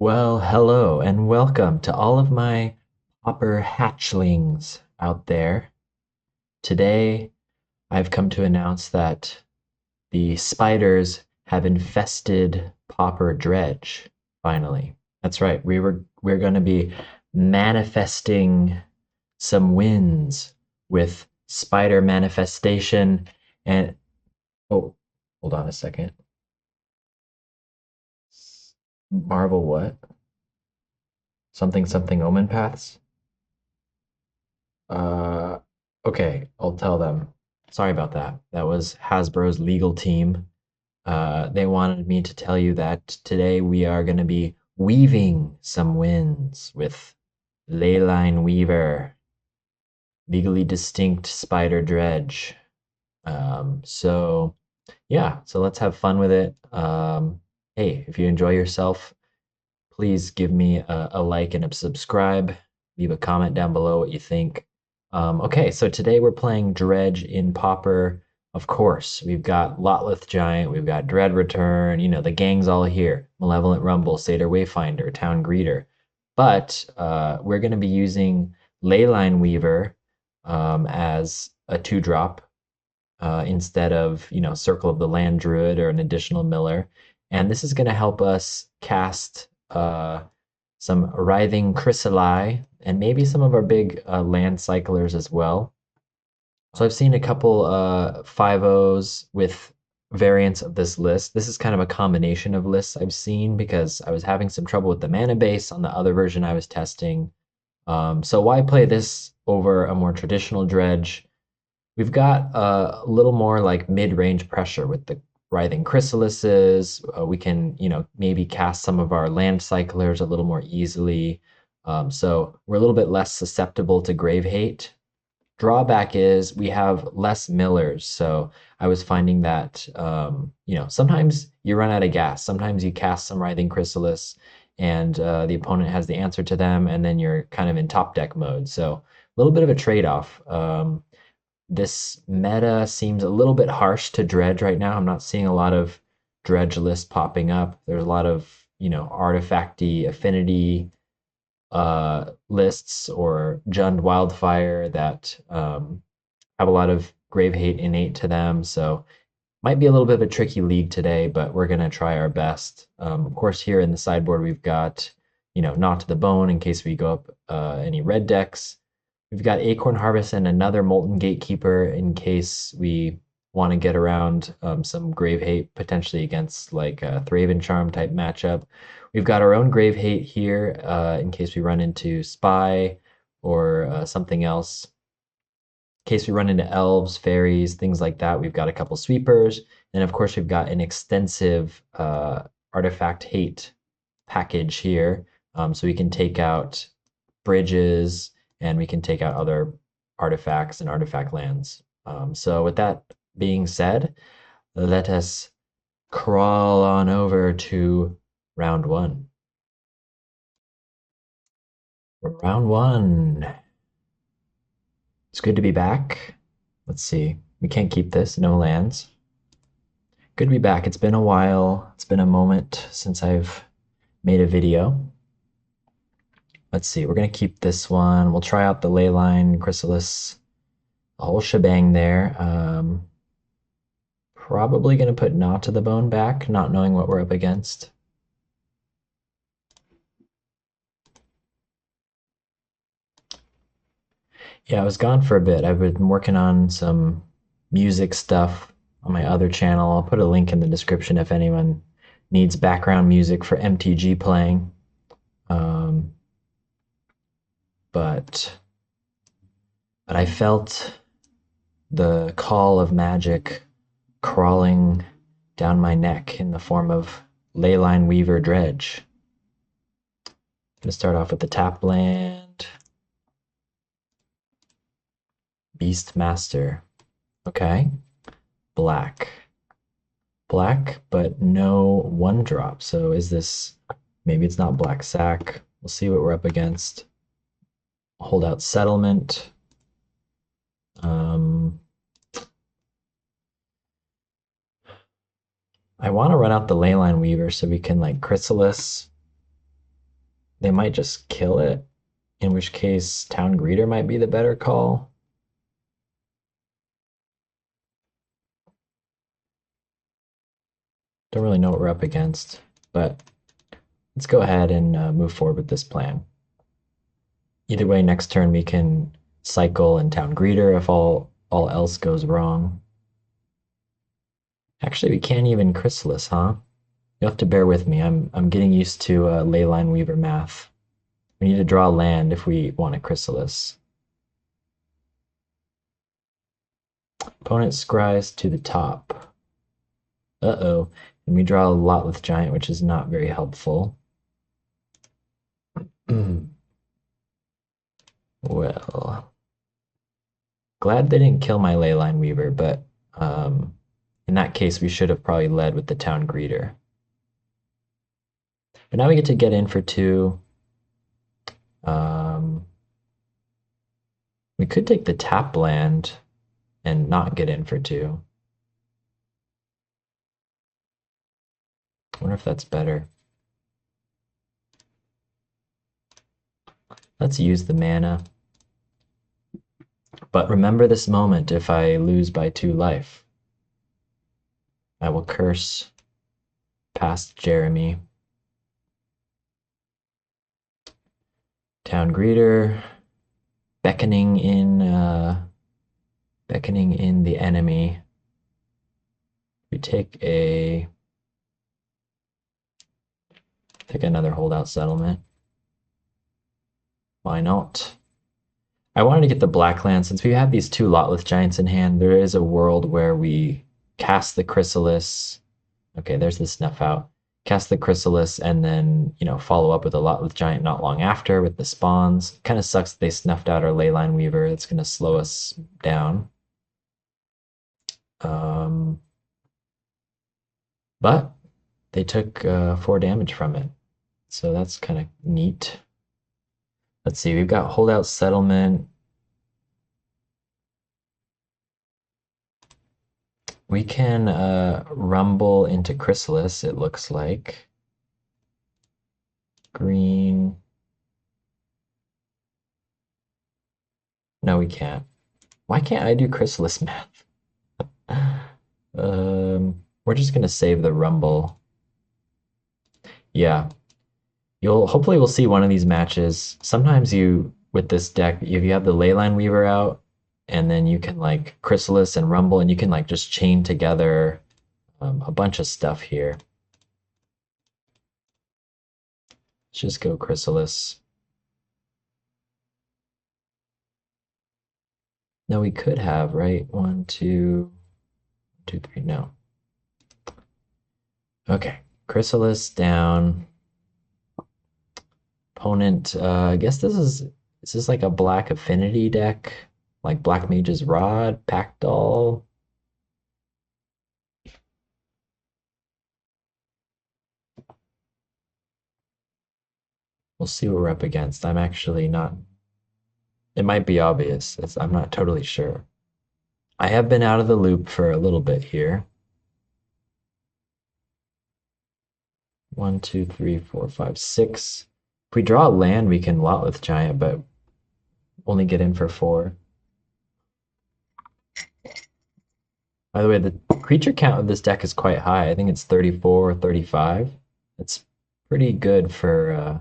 Well, hello and welcome to all of my Pauper hatchlings out there. Today, I've come to announce that the spiders have infested Pauper Dredge, finally. That's right, we're going to be manifesting some wins with spider manifestation and oh, hold on a second. Marvel what? Something something omen paths? Uh, okay, I'll tell them. Sorry about that. That was Hasbro's legal team. They wanted me to tell you that today we are going to be weaving some winds with Leyline Weaver, legally distinct spider dredge. So yeah, so let's have fun with it. Hey, if you enjoy yourself, please give me a like and a subscribe. Leave a comment down below what you think. Okay, so today we're playing Dredge in Pauper. Of course, we've got Lotleth Giant, we've got Dread Return, the gang's all here. Malevolent Rumble, Satyr Wayfinder, Town Greeter. But we're going to be using Leyline Weaver as a 2-drop instead of, Circle of the Land Druid or an additional Miller. And this is going to help us cast some Writhing Chrysali and maybe some of our big land cyclers as well. So I've seen a couple 5-0s with variants of this list. This is kind of a combination of lists I've seen because I was having some trouble with the mana base on the other version I was testing. So why play this over a more traditional dredge? We've got a little more like mid-range pressure with the Writhing Chrysalises. We can, maybe cast some of our land cyclers a little more easily. So we're a little bit less susceptible to grave hate. Drawback is we have less millers. So I was finding that, sometimes you run out of gas. Sometimes you cast some Writhing Chrysalis and the opponent has the answer to them, and then you're kind of in top deck mode. So a little bit of a trade-off. This meta seems a little bit harsh to Dredge right now. I'm not seeing a lot of Dredge lists popping up. There's a lot of, artifacty affinity lists or Jund Wildfire that have a lot of grave hate innate to them. So might be a little bit of a tricky league today, but we're gonna try our best. Of course, here in the sideboard we've got, Not to the Bone in case we go up any red decks. We've got Acorn Harvest and another Molten Gatekeeper in case we want to get around some Grave Hate, potentially against like a Thraven Charm type matchup. We've got our own Grave Hate here in case we run into Spy or something else. In case we run into Elves, Fairies, things like that, we've got a couple Sweepers. And of course, we've got an extensive Artifact Hate package here. So we can take out bridges, and we can take out other artifacts and artifact lands. So with that being said, let us crawl on over to round one. Round one. It's good to be back. Let's see. We can't keep this. No lands. Good to be back. It's been a while. It's been a moment since I've made a video. Let's see. We're going to keep this one. We'll try out the Leyline, Chrysalis, the whole shebang there. Probably going to put Not to the Bone back, not knowing what we're up against. Yeah, I was gone for a bit. I've been working on some music stuff on my other channel. I'll put a link in the description if anyone needs background music for MTG playing. Um, but I felt the call of magic crawling down my neck in the form of Leyline Weaver Dredge. Gonna start off with the tap land. Beastmaster. Okay. Black. Black, but no 1-drop. So is this, maybe it's not Black Sac. We'll see what we're up against. Hold out Settlement. I want to run out the Leyline Weaver so we can like Chrysalis they might just kill it, in which case Town Greeter might be the better call. Don't really know what we're up against, but let's go ahead and move forward with this plan. Either way, next turn we can cycle and Town Greeter if all else goes wrong. Actually, we can't even Chrysalis, huh? You'll have to bear with me. I'm getting used to Leyline Weaver math. We need to draw land if we want a Chrysalis. Opponent scries to the top. Uh-oh. And we draw a Lotleth Giant, which is not very helpful. Well, glad they didn't kill my Leyline Weaver, but in that case, we should have probably led with the Town Greeter. But now we get to get in for 2. We could take the tap land and not get in for 2. I wonder if that's better. Let's use the mana. But remember this moment if I lose by 2 life. I will curse past Jeremy. Town Greeter, beckoning in the enemy. We take another holdout settlement. Why not? I wanted to get the black land since we have these 2 Lotleth Giants in hand. There is a world where we cast the Chrysalis. Okay, there's the Snuff Out. Cast the Chrysalis and then, follow up with a Lotleth Giant not long after with the spawns. Kind of sucks that they snuffed out our Leyline Weaver. It's going to slow us down. But they took 4 damage from it. So that's kind of neat. Let's see, we've got holdout settlement. We can rumble into Chrysalis, it looks like. Green. No, we can't. Why can't I do Chrysalis math? We're just gonna save the rumble. Yeah. Hopefully we'll see one of these matches. Sometimes with this deck, if you have the Leyline Weaver out, and then you can like Chrysalis and Rumble, and you can like just chain together a bunch of stuff here. Let's just go Chrysalis. No, we could have, right? 1, 2, 2, 3, no. Okay, Chrysalis down. Opponent, I guess this is like a black affinity deck, like Black Mage's Rod, Pack Doll. We'll see what we're up against. I'm actually not. It might be obvious. I'm not totally sure. I have been out of the loop for a little bit here. 1, 2, 3, 4, 5, 6. If we draw a land, we can Lotleth Giant, but only get in for 4. By the way, the creature count of this deck is quite high. I think it's 34 or 35. It's pretty good for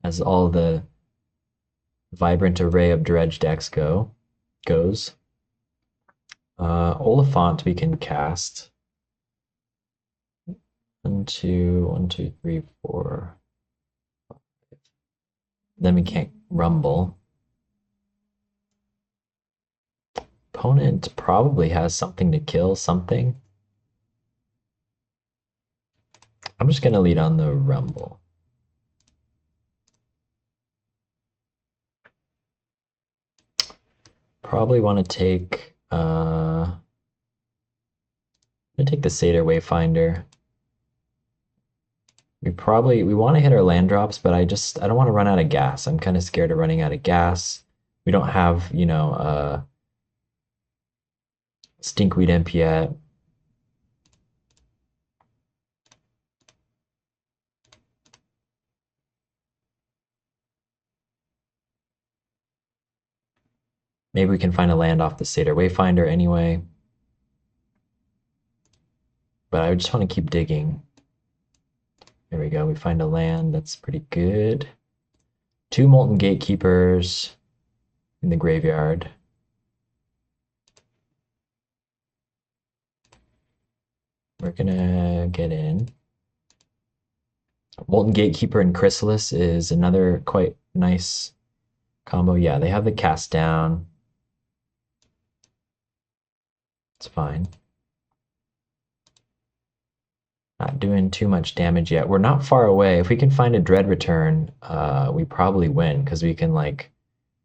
as all the vibrant array of Dredge decks goes. Oliphant we can cast. 1, 2, 3, 4. Then we can't rumble. Opponent probably has something to kill something. I'm just gonna lead on the rumble. Probably want to take I'm gonna take the Satyr Wayfinder. We want to hit our land drops, but I don't want to run out of gas. I'm kind of scared of running out of gas. We don't have, Stinkweed Imp yet. Maybe we can find a land off the Satyr Wayfinder anyway. But I just want to keep digging. There we go. We find a land that's pretty good. 2 Molten Gatekeepers in the graveyard. We're gonna get in. Molten Gatekeeper and Chrysalis is another quite nice combo. Yeah, they have the cast down. It's fine. Not doing too much damage yet. We're not far away. If we can find a Dread Return, we probably win because we can like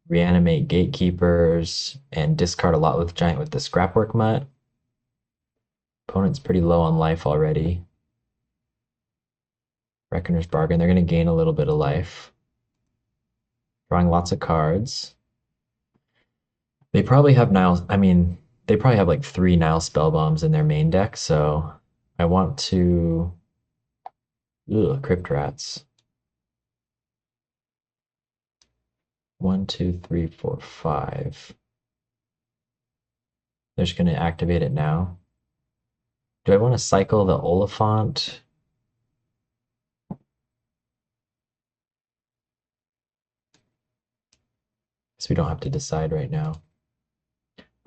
reanimate Gatekeepers and discard a lot with Giant with the Scrapwork Mutt. Opponent's pretty low on life already. Reckoner's Bargain. They're going to gain a little bit of life. Drawing lots of cards. They probably have Nile. I mean, they probably have like 3 Nile Spellbombs in their main deck, so I want to. Ugh, Crypt Rats. 1, 2, 3, 4, 5. They're just going to activate it now. Do I want to cycle the Oliphant? So we don't have to decide right now.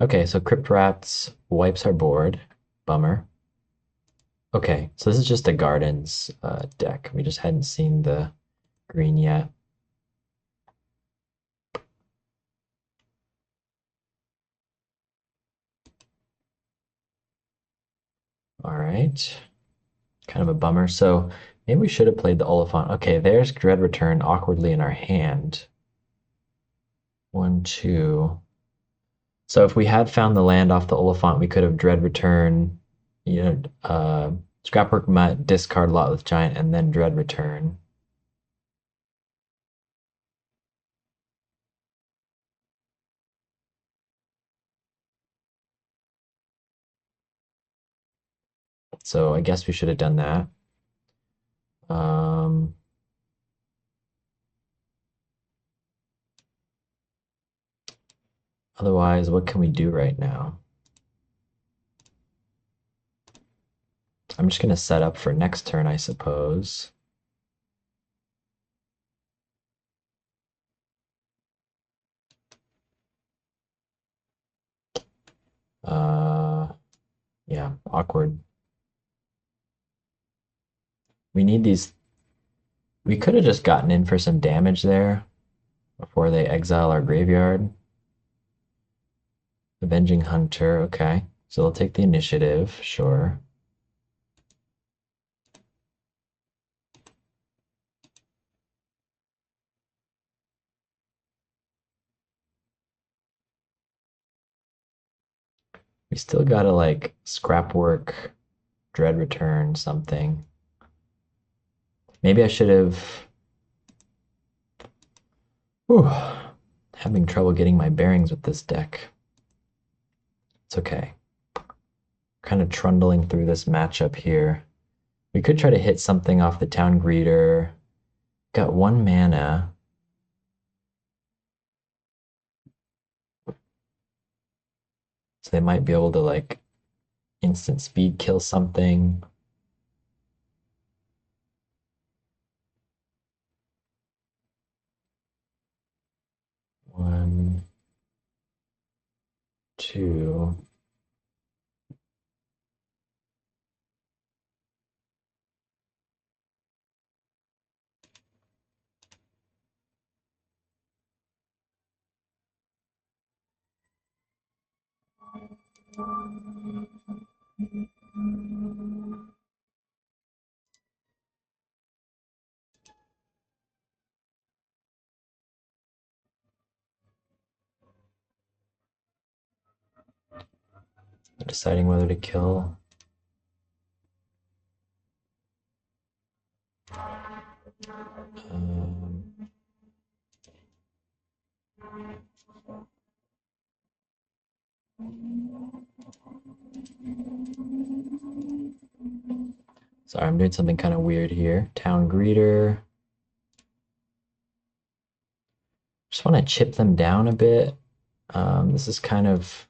Okay, so Crypt Rats wipes our board. Bummer. Okay, so this is just a Gardens deck. We just hadn't seen the green yet. All right. Kind of a bummer. So maybe we should have played the Oliphant. Okay, there's Dread Return awkwardly in our hand. 1, 2. So if we had found the land off the Oliphant, we could have Dread Return, Scrapwork Mutt, discard lot with Giant, and then Dread Return. So I guess we should have done that. Otherwise, what can we do right now? I'm just going to set up for next turn, I suppose. Yeah, awkward. We need these. We could have just gotten in for some damage there before they exile our graveyard. Avenging Hunter, okay. So they'll take the initiative, sure. We still gotta like Scrapwork, Dread Return, something. Maybe I should have. Whew, having trouble getting my bearings with this deck. It's okay. Kind of trundling through this matchup here. We could try to hit something off the Town Greeter. Got 1 mana. So they might be able to like instant speed kill something. One, 2. Deciding whether to kill. Sorry, I'm doing something kind of weird here. Town Greeter. Just want to chip them down a bit. This is kind of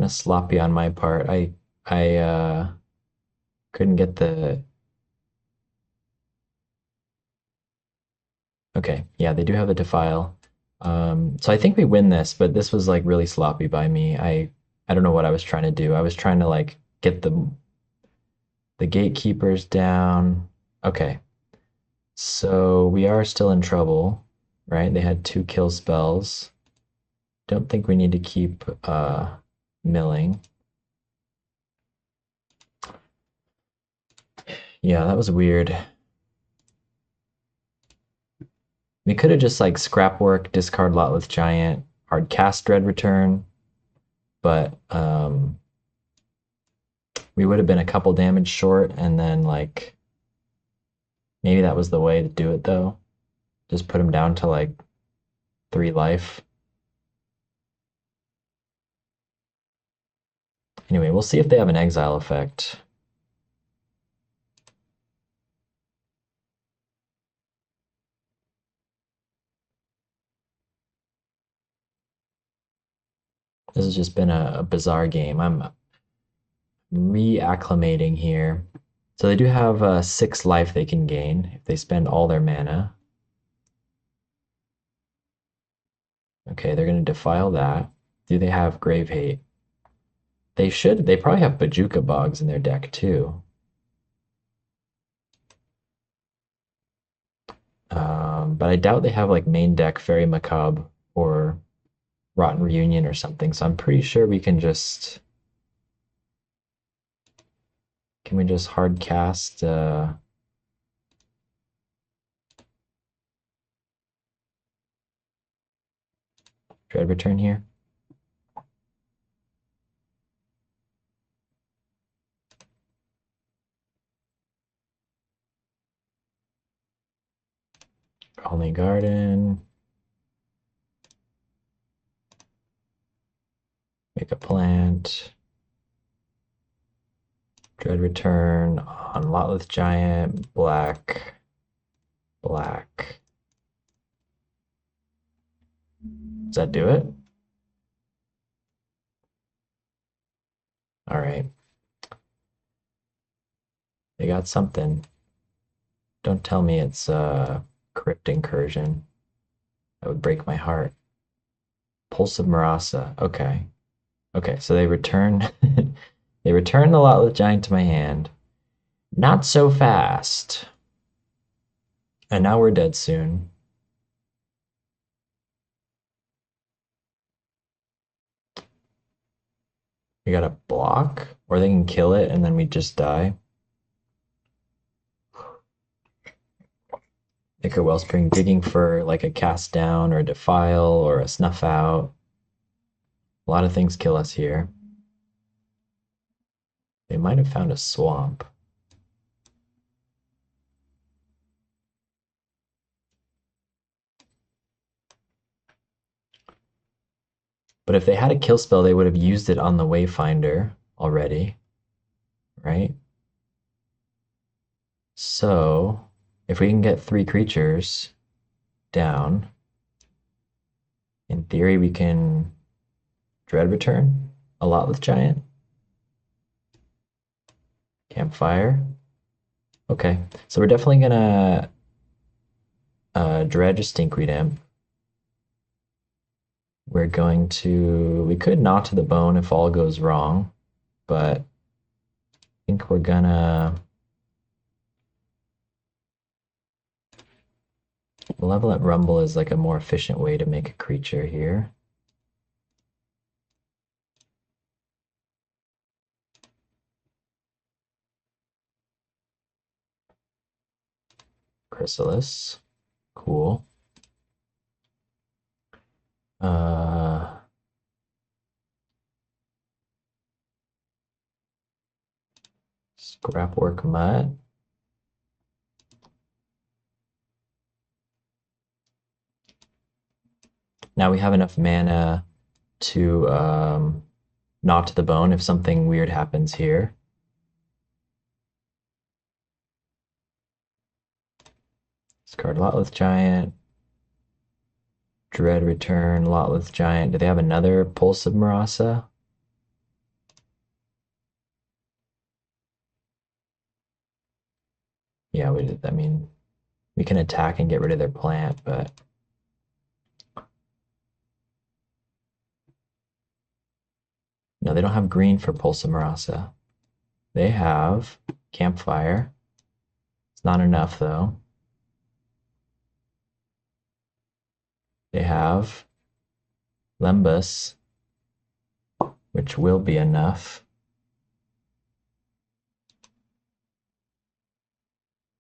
sloppy on my part. I couldn't get the. Okay, yeah, they do have a defile. So I think we win this, but this was like really sloppy by me. I don't know what I was trying to do. I was trying to like get the gatekeepers down. Okay, so we are still in trouble, right? They had 2 kill spells. Don't think we need to keep milling. Yeah, that was weird. We could have just like scrap work, discard Lotless Giant, hard cast Dread Return, but we would have been a couple damage short, and then like maybe that was the way to do it though. Just put him down to like 3 life. Anyway, we'll see if they have an exile effect. This has just been a bizarre game. I'm reacclimating here. So they do have 6 life they can gain if they spend all their mana. Okay, they're going to defile that. Do they have Grave Hate? They should. They probably have Bajuka Bogs in their deck too. But I doubt they have like main deck Fairy Macabre or Rotten Reunion or something. So I'm pretty sure we can just. Can we just hard cast Dread Return here? Only Garden. Make a plant. Dread Return on Lotless Giant. Black. Black. Does that do it? All right. They got something. Don't tell me it's Crypt Incursion. That would break my heart. Pulse of Marasa. Okay. Okay, so they return they return the Lotless Giant to my hand. Not so fast. And now we're dead soon. We got a block, or they can kill it and then we just die. Ichor Wellspring digging for like a cast down or a defile or a snuff out. A lot of things kill us here. They might have found a swamp. But if they had a kill spell, they would have used it on the Wayfinder already, right? So if we can get 3 creatures down, in theory we can Dread Return a Lotless Giant. Campfire. Okay, so we're definitely gonna Dredge a Stinkweed Imp. We're going to, we could Gnaw to the Bone if all goes wrong, but I think we're gonna Malevolent Rumble is like a more efficient way to make a creature here. Chrysalis. Cool. Scrapwork Mutt. Now we have enough mana to Gnaw to the Bone if something weird happens here. Discard Lotless Giant. Dread Return, Lotless Giant. Do they have another Pulse of Marasa? Yeah, I mean, we can attack and get rid of their plant, but no, they don't have green for Pulse of Marasa. They have Campfire. It's not enough, though. They have Lembas, which will be enough.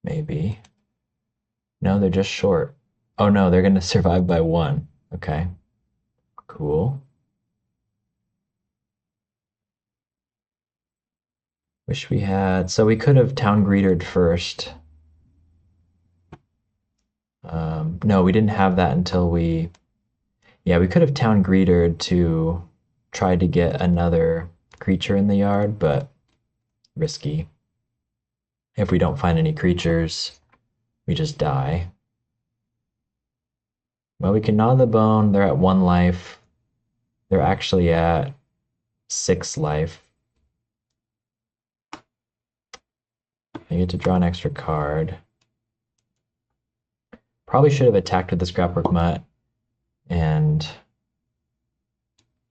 Maybe. No, they're just short. Oh no, they're going to survive by one. Okay. Cool. Wish we had. So we could have Town Greetered first. No, we didn't have that until we. Yeah, we could have Town Greetered to try to get another creature in the yard, but risky. If we don't find any creatures, we just die. Well, we can gnaw the bone. They're at 1 life. They're actually at 6 life. I get to draw an extra card. Probably should have attacked with the Scrapwork Mutt and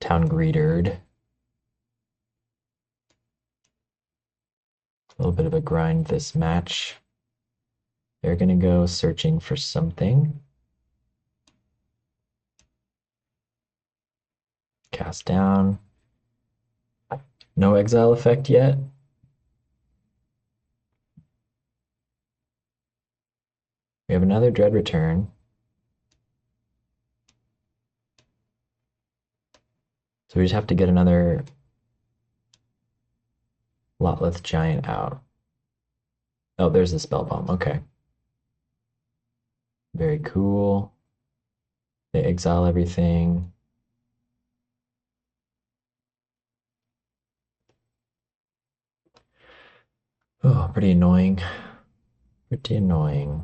Town Greetered. A little bit of a grind this match. They're going to go searching for something. Cast down. No exile effect yet. We have another Dread Return. So we just have to get another Lotless Giant out. Oh, there's the Spell Bomb. Okay. Very cool. They exile everything. Oh, pretty annoying. Pretty annoying.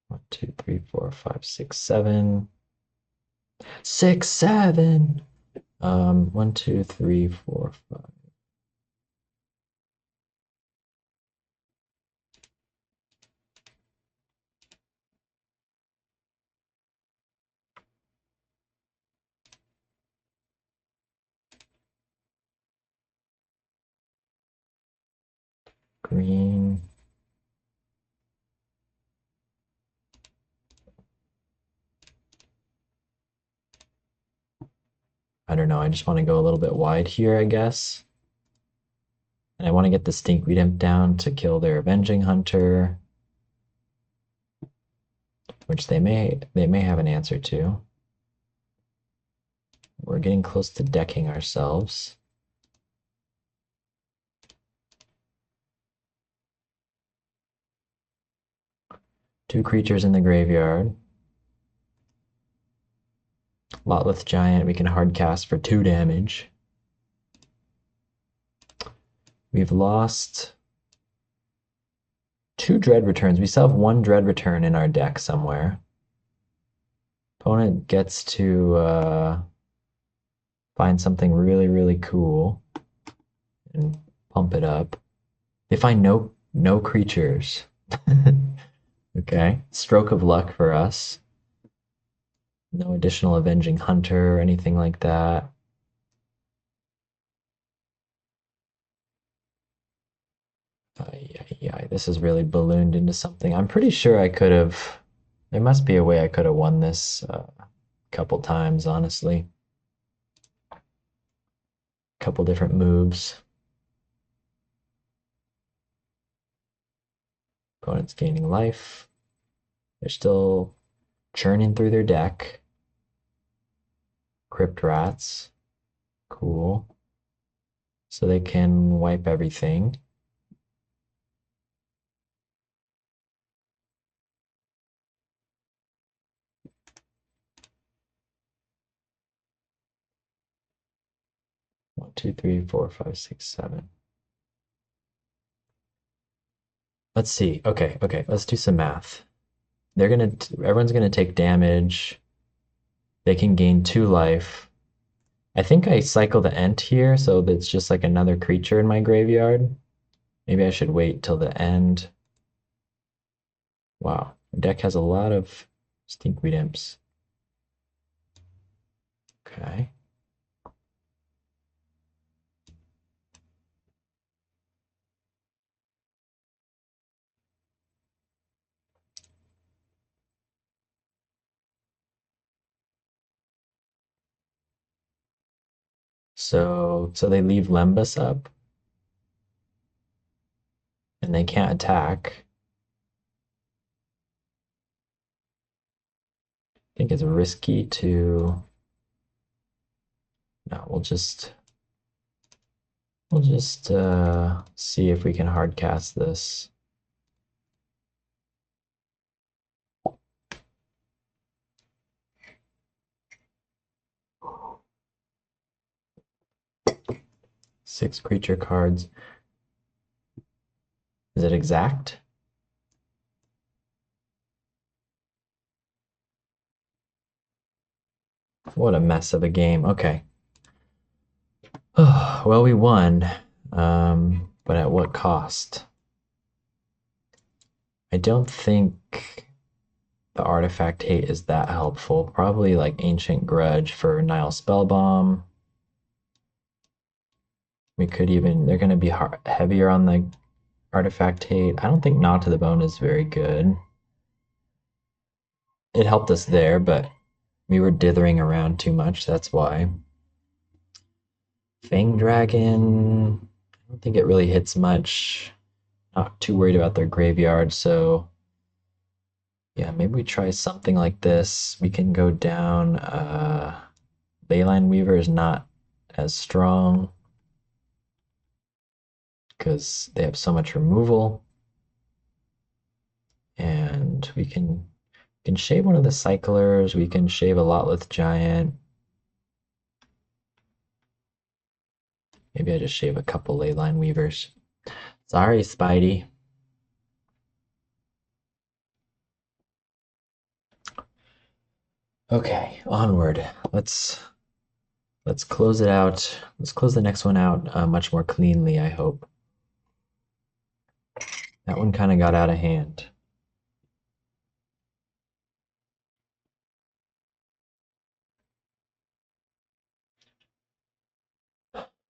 One, two, three, four, five, six, seven. 6, 7. 1, 2, 3, 4, 5. Green. I don't know. I just want to go a little bit wide here, I guess. And I want to get the Stinkweed Imp down to kill their Avenging Hunter, which they may have an answer to. We're getting close to decking ourselves. Two creatures in the graveyard. Lotless Giant, we can hard cast for 2 damage. We've lost 2 Dread Returns. We still have 1 Dread Return in our deck somewhere. Opponent gets to find something really, really cool and pump it up. They find no creatures. Okay, stroke of luck for us. No additional Avenging Hunter or anything like that. Yeah, this is really ballooned into something. I'm pretty sure I could have. There must be a way I could have won this a couple times, honestly. Couple different moves. Opponent's gaining life. They're still churning through their deck. Crypt Rats. Cool. So they can wipe everything. One, two, three, four, five, six, seven. Let's see. Okay, okay, let's do some math. Everyone's gonna take damage. They can gain 2 life. I think I cycle the Ent here, so that's just like another creature in my graveyard. Maybe I should wait till the end. Wow, the deck has a lot of Stinkweed Imps. Okay. So they leave Lembas up, and they can't attack. I think it's risky to. No, we'll just see if we can hardcast this. Six creature cards. Is it exact? What a mess of a game. Okay. Well, we won, but at what cost? I don't think the artifact hate is that helpful. Probably like Ancient Grudge for Nile Spellbomb. We could even, they're going to be heavier on the artifact hate. I don't think Gnaw to the Bone is very good. It helped us there, but we were dithering around too much, that's why. Fang Dragon, I don't think it really hits much. Not too worried about their graveyard, so yeah, maybe we try something like this. We can go down. Leyline Weaver is not as strong because they have so much removal. And we can shave one of the cyclers. We can shave a Lotleth Giant. Maybe I just shave a couple Leyline Weavers. Sorry, Spidey. Okay, onward. Let's close it out. Let's close the next one out much more cleanly, I hope. That one kind of got out of hand.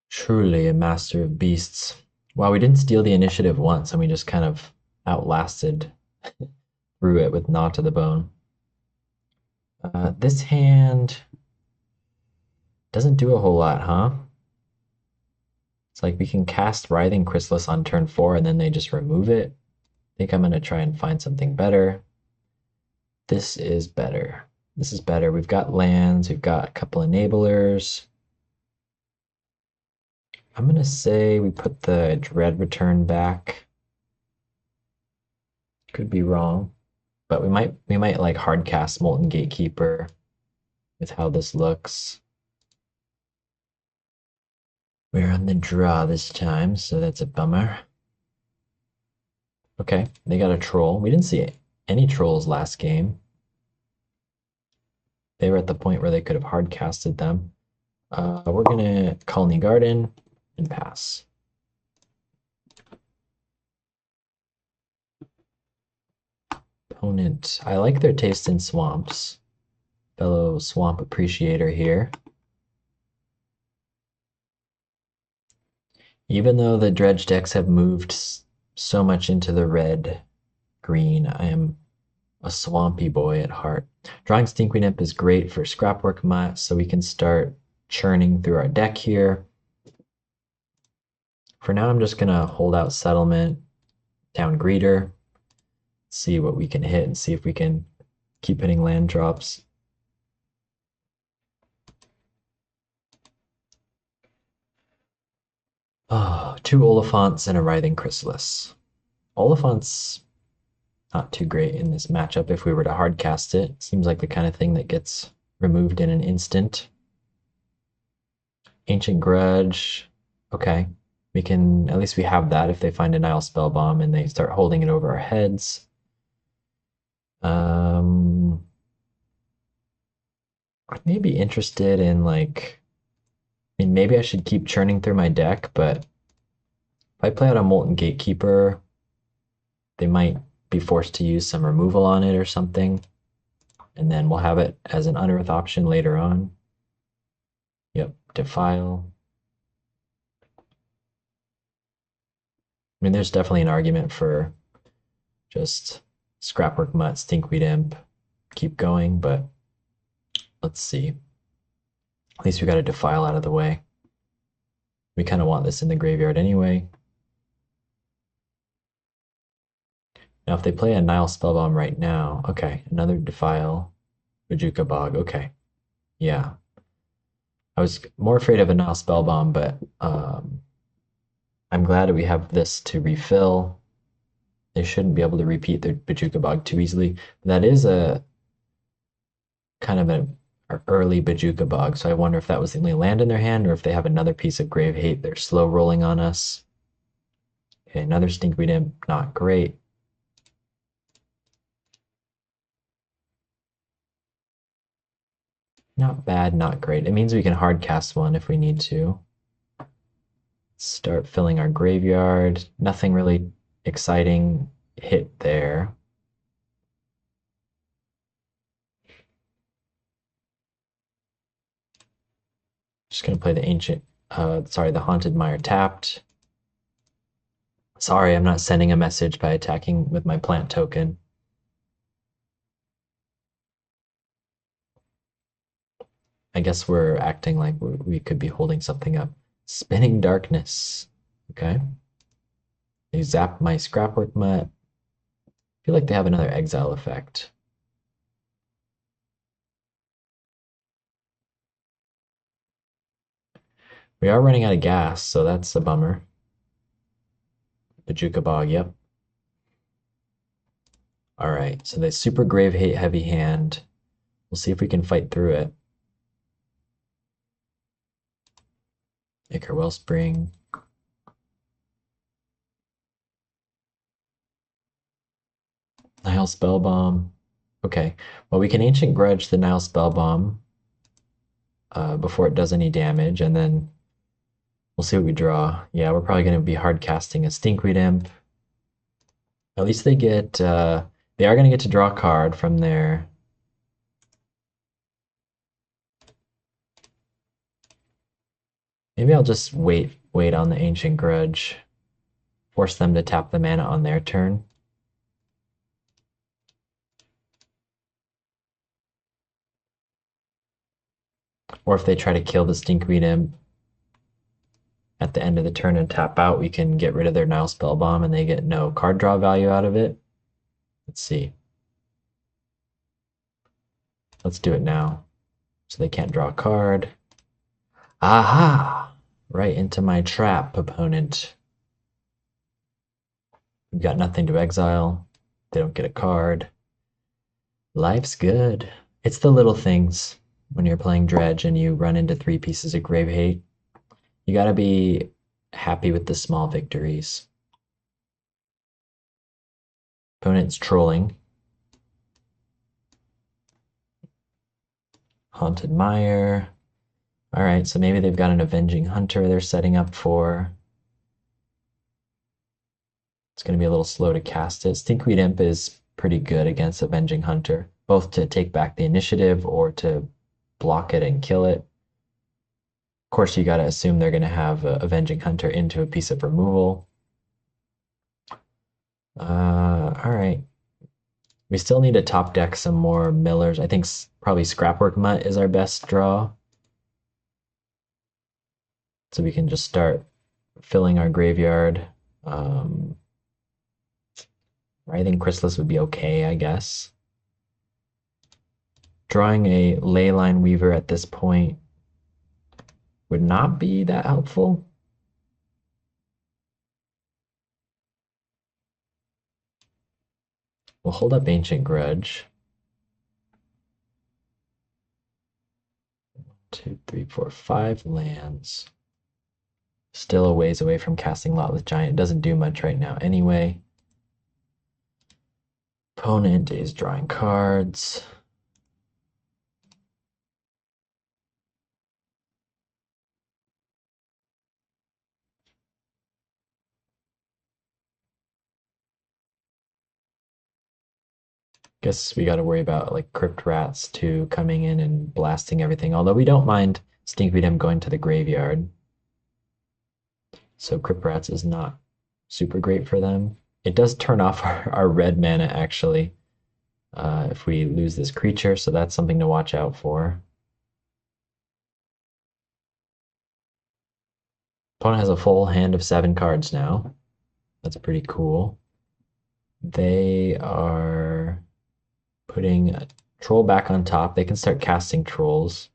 Truly a master of beasts. Wow, we didn't steal the initiative once, and we just kind of outlasted through it with Gnaw to the Bone. This hand doesn't do a whole lot, huh? It's like we can cast Writhing Chrysalis on turn 4 and then they just remove it. I think I'm going to try and find something better. This is better. This is better. We've got lands, we've got a couple enablers. I'm going to say we put the Dread Return back. Could be wrong, but we might like hardcast Molten Gatekeeper with how this looks. We're on the draw this time, so that's a bummer. Okay, they got a troll. We didn't see any trolls last game. They were at the point where they could have hardcasted them. We're gonna Colony Garden and pass. Opponent, I like their taste in swamps. Fellow swamp appreciator here. Even though the Dredge decks have moved so much into the red-green, I am a swampy boy at heart. Drawing Stinkweed Imp is great for Scrapwork Mutt, so we can start churning through our deck here. For now, I'm just going to hold out Settlement, down Greeter, see what we can hit, and see if we can keep hitting land drops. Oh, 2 Oliphants and a Writhing Chrysalis. Oliphant's not too great in this matchup if we were to hardcast it. Seems like the kind of thing that gets removed in an instant. Ancient Grudge. Okay. We can, at least we have that if they find a Nile spell bomb and they start holding it over our heads. I may be interested in like, I mean, maybe I should keep churning through my deck, but if I play out a Molten Gatekeeper, they might be forced to use some removal on it or something, and then we'll have it as an unearth option later on. Yep, Defile. I mean, there's definitely an argument for just Scrapwork Mutt, Stinkweed Imp, keep going, but let's see. At least we got a Defile out of the way. We kind of want this in the graveyard anyway. Now, if they play a Nile Spellbomb right now, okay, another Defile, Bojuka Bog, okay. Yeah. I was more afraid of a Nile Spellbomb, but I'm glad we have this to refill. They shouldn't be able to repeat their Bojuka Bog too easily. That is a kind of an early Bojuka Bog, so I wonder if that was the only land in their hand or if they have another piece of Grave Hate they're slow rolling on us. Okay, another Stinkweed Imp, not great. Not bad, not great. It means we can hard cast one if we need to. Start filling our graveyard. Nothing really exciting hit there. Just gonna play the ancient, the Haunted Mire tapped. Sorry, I'm not sending a message by attacking with my plant token. I guess we're acting like we could be holding something up. Spinning Darkness. Okay. They zap my Scrapwork Mutt. I feel like they have another exile effect. We are running out of gas, so that's a bummer. Bojuka Bog, yep. All right, so they super grave hate heavy hand. We'll see if we can fight through it. Ichor Wellspring. Nile Spellbomb. Okay, well, we can Ancient Grudge the Nile Spellbomb before it does any damage, and then we'll see what we draw. Yeah, we're probably going to be hard casting a Stinkweed Imp. At least they get, they are going to get to draw a card from their. Maybe I'll just wait on the Ancient Grudge. Force them to tap the mana on their turn. Or if they try to kill the Stinkweed Imp at the end of the turn and tap out, we can get rid of their Nile Spellbomb and they get no card draw value out of it. Let's see. Let's do it now. So they can't draw a card. Aha! Right into my trap, opponent. We've got nothing to exile. They don't get a card. Life's good. It's the little things when you're playing Dredge and you run into 3 pieces of Grave Hate. You gotta be happy with the small victories. Opponent's trolling. Haunted Mire. All right, so maybe they've got an Avenging Hunter they're setting up for. It's going to be a little slow to cast it. Stinkweed Imp is pretty good against Avenging Hunter, both to take back the initiative or to block it and kill it. Of course, you got to assume they're going to have Avenging Hunter into a piece of removal. All right. We still need to top deck some more Millers. I think probably Scrapwork Mutt is our best draw. So we can just start filling our graveyard. Writhing Chrysalis would be okay, I guess. Drawing a Leyline Weaver at this point would not be that helpful. We'll hold up Ancient Grudge. 1, 2, 3, 4, 5 lands. Still a ways away from casting Lotless Giant. It doesn't do much right now anyway. Opponent is drawing cards. Guess we got to worry about like Crypt Rats too coming in and blasting everything. Although we don't mind Stinkweed going to the graveyard. So Crypt Rats is not super great for them. It does turn off our red mana actually if we lose this creature, so that's something to watch out for. Opponent has a full hand of 7 cards now. That's pretty cool. They are putting a troll back on top. They can start casting trolls.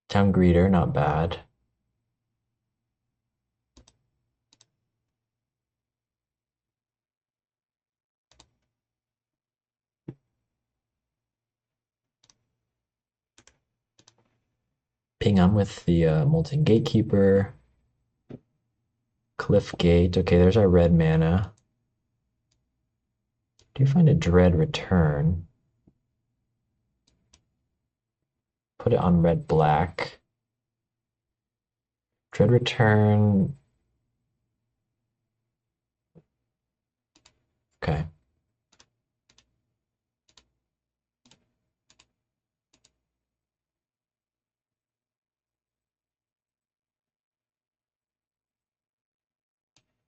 Town Greeter, not bad. Ping on with the Molten Gatekeeper. Cliff Gate. Okay, there's our red mana. Do you find a Dread Return? Put it on red black. Dread Return. Okay.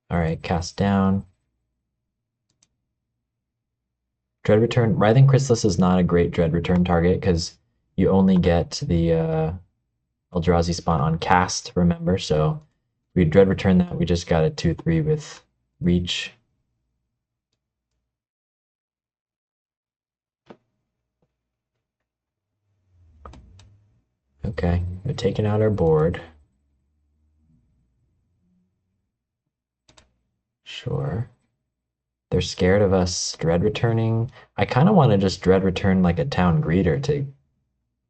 All right, cast down. Dread Return. Writhing Chrysalis is not a great Dread Return target because you only get the Eldrazi spawn on cast, remember? So if we Dread Return that, we just got a 2/3 with reach. Okay, we're taking out our board. Sure. They're scared of us Dread Returning. I kind of want to just Dread Return like a Town Greeter to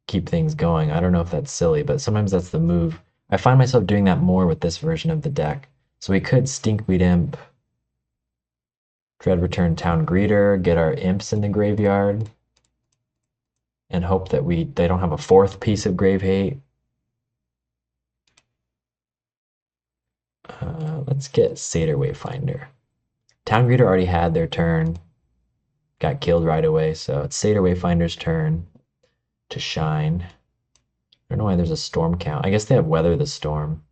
keep things going. I don't know if that's silly, but sometimes that's the move. I find myself doing that more with this version of the deck. So we could Stinkweed Imp, Dread Return Town Greeter, get our imps in the graveyard, and hope that they don't have a 4th piece of Grave Hate. Let's get Satyr Wayfinder. Town Greeter already had their turn, got killed right away, so it's Satyr Wayfinder's turn to shine. I don't know why there's a storm count. I guess they have Weather the Storm.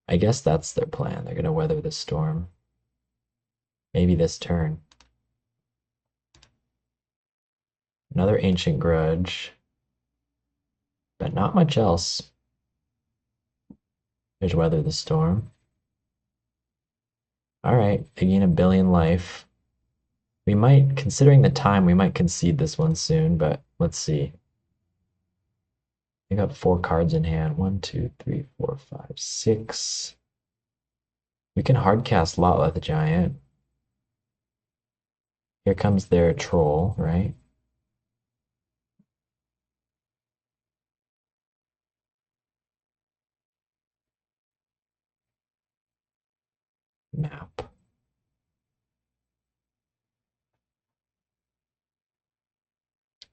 I guess that's their plan. They're going to weather the storm. Maybe this turn. Another Ancient Grudge. But not much else. There's Weather the Storm. Alright, they gain a billion life. We might, considering the time, we might concede this one soon, but let's see. They got 4 cards in hand. 1, 2, 3, 4, 5, 6. We can hardcast Lotleth Giant. Here comes their troll, right? Map.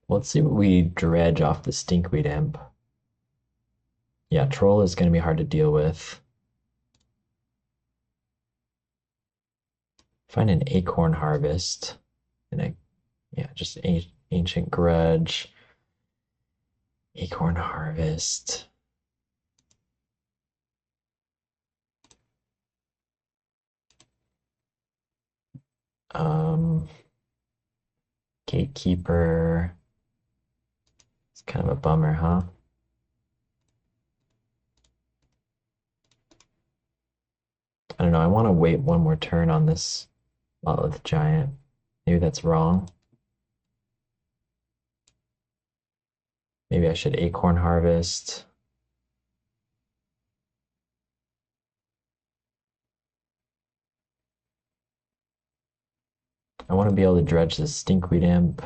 Let's see what we dredge off the Stinkweed Imp. Yeah, troll is going to be hard to deal with. Find an Acorn Harvest. And just Ancient Grudge. Acorn Harvest. Gatekeeper. It's kind of a bummer, huh? I don't know. I want to wait one more turn on this Lotleth Giant. Maybe that's wrong. Maybe I should Acorn Harvest. I want to be able to dredge this Stinkweed Imp.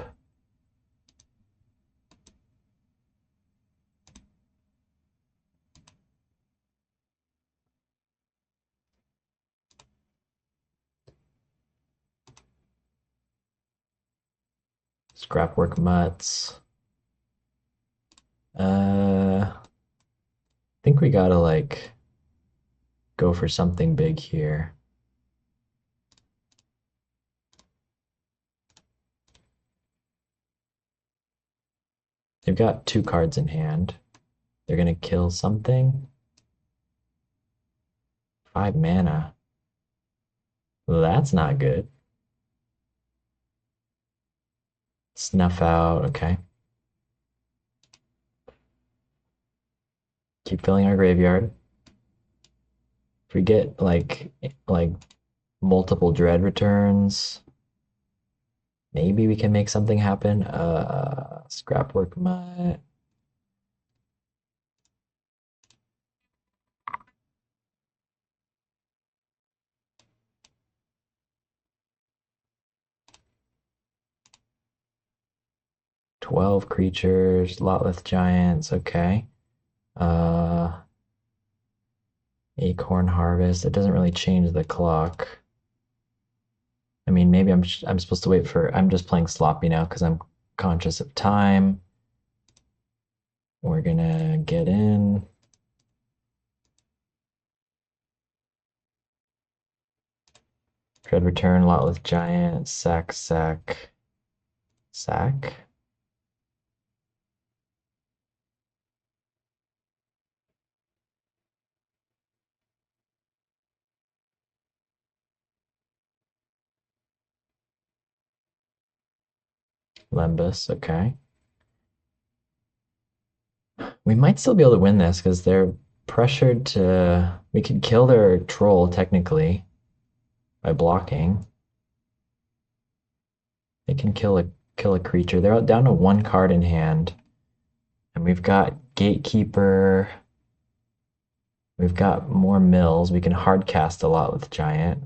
Scrapwork Mutts. I think we gotta like go for something big here. They've got 2 cards in hand. They're gonna kill something. 5 mana. Well, that's not good. Snuff out, okay. Keep filling our graveyard. If we get like multiple dread returns, maybe we can make something happen. Scrapwork Mutt. 12 creatures, Lotleth Giants, okay. Uh, Acorn Harvest. It doesn't really change the clock. I mean, maybe I'm supposed to wait for. I'm just playing sloppy now because I'm conscious of time. We're gonna get in. Dread Return, Lotleth Giant, Sac, Sac, Sac. Lembus, okay. We might still be able to win this because they're pressured to. We could kill their troll technically by blocking. They can kill a creature. They're down to 1 card in hand, and we've got Gatekeeper. We've got more mills. We can hard cast a lot with Giant.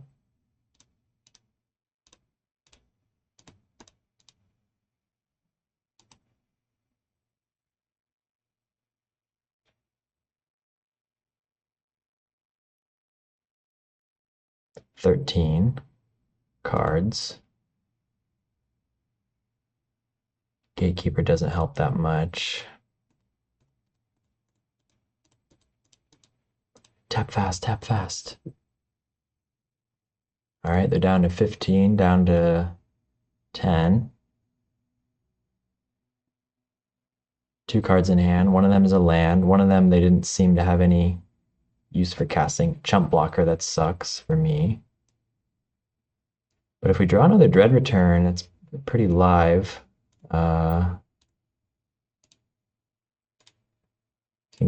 $13 cards. Gatekeeper doesn't help that much. Tap fast, tap fast. All right, they're down to 15, down to 10. 2 cards in hand. One of them is a land. One of them they didn't seem to have any use for casting. Chump blocker, that sucks for me. But if we draw another Dread Return, it's pretty live. Can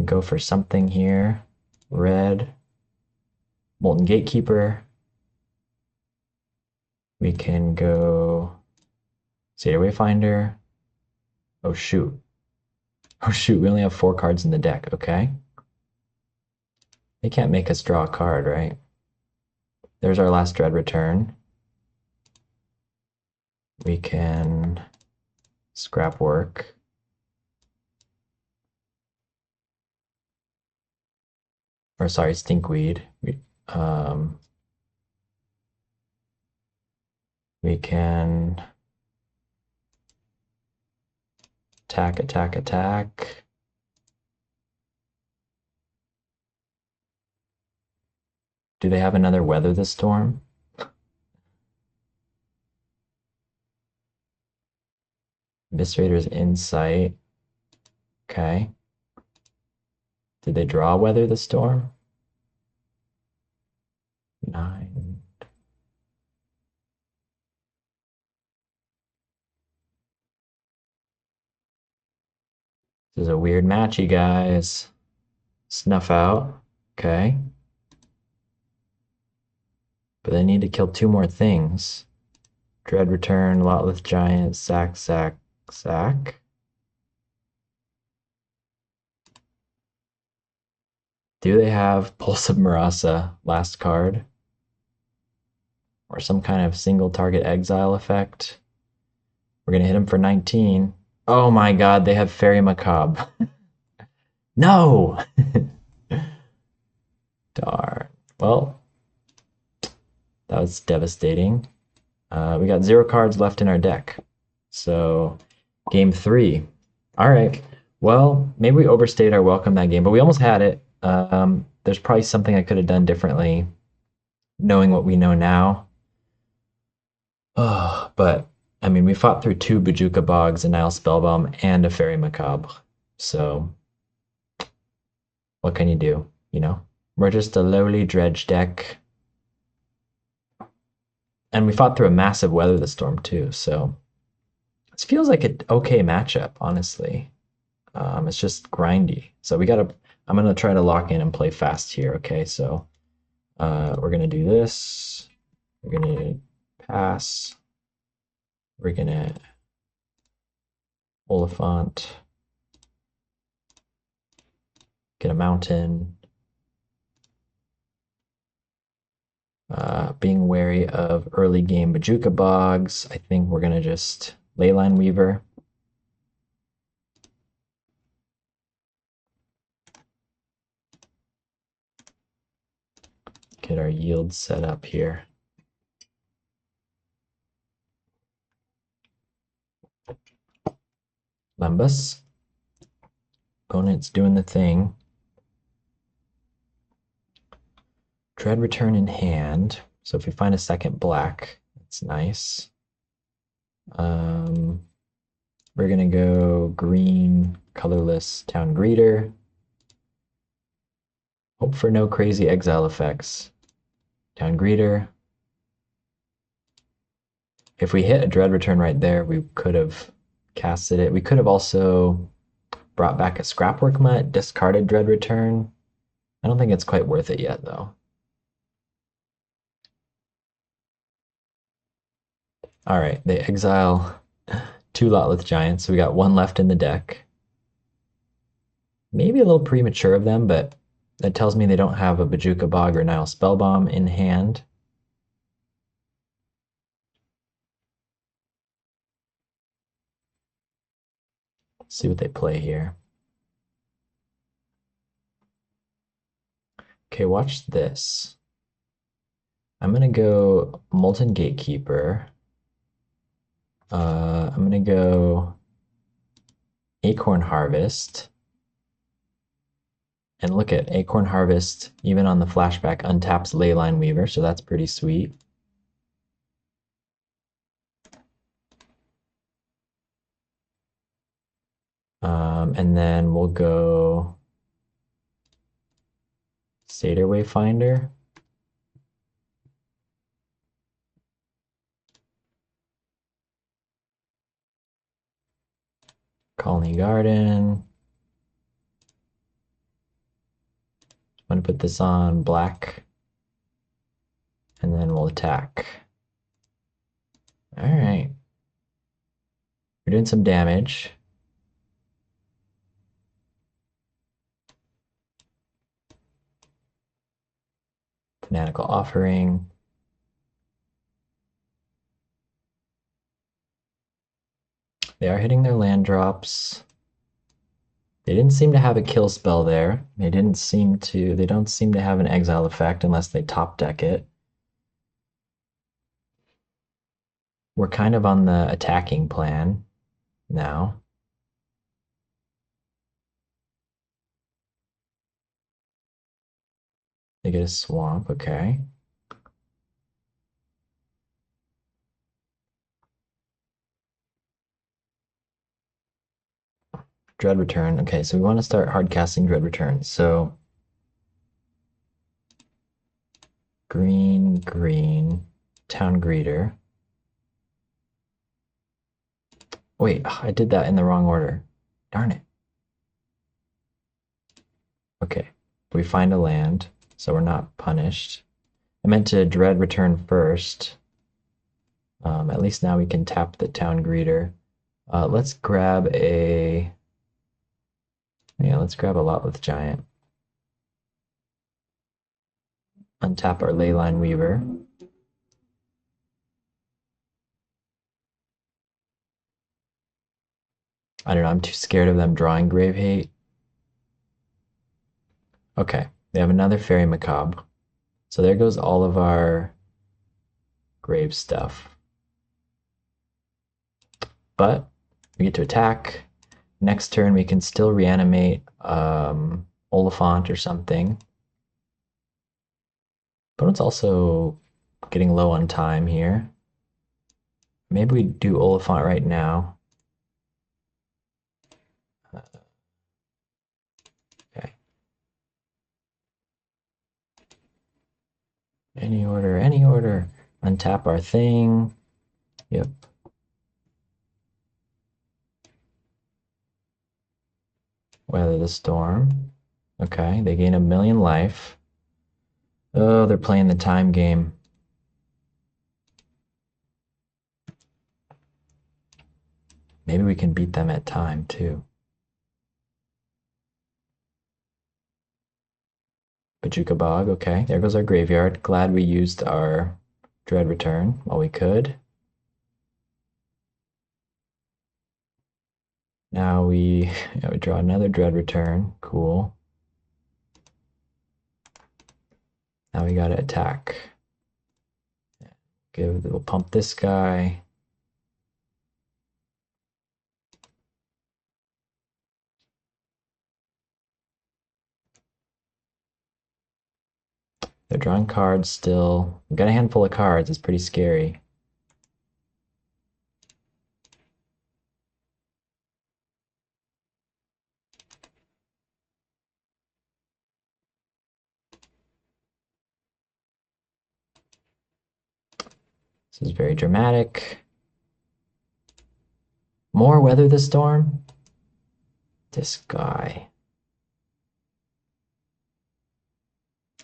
go for something here. Red. Molten Gatekeeper. We can go Satyr Wayfinder. Oh shoot. Oh shoot, we only have 4 cards in the deck, okay. They can't make us draw a card, right? There's our last Dread Return. We can scrap work. Or sorry, Stinkweed. We can attack, attack, attack. Do they have another Weather the Storm? Eviscerator's Insight. Okay. Did they draw Weather the Storm? 9. This is a weird match, you guys. Snuff out. Okay. But they need to kill 2 more things. Dread Return, Lotleth Giant, Sac, Sac, Sac. Do they have Pulse of Marasa, last card? or some kind of single target exile effect. We're gonna hit him for 19. Oh my god, they have Fairy Macabre. No! Darn. Well, that was devastating. We got 0 cards left in our deck. So, game 3. All right. Well, maybe we overstayed our welcome that game, but we almost had it. There's probably something I could have done differently, knowing what we know now. Oh, but I mean, we fought through 2 Bajuka Bogs, a Nile Spellbomb, and a Fairy Macabre. So, what can you do? You know, we're just a lowly Dredge deck. And we fought through a massive Weather the Storm too, so this feels like an okay matchup, honestly. It's just grindy. So I'm gonna try to lock in and play fast here, okay? So we're gonna do this. We're gonna pass. We're gonna Oliphant. Get a mountain. Being wary of early game Bajuka Bogs, I think we're gonna just Leyline Weaver. Get our yield set up here. Lembas. Opponent's doing the thing. Dread Return in hand. So if we find a second black, that's nice. We're gonna go green, colorless Town Greeter. Hope for no crazy exile effects. Town Greeter. If we hit a Dread Return right there, we could have casted it. We could have also brought back a Scrapwork Mutt, discarded Dread Return. I don't think it's quite worth it yet, though. All right, they exile 2 Lotleth Giants, so we got 1 left in the deck. Maybe a little premature of them, but that tells me they don't have a Bajuka Bog or Nile Spellbomb in hand. Let's see what they play here. Okay, watch this. I'm gonna go Molten Gatekeeper. I'm gonna go Acorn Harvest. And look at Acorn Harvest, even on the flashback, untaps Leyline Weaver, so that's pretty sweet. And then we'll go Satyr Wayfinder. Colony Garden. I'm gonna put this on black, and then we'll attack. All right. We're doing some damage. Fanatical Offering. They are hitting their land drops. They didn't seem to have a kill spell there. They don't seem to have an exile effect unless they top deck it. We're kind of on the attacking plan now. They get a swamp, okay. Dread Return. Okay, so we want to start hard casting Dread Return. So green, green, Town Greeter. Wait, I did that in the wrong order. Darn it. Okay, we find a land, so we're not punished. I meant to Dread Return first. At least now we can tap the Town Greeter. Let's grab a Lotleth Giant. Untap our Leyline Weaver. I don't know, I'm too scared of them drawing Grave Hate. Okay, they have another Fairy Macabre. So there goes all of our grave stuff. But we get to attack. Next turn, we can still reanimate Oliphant or something. But it's also getting low on time here. Maybe we do Oliphant right now. Okay. Any order, any order. Untap our thing. Yep. Weather the storm. Okay, they gain 1,000,000 life. Oh, they're playing the time game. Maybe we can beat them at time too. Bajuka Bog, okay. There goes our graveyard. Glad we used our Dread Return while we could. Now we draw another Dread Return. Cool. Now we gotta attack. We'll pump this guy. They're drawing cards still. We've got a handful of cards. It's pretty scary. This is very dramatic. More Weather the Storm? This guy.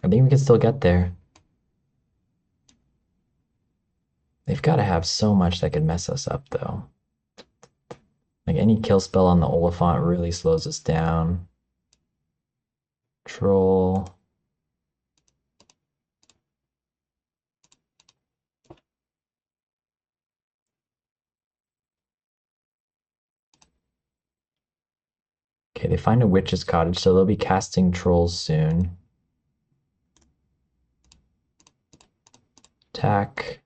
I think we can still get there. They've got to have so much that could mess us up, though. Like any kill spell on the Oliphant really slows us down. Troll. Okay, they find a witch's cottage, so they'll be casting trolls soon. Attack.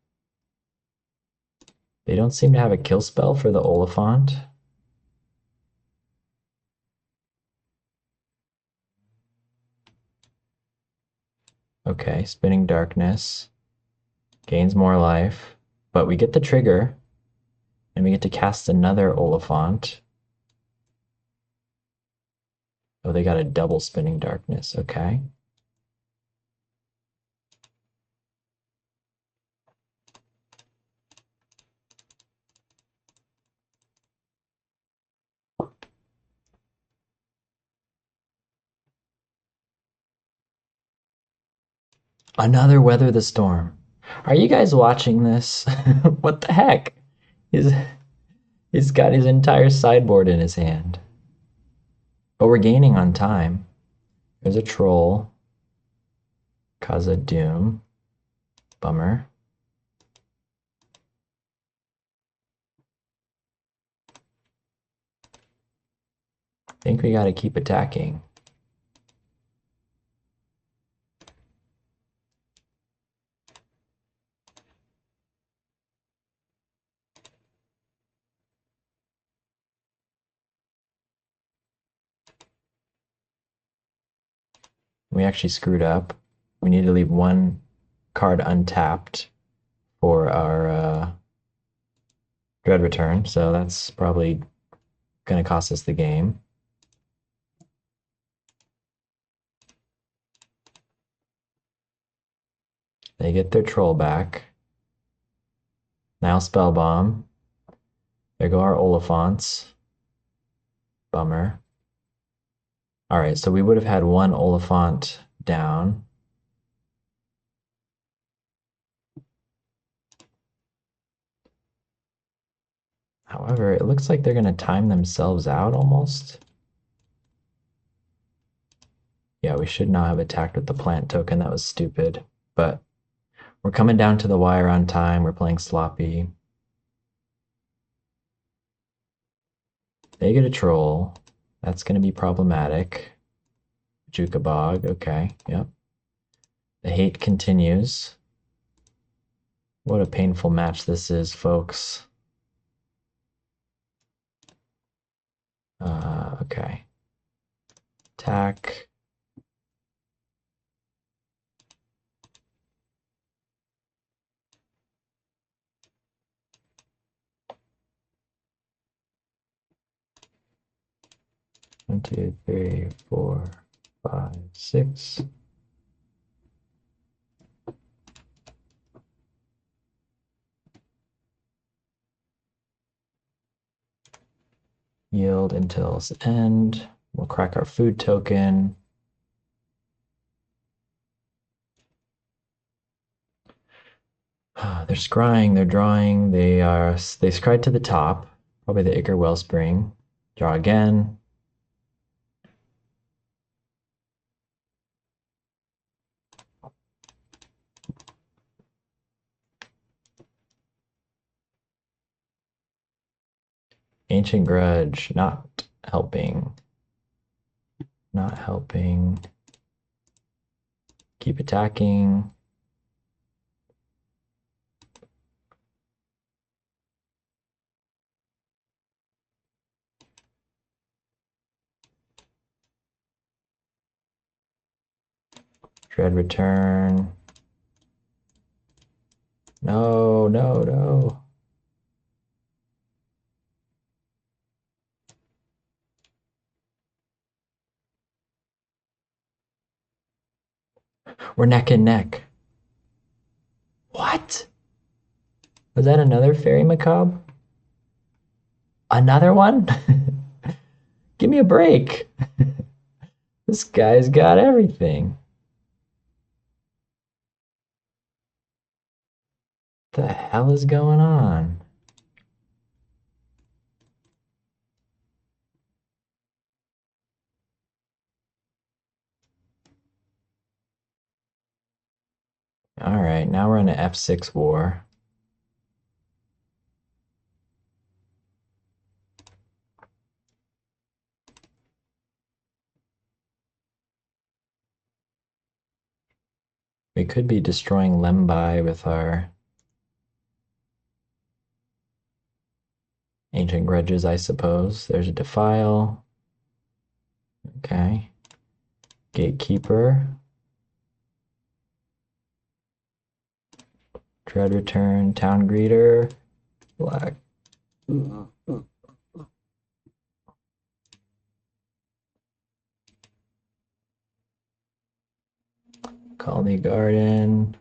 They don't seem to have a kill spell for the Oliphant. Okay, Spinning Darkness. Gains more life. But we get the trigger. And we get to cast another Oliphant. Oh, they got a double Spinning Darkness. Okay. Another Weather the Storm. Are you guys watching this? What the heck? He's got his entire sideboard in his hand. But we're gaining on time. There's a troll. Kaza Doom. Bummer. I think we gotta keep attacking. We actually screwed up. We need to leave one card untapped for our Dread Return, so that's probably going to cost us the game. They get their troll back. Now Spellbomb. There go our Oliphants. Bummer. Alright, so we would have had one Oliphant down. However, it looks like they're going to time themselves out almost. Yeah, we should not have attacked with the plant token. That was stupid. But we're coming down to the wire on time. We're playing sloppy. They get a troll. That's going to be problematic. Jukabog, okay, yep. The hate continues. What a painful match this is, folks. Okay. Attack. One, two, three, 4, 5, 6. Yield until its end. We'll crack our food token. They're scrying, they're drawing, they scryed to the top, probably the Ichor Wellspring. Draw again. Ancient Grudge, not helping. Not helping. Keep attacking. Dread return. No, no, no. We're neck and neck. What? Was that another Fairy Macabre? Another one? Give me a break. This guy's got everything. The hell is going on? All right, now we're in an F6 war. We could be destroying Lembai with our Ancient Grudges, I suppose. There's a Defile. Okay. Gatekeeper. Dread Return, Town Greeter. Black. Colony Garden.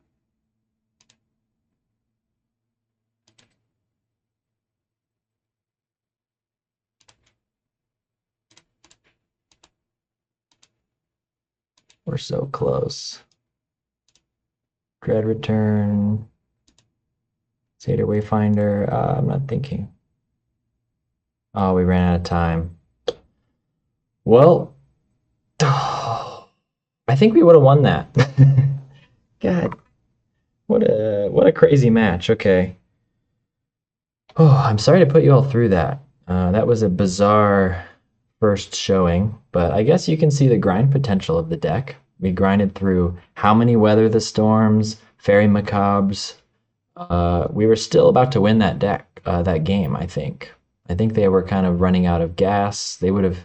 We're so close. Dread Return. Satyr Wayfinder. I'm not thinking. Oh, we ran out of time. Well, I think we would have won that. God, what a crazy match. Okay. Oh, I'm sorry to put you all through that. That was a bizarre first showing, but I guess you can see the grind potential of the deck. We grinded through how many Weather the Storms, Fairy Macabres. We were still about to win that that game, I think. I think they were kind of running out of gas. They would have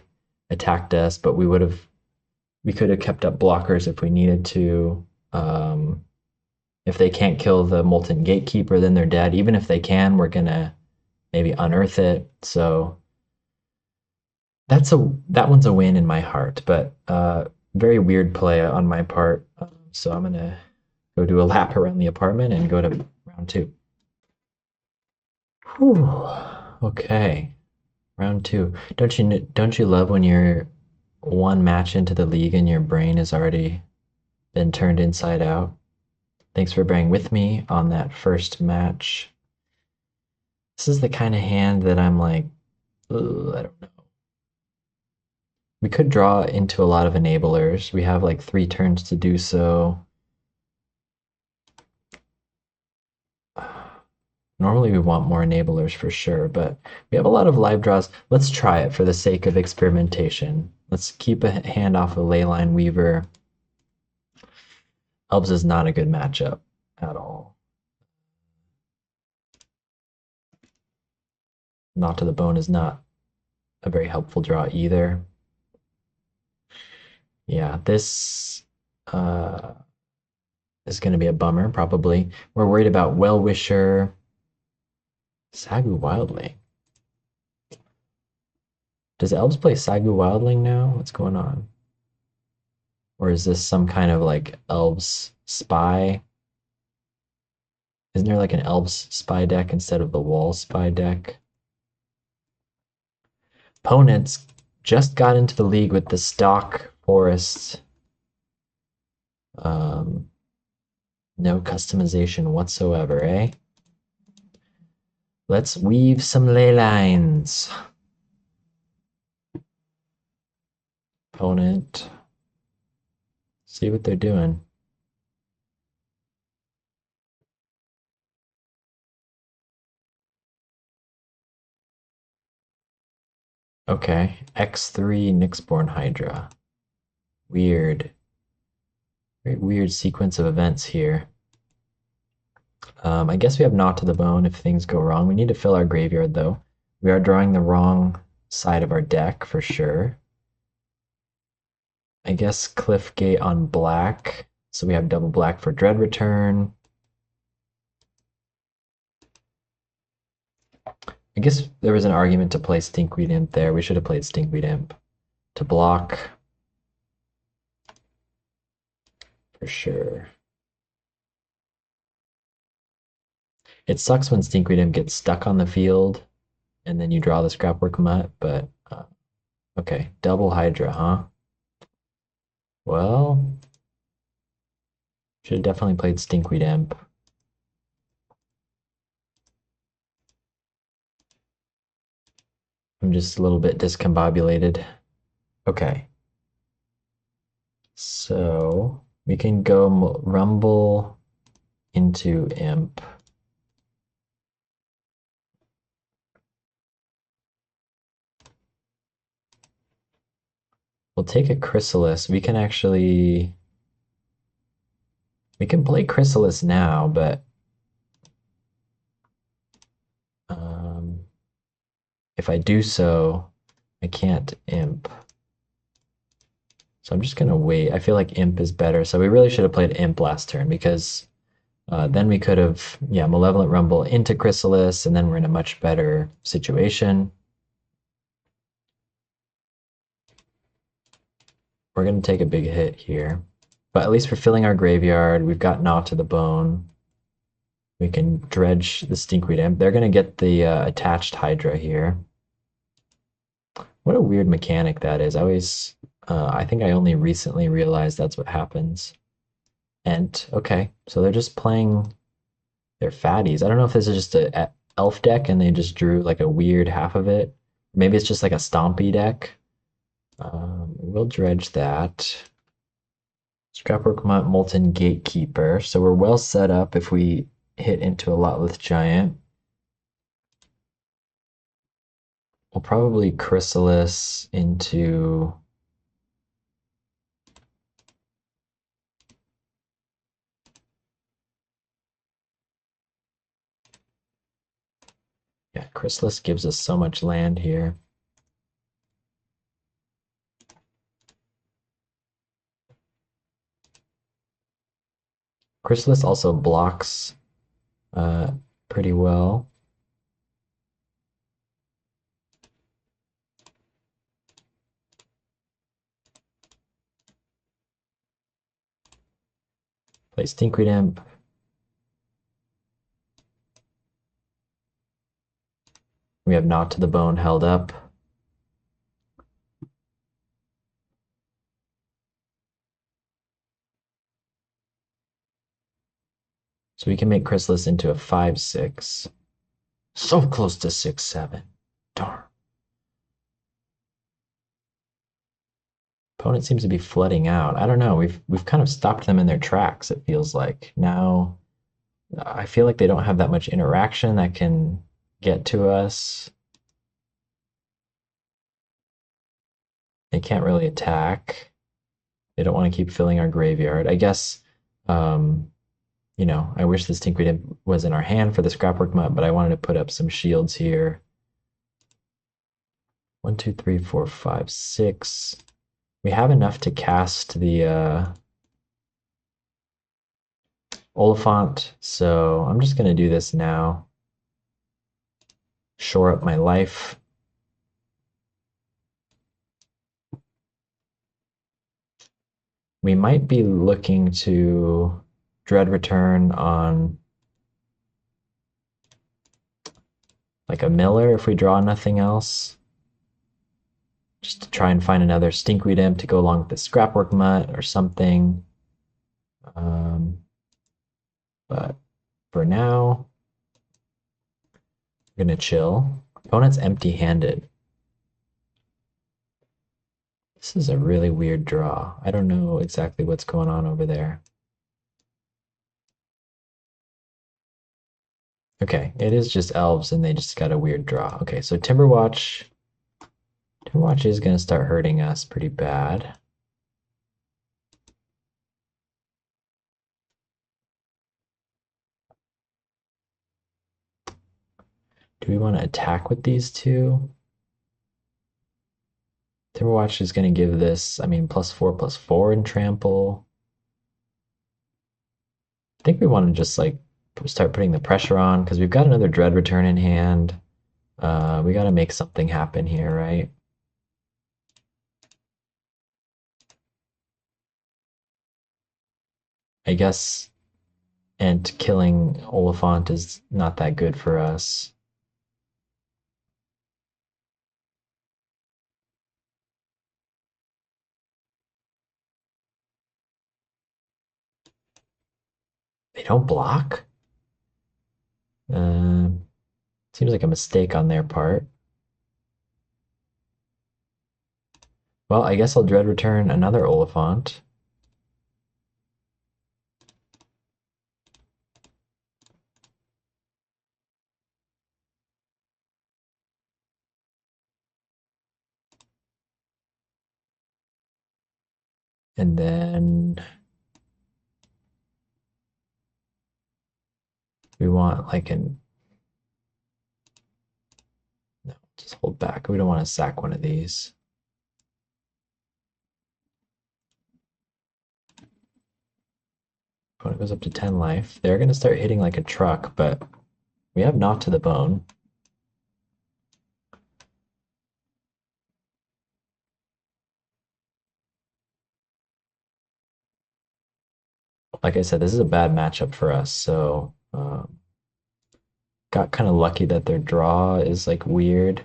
attacked us, but we could have kept up blockers if we needed to. If they can't kill the Molten Gatekeeper, then they're dead. Even if they can, we're gonna maybe unearth it. So that one's a win in my heart, but very weird play on my part. So I'm gonna go do a lap around the apartment and go to round 2. Whew. Okay, round 2. Don't you love when you're one match into the league and your brain has already been turned inside out? Thanks for bearing with me on that first match. This is the kind of hand that I'm like, I don't know. We could draw into a lot of enablers. We have like 3 turns to do so. Normally we want more enablers for sure, but we have a lot of live draws. Let's try it for the sake of experimentation. Let's keep a hand off of Leyline Weaver. Elves is not a good matchup at all. Not to the Bone is not a very helpful draw either. Yeah, this is going to be a bummer, probably. We're worried about Well-Wisher. Sagu Wildling. Does Elves play Sagu Wildling now? What's going on? Or is this some kind of like Elves spy? Isn't there like an Elves spy deck instead of the Wall spy deck? Opponents just got into the league with the stock Forest. No customization whatsoever, eh? Let's weave some ley lines. Opponent. See what they're doing. Okay, X3 Nyxborn Hydra. Weird. Very weird sequence of events here. I guess we have Knot to the Bone if things go wrong. We need to fill our graveyard, though. We are drawing the wrong side of our deck, for sure. I guess Cliffgate on black. So we have double black for Dread Return. I guess there was an argument to play Stinkweed Imp there. We should have played Stinkweed Imp to block. For sure. It sucks when Stinkweed Imp gets stuck on the field and then you draw the Scrapwork Mutt, but okay. Double Hydra, huh? Well, should have definitely played Stinkweed Imp. I'm just a little bit discombobulated. Okay. So we can go Rumble into Imp. We'll take a Chrysalis. We can play Chrysalis now, but if I do so, I can't Imp. So I'm just gonna wait. I feel like Imp is better. So we really should have played Imp last turn because then we could have, yeah, Malevolent Rumble into Chrysalis, and then we're in a much better situation. We're gonna take a big hit here. But at least we're filling our graveyard. We've got Gnaw to the Bone. We can dredge the Stinkweed Imp. They're gonna get the attached Hydra here. What a weird mechanic that is. I think I only recently realized that's what happens. And okay, so they're just playing their fatties. I don't know if this is just a elf deck and they just drew like a weird half of it. Maybe it's just like a stompy deck. We'll dredge that. Scrapwork Mutt, Molten Gatekeeper. So we're well set up if we hit into a Lotleth Giant. We'll probably Chrysalis into... Yeah, Chrysalis gives us so much land here. Chrysalis also blocks pretty well. Play Stinkweed Imp. We have Knot to the Bone held up. So we can make Chrysalis into a 5/6. So close to 6/7. Darn. Opponent seems to be flooding out. I don't know. We've kind of stopped them in their tracks, it feels like. Now I feel like they don't have that much interaction that can get to us. They can't really attack. They don't want to keep filling our graveyard. I guess, um, I wish this Tinkered was in our hand for the Scrapwork Mutt, but I wanted to put up some shields here. 1, 2, 3, 4, 5, 6. We have enough to cast the Oliphant, so I'm just going to do this now. Shore up my life. We might be looking to Dread Return on like a Miller if we draw nothing else. Just to try and find another Stinkweed Imp to go along with the Scrapwork Mutt or something. But for now, we're going to chill. Opponent's empty-handed. This is a really weird draw. I don't know exactly what's going on over there. Okay, it is just elves and they just got a weird draw. Okay, so Timberwatch is going to start hurting us pretty bad. Do we want to attack with these two? Timberwatch is going to give this, +4/+4 in trample. I think we want to just like start putting the pressure on because we've got another Dread Return in hand. We got to make something happen here, right? I guess, and killing Oliphant is not that good for us. They don't block? Seems like a mistake on their part. Well, I guess I'll Dread Return another Oliphant. And then we want like an... No, just hold back. We don't want to sack one of these. Opponent goes up to 10 life. They're going to start hitting like a truck, but we have Knot to the Bone. Like I said, this is a bad matchup for us, so got kind of lucky that their draw is like weird.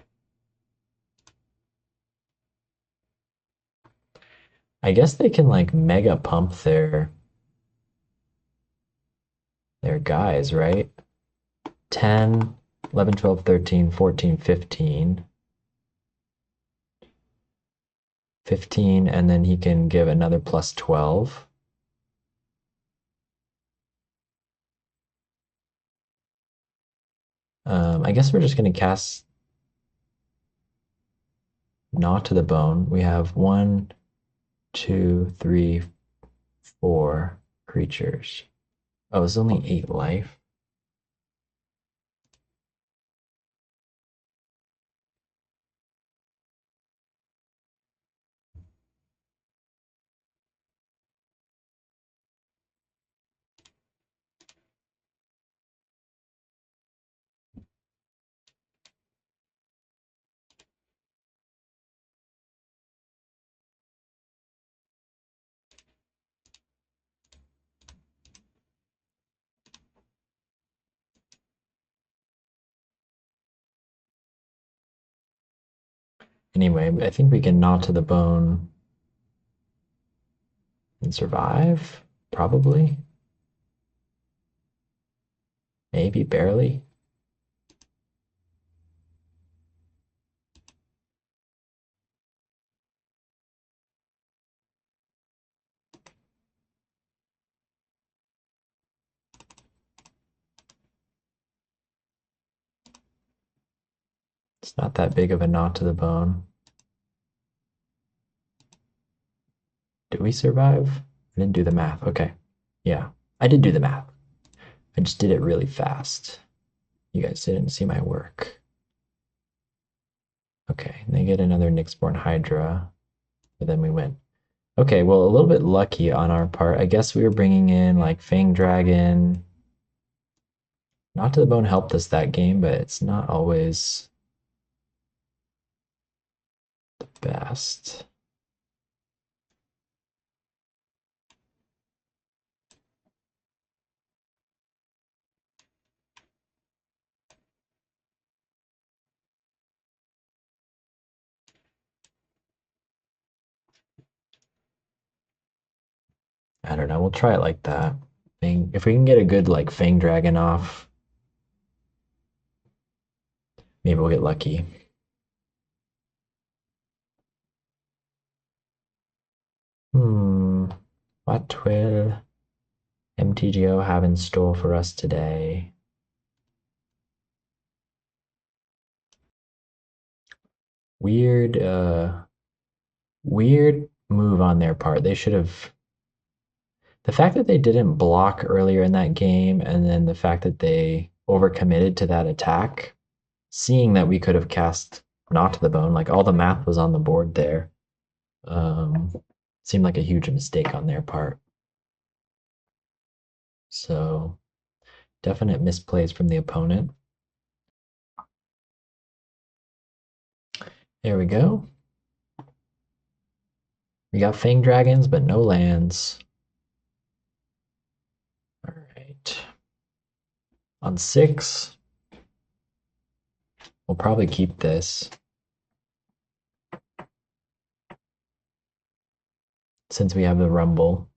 I guess they can like mega pump their guys, right? 10, 11, 12, 13, 14, 15. 15, and then he can give another plus 12. I guess we're just going to cast Gnaw to the Bone. We have 1, 2, 3, 4 creatures. Oh, it's only 8 life. Anyway, I think we can Gnaw to the Bone and survive, probably. Maybe, barely. It's not that big of a knot to the bone. Did we survive? I didn't do the math. Okay. Yeah, I did do the math. I just did it really fast. You guys didn't see my work. Okay, and they get another Nyxborn Hydra. But then we went. Okay, well, a little bit lucky on our part. I guess we were bringing in like Fang Dragon. Not to the Bone helped us that game, but it's not always the best. I don't know. We'll try it like that. If we can get a good like Fang Dragon off, maybe we'll get lucky. What will MTGO have in store for us today? Weird, weird move on their part. They should have. The fact that they didn't block earlier in that game, and then the fact that they overcommitted to that attack, seeing that we could have cast Not to the Bone, like all the math was on the board there, seemed like a huge mistake on their part. So, definite misplays from the opponent. There we go. We got Fang Dragons, but no lands. All right. On 6, we'll probably keep this. Since we have the Rumble.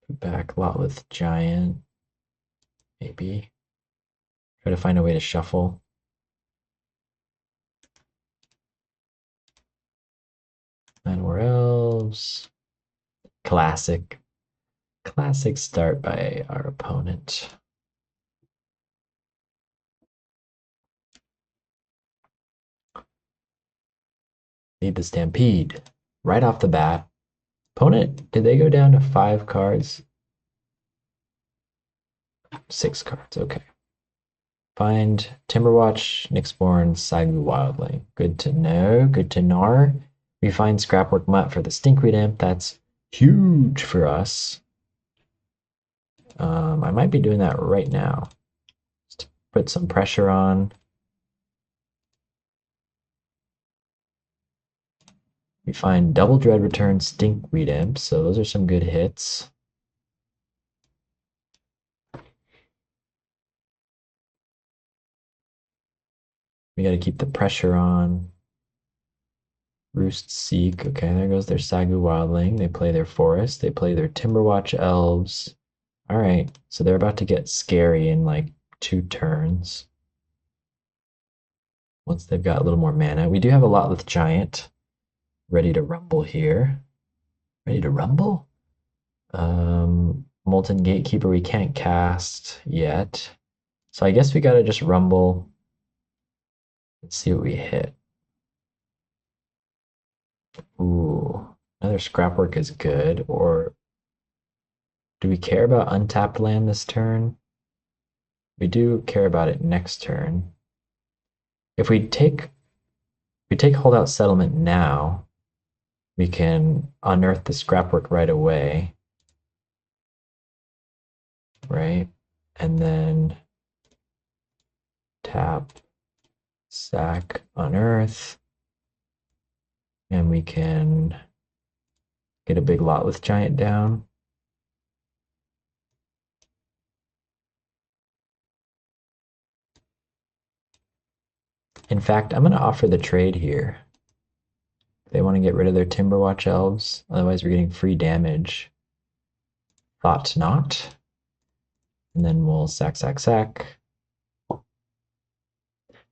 Back Lotleth Giant. Maybe. Try to find a way to shuffle. And we're Elves. Classic. Classic start by our opponent. Need the Stampede. Right off the bat. Opponent, did they go down to 5 cards? 6 cards, okay. Find Timberwatch, Nyxborn, Sagu Wildling. Good to know, good to know. We find Scrapwork Mutt for the Stinkweed Imp. That's huge for us. I might be doing that right now. Just to put some pressure on. We find Double Dread Return, Stinkweed Imp, so those are some good hits. We got to keep the pressure on. Roost Seek. Okay, there goes their Sagu Wildling. They play their Forest. They play their Timberwatch Elves. All right, so they're about to get scary in like 2 turns. Once they've got a little more mana. We do have a Lotleth Giant ready to rumble here. Ready to rumble? Molten Gatekeeper we can't cast yet. So I guess we gotta just rumble. Let's see what we hit. Ooh, another Scrapwork is good. Or do we care about untapped land this turn? We do care about it next turn. If we take Holdout Settlement now, we can unearth the Scrapwork right away. Right? And then tap, sack, unearth. And we can get a big Lotleth Giant down. In fact, I'm going to offer the trade here. They want to get rid of their Timberwatch Elves. Otherwise, we're getting free damage. Thought not. And then we'll sack, sack, sack.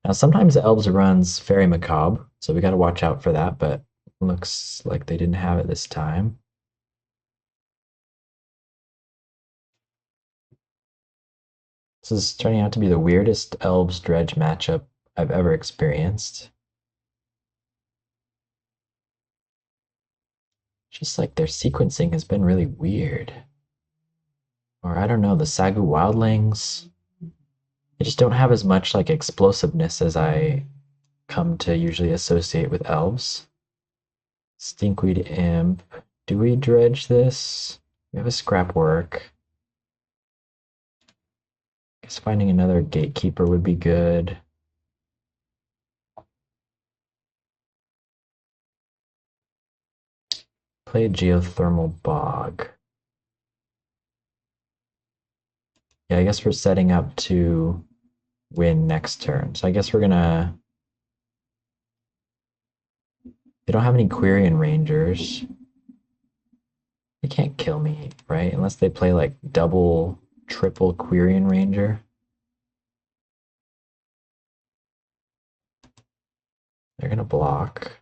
Now, sometimes the Elves runs Fairy Macabre, so we got to watch out for that, but looks like they didn't have it this time. This is turning out to be the weirdest Elves Dredge matchup I've ever experienced. Just like their sequencing has been really weird. Or I don't know, the Sagu Wildlings, they just don't have as much like explosiveness as I come to usually associate with elves. Stinkweed Imp. Do we dredge this? We have a scrap work. Guess finding another gatekeeper would be good. Play a geothermal bog. Yeah, I guess we're setting up to win next turn. So I guess we're gonna... They don't have any Quirion Rangers. They can't kill me, right? Unless they play like double, triple Quirion Ranger. They're gonna block.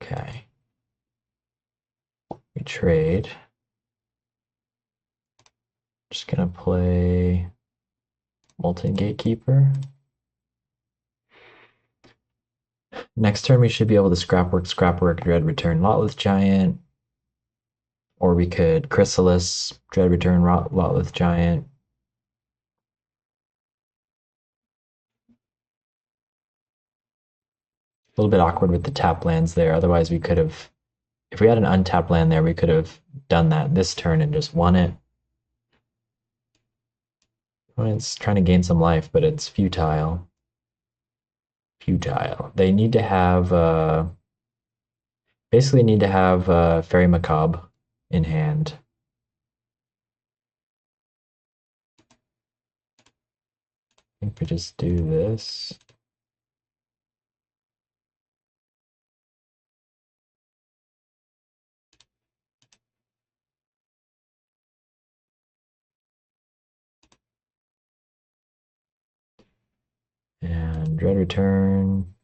Okay. We trade. Just gonna play Molten Gatekeeper. Next turn we should be able to scrapwork, dread return Lotleth Giant. Or we could Chrysalis, dread return Lotleth Giant. A little bit awkward with the tap lands there. Otherwise we could have, if we had an untapped land there, we could have done that this turn and just won it. It's trying to gain some life, but it's futile. Futile. They need to have, basically need to have Fairy Macabre in hand. I think we just do this. And Dread Return,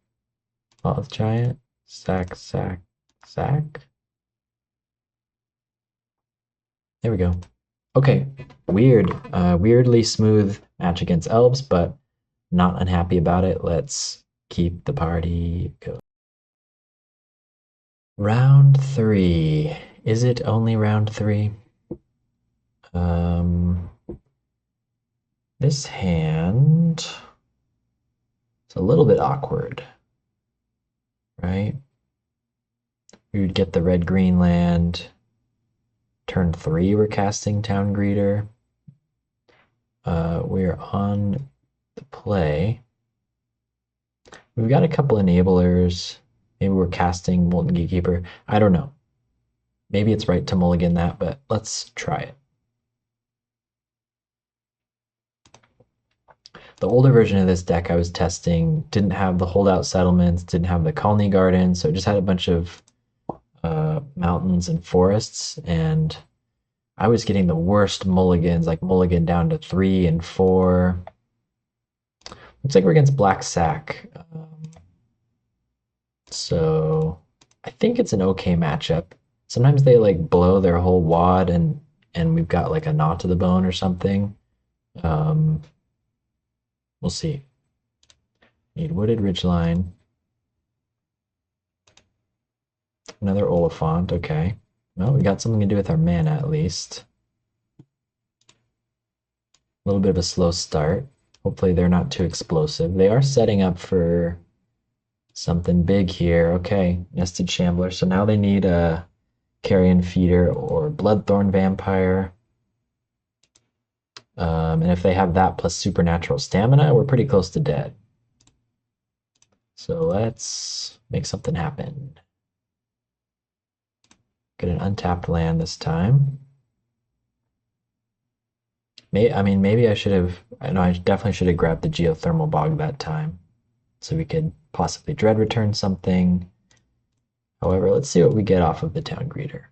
Lotleth Giant, Sac. There we go. Okay, weird. Weirdly smooth match against Elves, but not unhappy about it. Let's keep the party going. Round 3. Is it only round 3? This hand is a little bit awkward, right? We would get the red-green land. Turn 3, we're casting Town Greeter. We're on the play. We've got a couple enablers. Maybe we're casting Molten Gatekeeper. I don't know. Maybe it's right to mulligan that, but let's try it. The older version of this deck I was testing didn't have the holdout settlements, didn't have the colony gardens, so it just had a bunch of mountains and forests, and I was getting the worst mulligans, like mulligan down to 3 and 4. Looks like we're against Black Sac. So I think it's an okay matchup. Sometimes they like blow their whole wad and we've got like a knot to the bone or something. We'll see. Need Wooded Ridgeline. Another Oliphant, okay. Well, we got something to do with our mana at least. A little bit of a slow start. Hopefully they're not too explosive. They are setting up for something big here. Okay, Nested Shambler. So now they need a Carrion Feeder or Bloodthorn Vampire. And if they have that plus Supernatural Stamina, we're pretty close to dead. So let's make something happen. Get an untapped land this time. Maybe I should have, no, I definitely should have grabbed the Geothermal Bog that time. So we could possibly Dread Return something. However, let's see what we get off of the Town Greeter.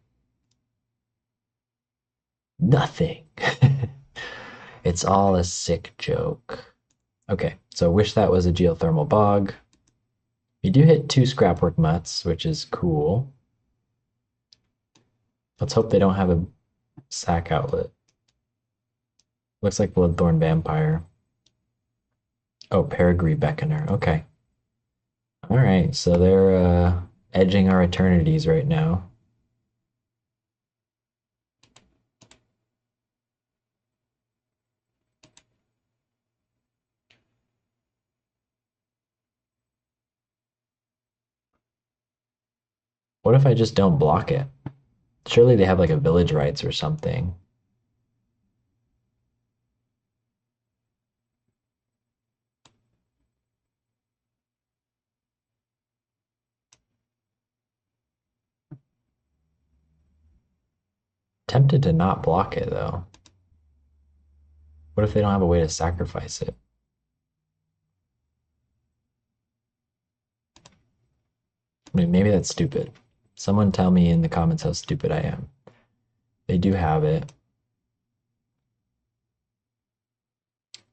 Nothing. It's all a sick joke. Okay, so wish that was a Geothermal Bog. You do hit 2 Scrapwork Mutts, which is cool. Let's hope they don't have a sack outlet. Looks like Bloodthorn Vampire. Oh, Peregrine Beckoner. Okay. All right, so they're edging our eternities right now. What if I just don't block it? Surely they have like a village rights or something. Tempted to not block it though. What if they don't have a way to sacrifice it? I mean, maybe that's stupid. Someone tell me in the comments how stupid I am. They do have it.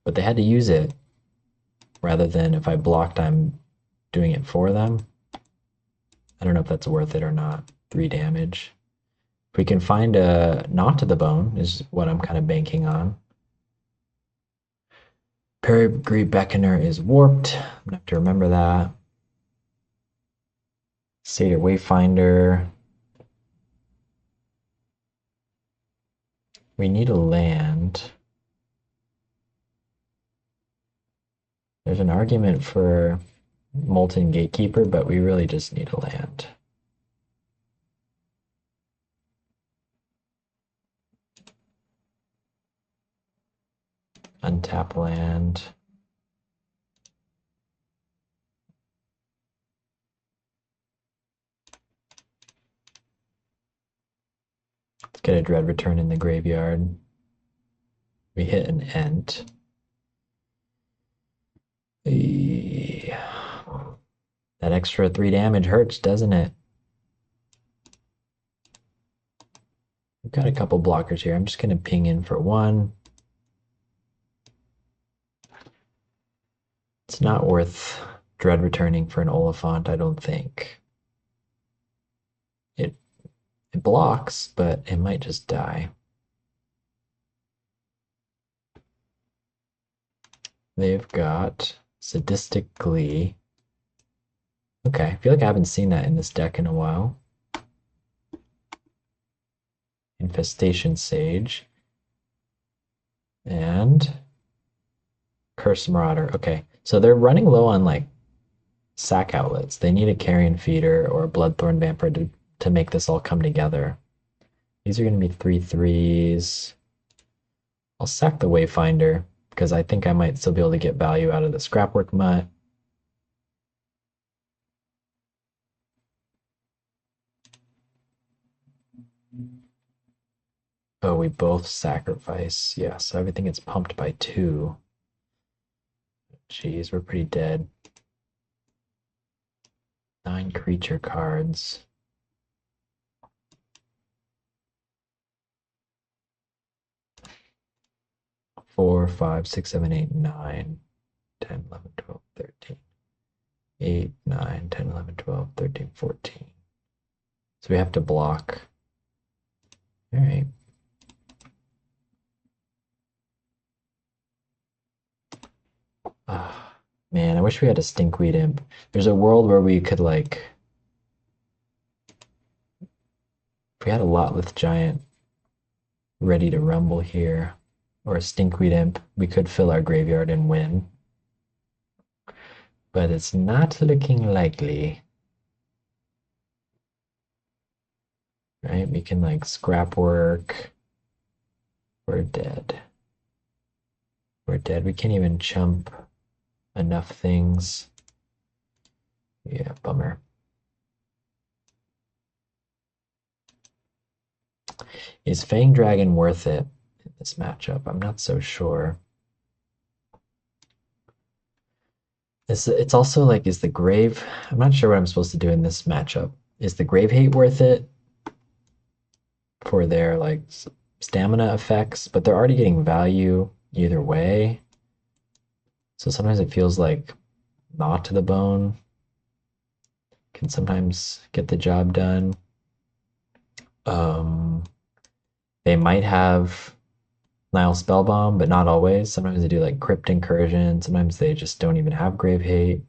But they had to use it rather than if I blocked, I'm doing it for them. I don't know if that's worth it or not. 3 damage. If we can find a knot to the bone is what I'm kind of banking on. Peregrine Beckoner is warped. I'm gonna have to remember that. Satyr Wayfinder. We need a land. There's an argument for Molten Gatekeeper, but we really just need a land. Untap land. Let's get a Dread Return in the graveyard. We hit an Ent. That extra 3 damage hurts, doesn't it? We've got a couple blockers here. I'm just going to ping in for 1. It's not worth Dread returning for an Oliphant, I don't think. It blocks, but it might just die. They've got Sadistic Glee. Okay, I feel like I haven't seen that in this deck in a while. Infestation Sage. And Curse Marauder. Okay, so they're running low on like sack outlets. They need a Carrion Feeder or a Bloodthorn Vampire to make this all come together. These are going to be 3/3s. I'll sack the Wayfinder because I think I might still be able to get value out of the Scrapwork Mutt. Oh, we both sacrifice. Yeah, so everything gets pumped by 2. Jeez, we're pretty dead. 9 creature cards. 4, 5, 6, 7, 8, 9, 10, 11, 12, 13. 8, 9, 10, 11, 12, 13, 14. So we have to block. All right. Man, I wish we had a Stinkweed Imp. There's a world where we could like, if we had a Lotleth Giant ready to rumble here, or a Stinkweed Imp, we could fill our graveyard and win. But it's not looking likely. Right? We can like scrap work. We're dead. We're dead. We can't even chump enough things. Yeah, bummer. Is Fang Dragon worth it in this matchup? I'm not so sure. It's also like, is the Grave... I'm not sure what I'm supposed to do in this matchup. Is the Grave Hate worth it for their like stamina effects? But they're already getting value either way. So sometimes it feels like Knot to the Bone can sometimes get the job done. They might have Nile Spellbomb, but not always. Sometimes they do like Crypt Incursion. Sometimes they just don't even have Grave Hate.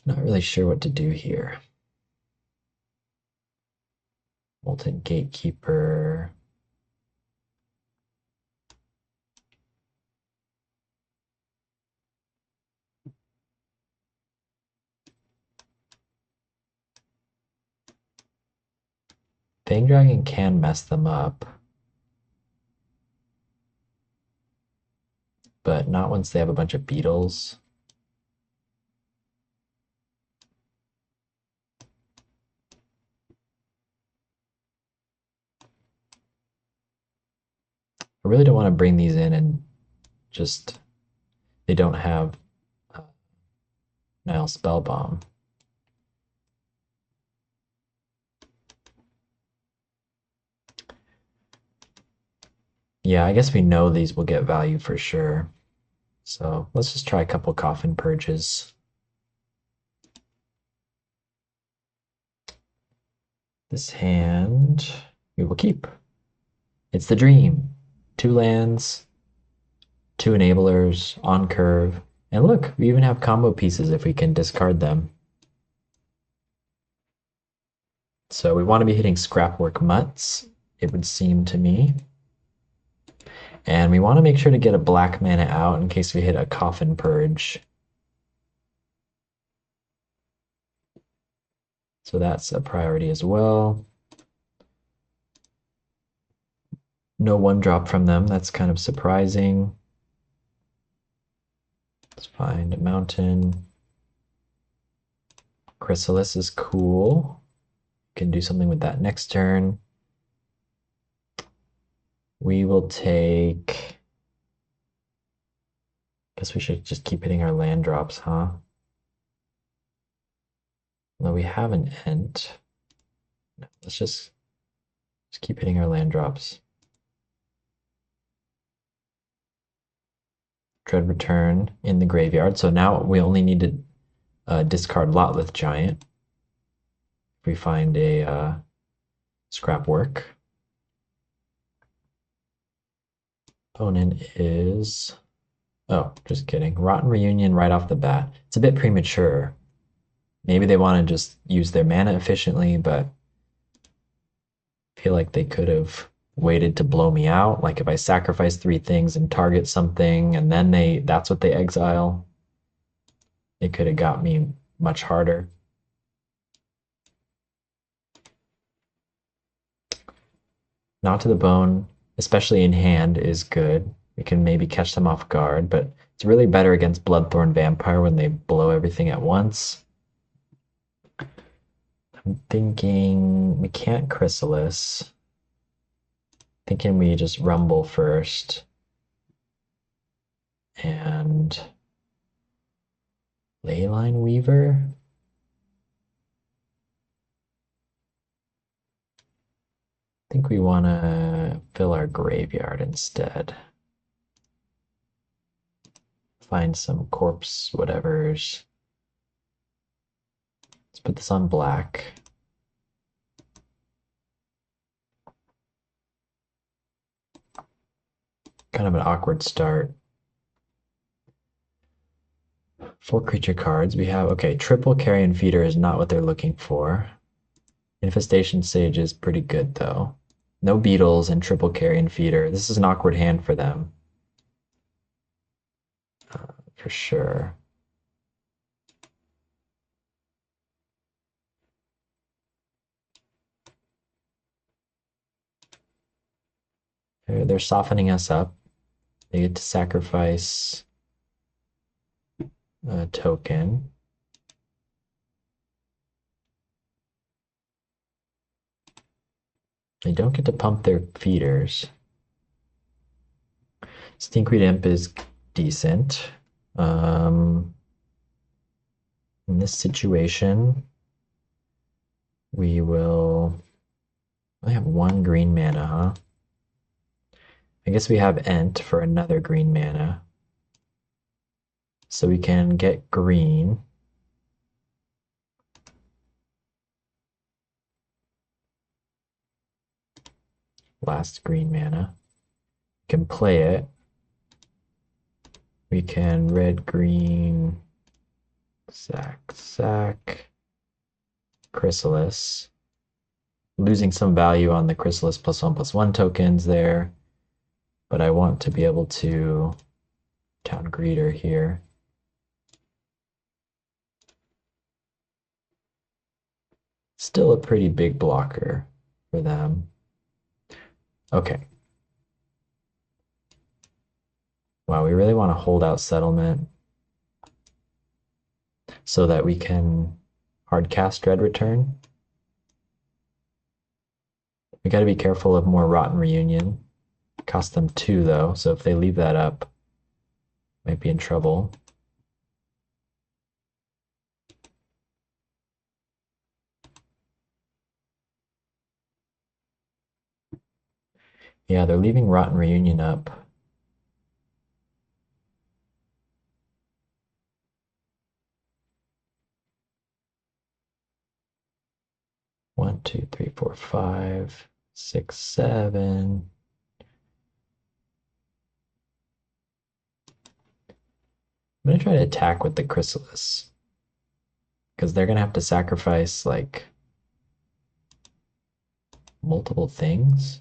Not really sure what to do here. Molten Gatekeeper. Fang Dragon can mess them up, but not once they have a bunch of beetles. I really don't want to bring these in and just they don't have Nile Spellbomb. Yeah, I guess we know these will get value for sure. So let's just try a couple Coffin Purges. This hand we will keep. It's the dream. 2 lands, 2 enablers on curve. And look, we even have combo pieces if we can discard them. So we want to be hitting Scrapwork Mutts, it would seem to me. And we want to make sure to get a black mana out in case we hit a Coffin Purge. So that's a priority as well. No 1-drop from them, that's kind of surprising. Let's find a mountain. Chrysalis is cool. Can do something with that next turn. We will take... Guess we should just keep hitting our land drops, huh? No, we have an Ent. No, let's just keep hitting our land drops. Dread Return in the graveyard. So now we only need to discard Lotleth Giant. If we find a Scrapwork. Opponent is... Oh, just kidding. Rotten Reunion right off the bat. It's a bit premature. Maybe they want to just use their mana efficiently, but I feel like they could have waited to blow me out. Like if I sacrifice 3 things and target something and then that's what they exile, it could have got me much harder. Not to the Bone, especially in hand, is good. We can maybe catch them off guard, but it's really better against Bloodthorn Vampire when they blow everything at once. I'm thinking we can't Chrysalis. Thinking we just Rumble first. And Leyline Weaver? I think we want to fill our graveyard instead. Find some corpse whatevers. Let's put this on black. Kind of an awkward start. 4 creature cards. We have, okay, triple Carrion Feeder is not what they're looking for. Infestation Sage is pretty good though. No beetles and triple Carrion Feeder. This is an awkward hand for them. For sure. They're softening us up. They get to sacrifice a token. They don't get to pump their feeders. Stinkweed Imp is decent. In this situation, we will only have 1 green mana, huh? I guess we have Ent for another green mana. So we can get green. last green mana. We can play it. We can red, green, sac, Chrysalis. Losing some value on the Chrysalis +1/+1 tokens there, but I want to be able to town greeter here. Still a pretty big blocker for them. Okay. Wow, we really want to hold out settlement so that we can hardcast Dread Return. We got to be careful of more Rotten Reunion. Cost them 2 though, so if they leave that up, might be in trouble. Yeah, they're leaving Rotten Reunion up. One, two, three, four, 5, 6, 7. I'm gonna try to attack with the Chrysalis. Because they're gonna have to sacrifice like multiple things.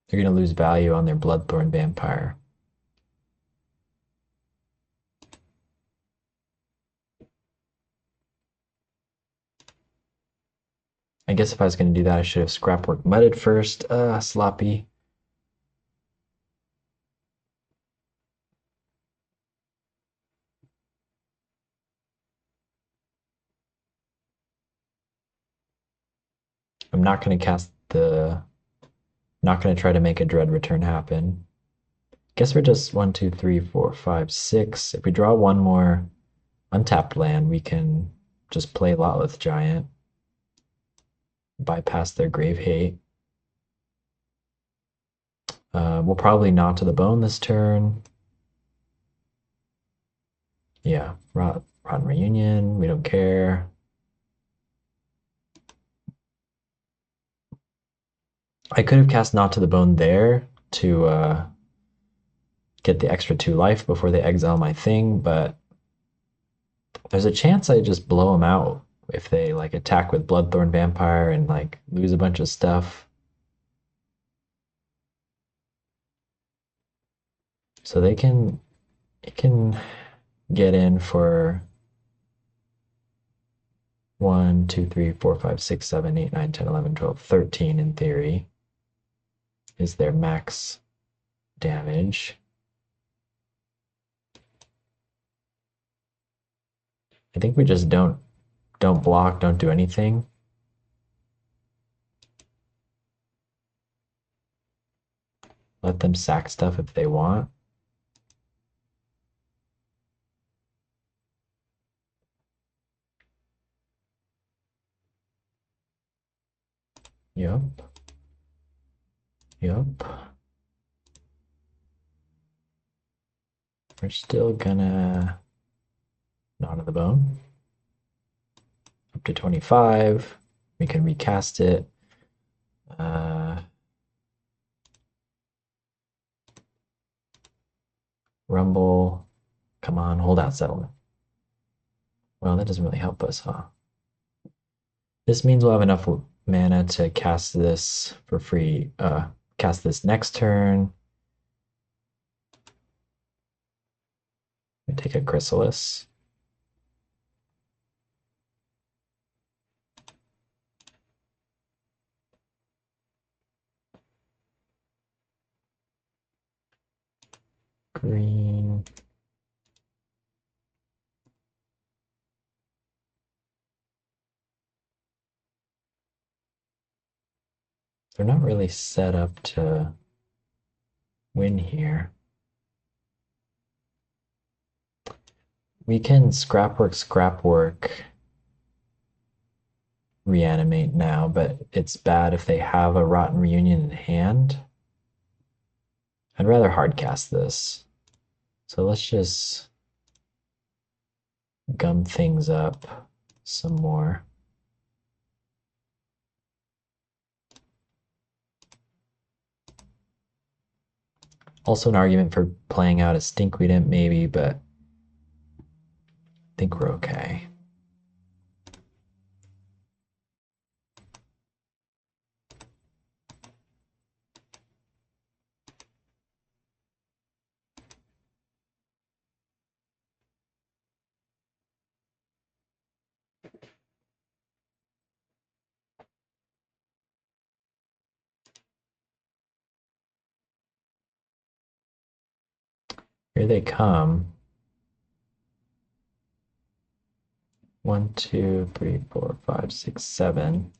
They're gonna lose value on their Bloodthorn Vampire. I guess if I was gonna do that, I should have Scrapwork mudded first. Sloppy. I'm not gonna cast the. Not gonna try to make a Dread Return happen. Guess we're just 1, 2, 3, 4, 5, 6. If we draw one more untapped land, we can just play Lotleth Giant. Bypass their Grave Hate. We'll probably Gnaw to the Bone this turn. Yeah, Rotten Reunion, we don't care. I could have cast Gnaw to the Bone there to get the extra 2 life before they exile my thing, but there's a chance I just blow them out if they like attack with Bloodthorn Vampire and like lose a bunch of stuff. So it can get in for 1, 2, 3, 4, 5, 6, 7, 8, 9, 10, 11, 12, 13 in theory is their max damage. I think we just don't block, don't do anything. Let them sack stuff if they want. Yup. We're still gonna Gnaw to the Bone. Up to 25. We can recast it. Rumble. Come on, hold out settlement. Well, that doesn't really help us, huh? This means we'll have enough mana to cast this for free. Cast this next turn. We take a Chrysalis. Green. They're not really set up to win here. We can scrapwork, reanimate now, but it's bad if they have a Rotten Reunion in hand. I'd rather hardcast this. So let's just gum things up some more. Also an argument for playing out a Stinkweed Imp maybe, but I think we're okay. Here they come. 1, 2, 3, 4, 5, 6, 7.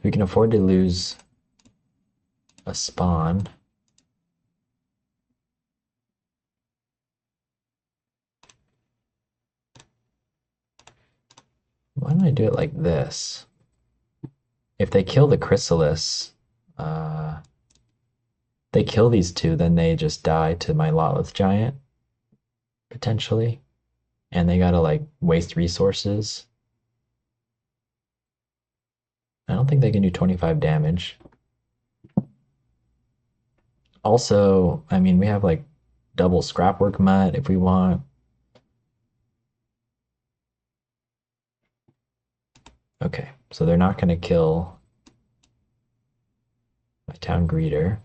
We can afford to lose a spawn. Why don't I do it like this? If they kill the Chrysalis, they kill these two, then they just die to my Lotleth Giant, potentially. And they gotta like waste resources. I don't think they can do 25 damage. Also, I mean, we have like double Scrapwork Mutt if we want. Okay, so they're not gonna kill my Town Greeter.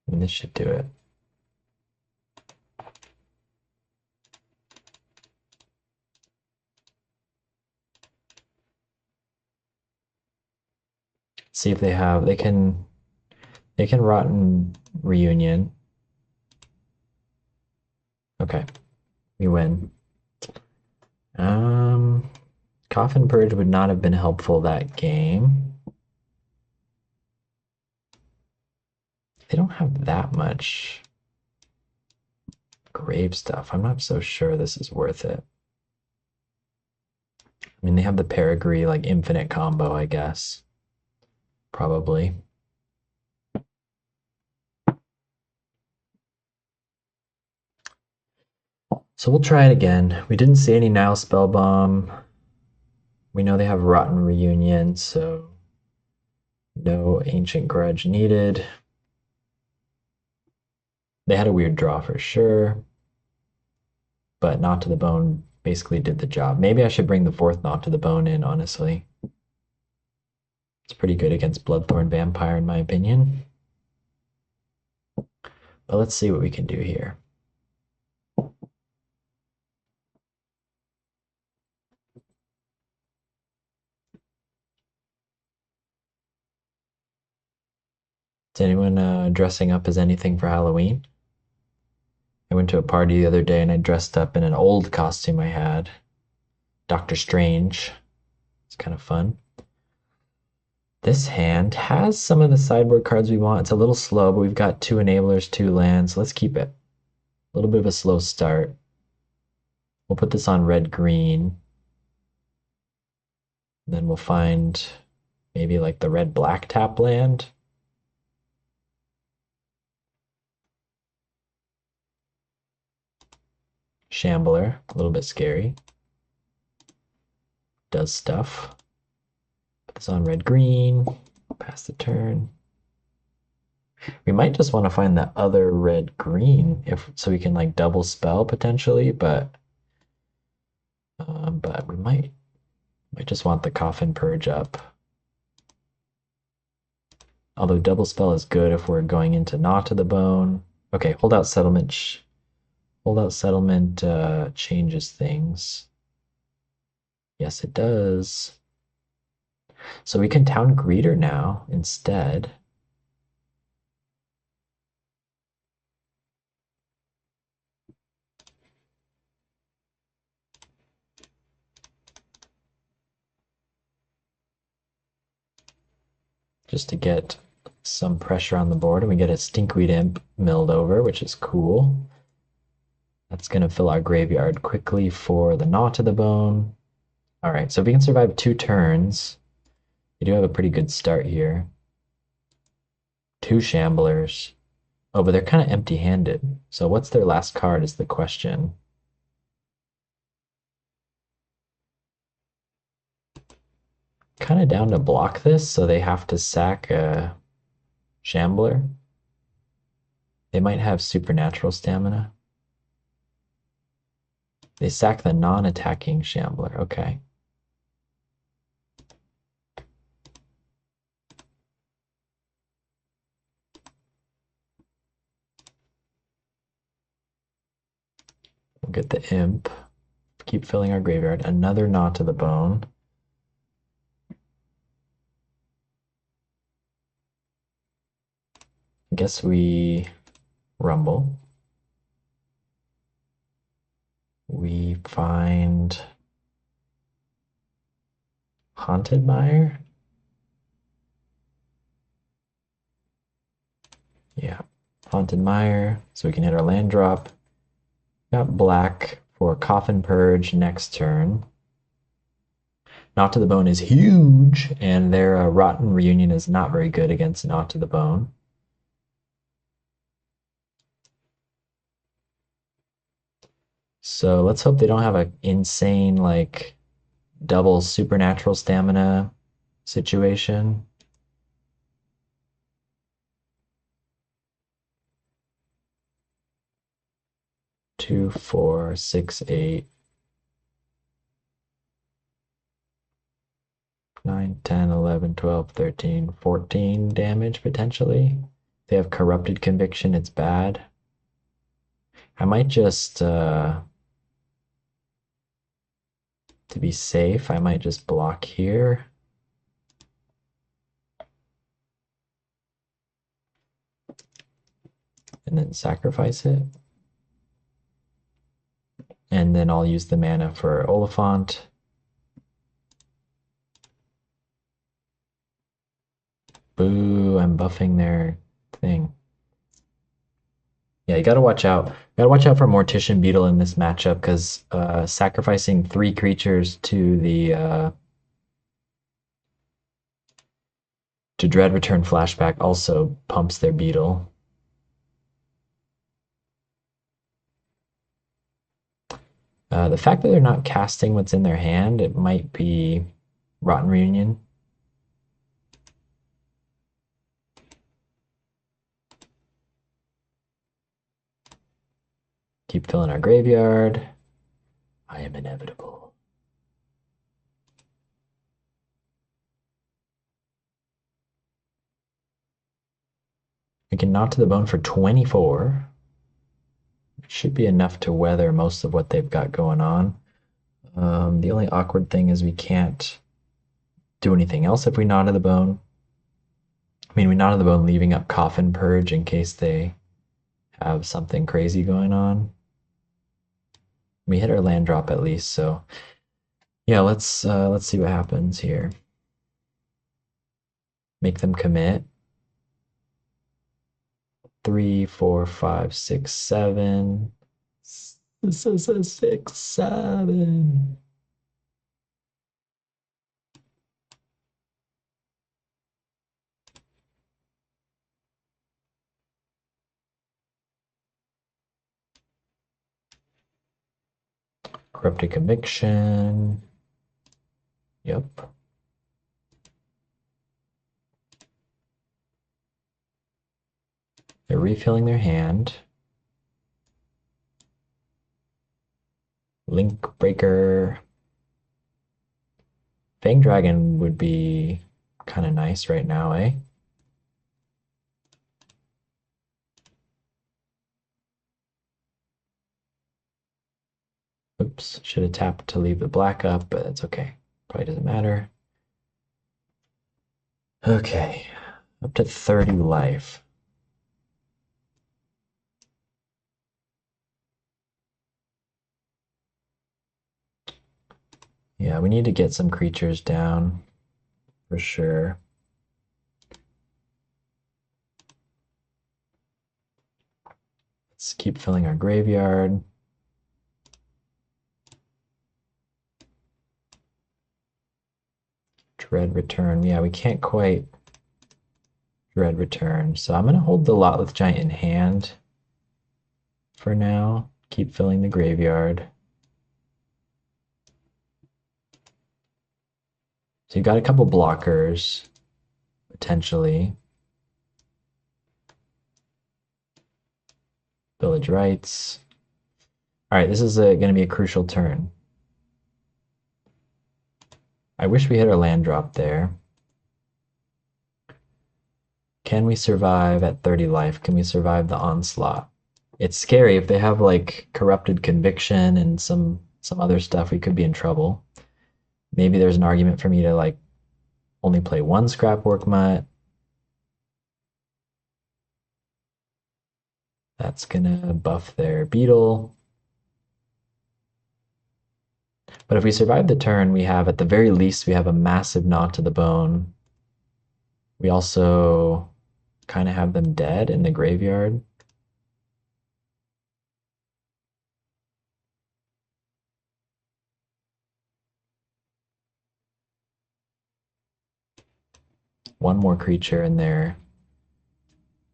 And this should do it. See if they can Rotten Reunion. Okay, we win. Coffin Purge would not have been helpful that game. They don't have that much grave stuff. I'm not so sure this is worth it. I mean, they have the Perigee, like, infinite combo, I guess. Probably. So we'll try it again. We didn't see any Nile Spellbomb. We know they have Rotten Reunion, so no Ancient Grudge needed. They had a weird draw for sure, but Not to the Bone basically did the job. Maybe I should bring the fourth Not to the Bone in, honestly. It's pretty good against Bloodthorn Vampire, in my opinion. But let's see what we can do here. Is anyone dressing up as anything for Halloween? I went to a party the other day and I dressed up in an old costume I had. Doctor Strange. It's kind of fun. This hand has some of the sideboard cards we want. It's a little slow, but we've got 2 enablers, 2 lands. Let's keep it. A little bit of a slow start. We'll put this on red-green. Then we'll find maybe like the red-black tap land. Shambler, a little bit scary. Does stuff. Put this on red-green. Pass the turn. We might just want to find the other red-green if so we can like double spell potentially, but we might just want the Coffin Purge up. Although double spell is good if we're going into Not to the Bone. Okay, Holdout Settlement. Holdout Settlement changes things. Yes, it does. So we can Town Greeter now instead. Just to get some pressure on the board, and we get a Stinkweed Imp milled over, which is cool. That's going to fill our graveyard quickly for the Gnaw to the Bone. All right, so if we can survive 2 turns, we do have a pretty good start here. 2 Shamblers. Oh, but they're kind of empty-handed. So what's their last card is the question. kind of down to block this, so they have to sack a Shambler. They might have supernatural stamina. They sack the non-attacking Shambler. Okay. We'll get the Imp. Keep filling our graveyard. Another Gnaw to the Bone. I guess we rumble. We find Haunted Mire. Yeah, Haunted Mire, so we can hit our land drop. Got black for Coffin Purge next turn. Knot to the Bone is huge, and their Rotten Reunion is not very good against Knot to the Bone. So let's hope they don't have an insane, like, double supernatural stamina situation. Two, 4, 6, 8, 9, 10, 11, 12, 13, 14 damage potentially. If they have Corrupted Conviction, it's bad. I might just, to be safe, I might just block here. And then sacrifice it. And then I'll use the mana for Oliphant. Boo, I'm buffing their thing. Yeah, you gotta watch out. Gotta watch out for Mortician Beetle in this matchup because sacrificing 3 creatures to the to Dread Return Flashback also pumps their Beetle. The fact that they're not casting what's in their hand, it might be Rotten Reunion. Keep filling our graveyard. I am inevitable. We can Knot to the Bone for 24. It should be enough to weather most of what they've got going on. The only awkward thing is we can't do anything else if we Knot to the Bone. I mean, we Knot to the Bone leaving up Coffin Purge in case they have something crazy going on. We hit our land drop at least, so yeah, let's see what happens here. Make them commit. 3, 4, 5, 6, 7. This is a 6, 7. Corrupted Conviction. Yep. They're refilling their hand. Link Breaker. Fang Dragon would be kind of nice right now, eh? Oops, should have tapped to leave the black up, but it's okay. Probably doesn't matter. Okay, up to 30 life. Yeah, we need to get some creatures down for sure. Let's keep filling our graveyard. Dread Return. Yeah, we can't quite Dread Return. So I'm going to hold the Lotleth Giant in hand for now. Keep filling the graveyard. So you got a couple blockers, potentially. Village Rights. All right, this is going to be a crucial turn. I wish we hit our land drop there. Can we survive at 30 life? Can we survive the onslaught? It's scary. If they have like corrupted conviction and some other stuff, we could be in trouble. Maybe there's an argument for me to like only play one scrapwork mutt. That's gonna buff their beetle. But if we survive the turn, we have, at the very least, we have a massive gnaw to the bone. We also kind of have them dead in the graveyard. One more creature in there.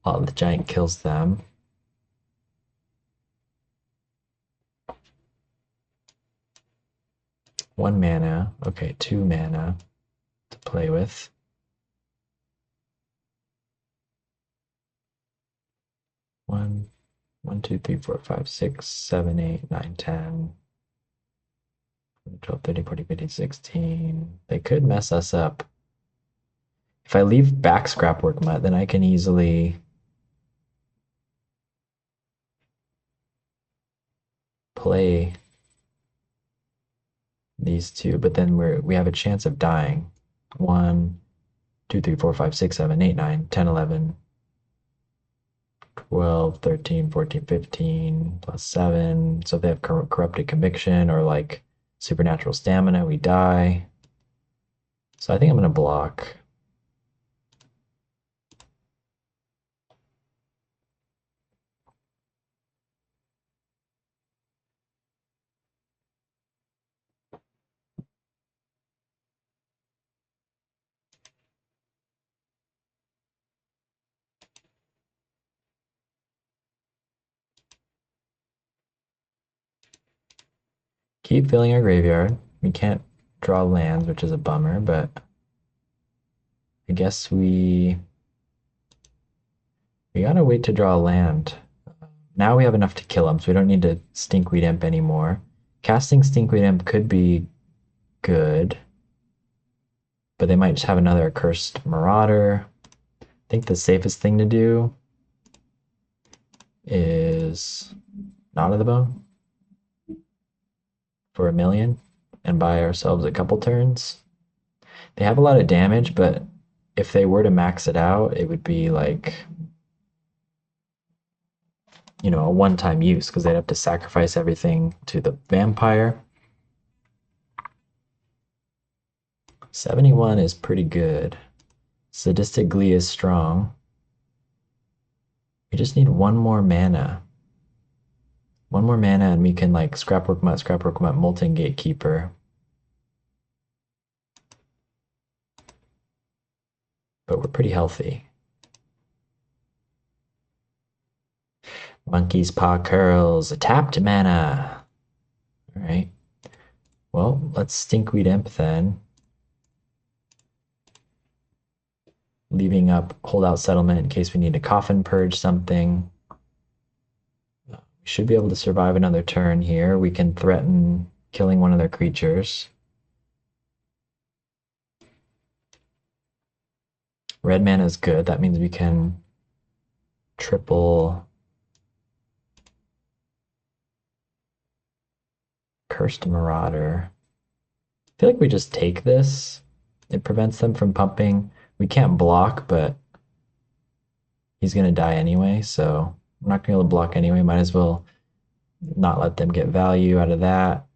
Oh, the giant kills them. One mana. Okay, 2 mana to play with. One, 2, 3, 4, 5, 6, 7, 8, 9, 10, 12, 13, 14, 15, 16. They could mess us up. If I leave back scrapwork mutt, then I can easily play these two, but then we have a chance of dying. 1, 2, 3, 4, 5, 6, 7, 8, 9, 10, 11, 12, 13, 14, 15, plus 7. So if they have corrupted conviction or like supernatural stamina, we die. So I think I'm going to block. Keep filling our graveyard. We can't draw lands, which is a bummer, but I guess we gotta wait to draw a land. Now we have enough to kill them, so we don't need to Stinkweed Imp anymore. Casting Stinkweed Imp could be good, but they might just have another Accursed Marauder. I think the safest thing to do is Knot of the Bone for 1,000,000 and buy ourselves a couple turns. They have a lot of damage, but if they were to max it out, it would be like, you know, a one-time use because they'd have to sacrifice everything to the vampire. 71 is pretty good. Sadistic Glee is strong. We just need one more mana. One more mana and we can like scrapwork mutt, Molten Gatekeeper. But we're pretty healthy. Monkey's Paw Curls, a tapped mana. All right. Well, let's Stinkweed Imp then. Leaving up Holdout Settlement in case we need to Coffin Purge something. We should be able to survive another turn here. We can threaten killing one of their creatures. Red mana is good. That means we can triple Cursed Marauder. I feel like we just take this. It prevents them from pumping. We can't block, but he's going to die anyway, so we're not going to be able to block anyway. Might as well not let them get value out of that.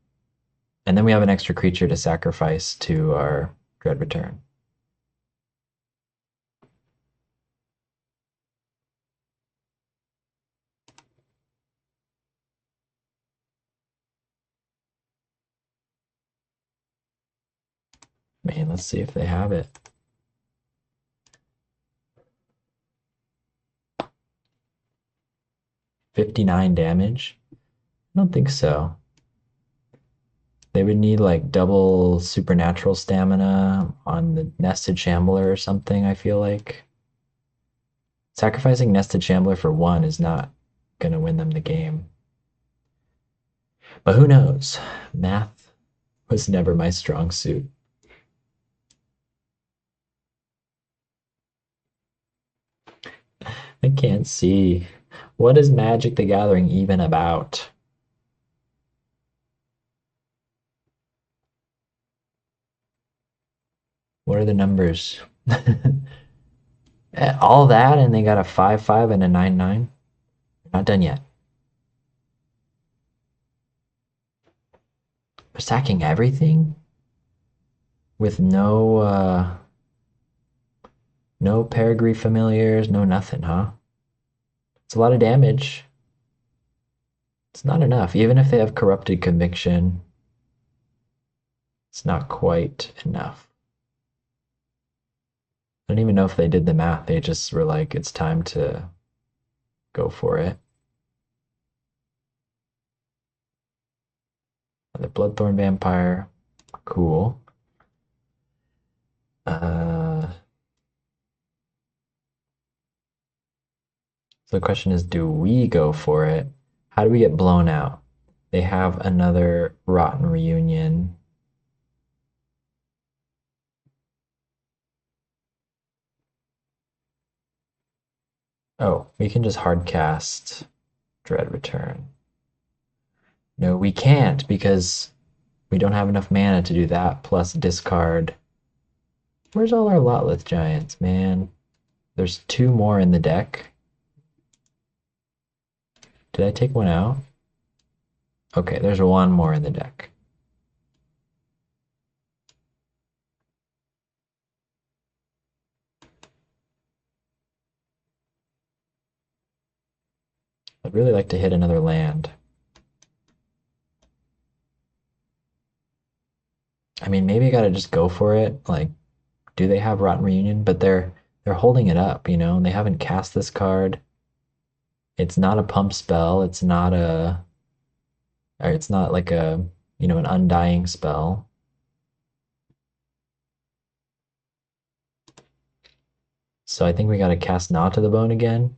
And then we have an extra creature to sacrifice to our Dread Return. Man, let's see if they have it. $59 damage? I don't think so. They would need like double supernatural stamina on the nested shambler or something, I feel like. Sacrificing nested shambler for one is not gonna win them the game. But who knows? Math was never my strong suit. I can't see. What is Magic the Gathering even about? What are the numbers? All that and they got a 5-5 and a 9-9? Not done yet. We're sacking everything? With no Perigee Familiars, no nothing, huh? It's a lot of damage. It's not enough. Even if they have Corrupted Conviction, it's not quite enough. I don't even know if they did the math. They just were like, it's time to go for it. The Bloodthorn Vampire. Cool. So the question is, do we go for it? How do we get blown out? They have another Rotten Reunion. Oh, we can just hard cast Dread Return. No, we can't because we don't have enough mana to do that, plus discard. Where's all our Lotleth Giants, man? There's two more in the deck. Did I take one out? Okay, there's one more in the deck. I'd really like to hit another land. I mean, maybe I gotta just go for it. Like, do they have Rotten Reunion? But they're holding it up, you know, and they haven't cast this card. It's not a pump spell. It's not like a, you know, an undying spell. So I think we gotta cast Gnaw to the Bone again.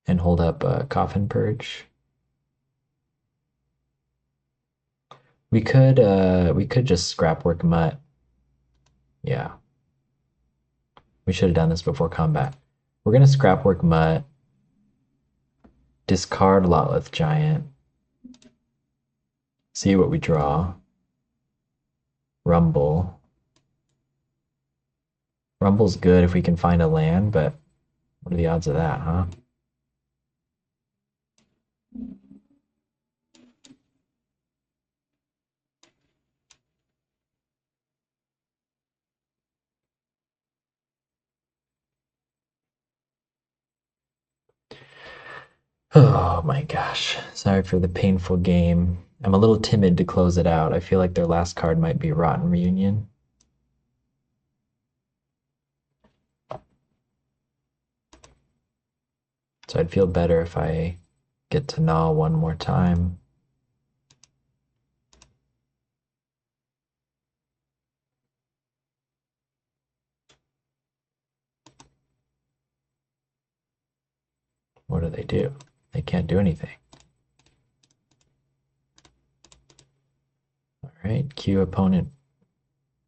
And hold up Coffin Purge. We could just scrapwork Mutt. Yeah. We should have done this before combat. We're gonna scrapwork Mutt. Discard Lotleth Giant. See what we draw. Rumble. Rumble's good if we can find a land, but what are the odds of that, huh? Oh my gosh. Sorry for the painful game. I'm a little timid to close it out. I feel like their last card might be Rotten Reunion. So I'd feel better if I get to Gnaw one more time. What do they do? They can't do anything. All right, cue opponent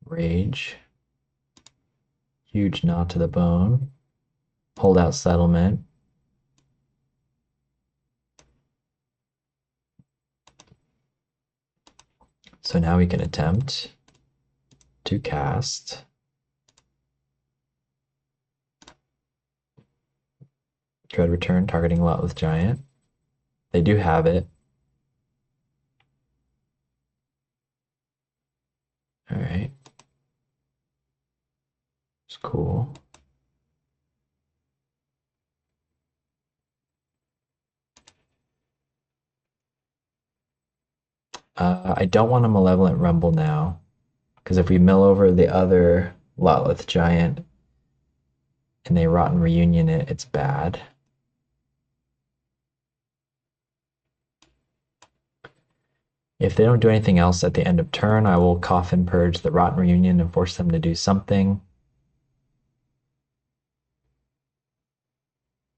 Rage. Huge Gnaw to the Bone. Hold out Settlement. So now we can attempt to cast Dread Return, targeting Lotleth Giant. They do have it. All right. It's cool. I don't want a Malevolent Rumble now, because if we mill over the other Lotleth Giant and they Rotten Reunion it, it's bad. If they don't do anything else at the end of turn, I will Coffin Purge the Rotten Reunion and force them to do something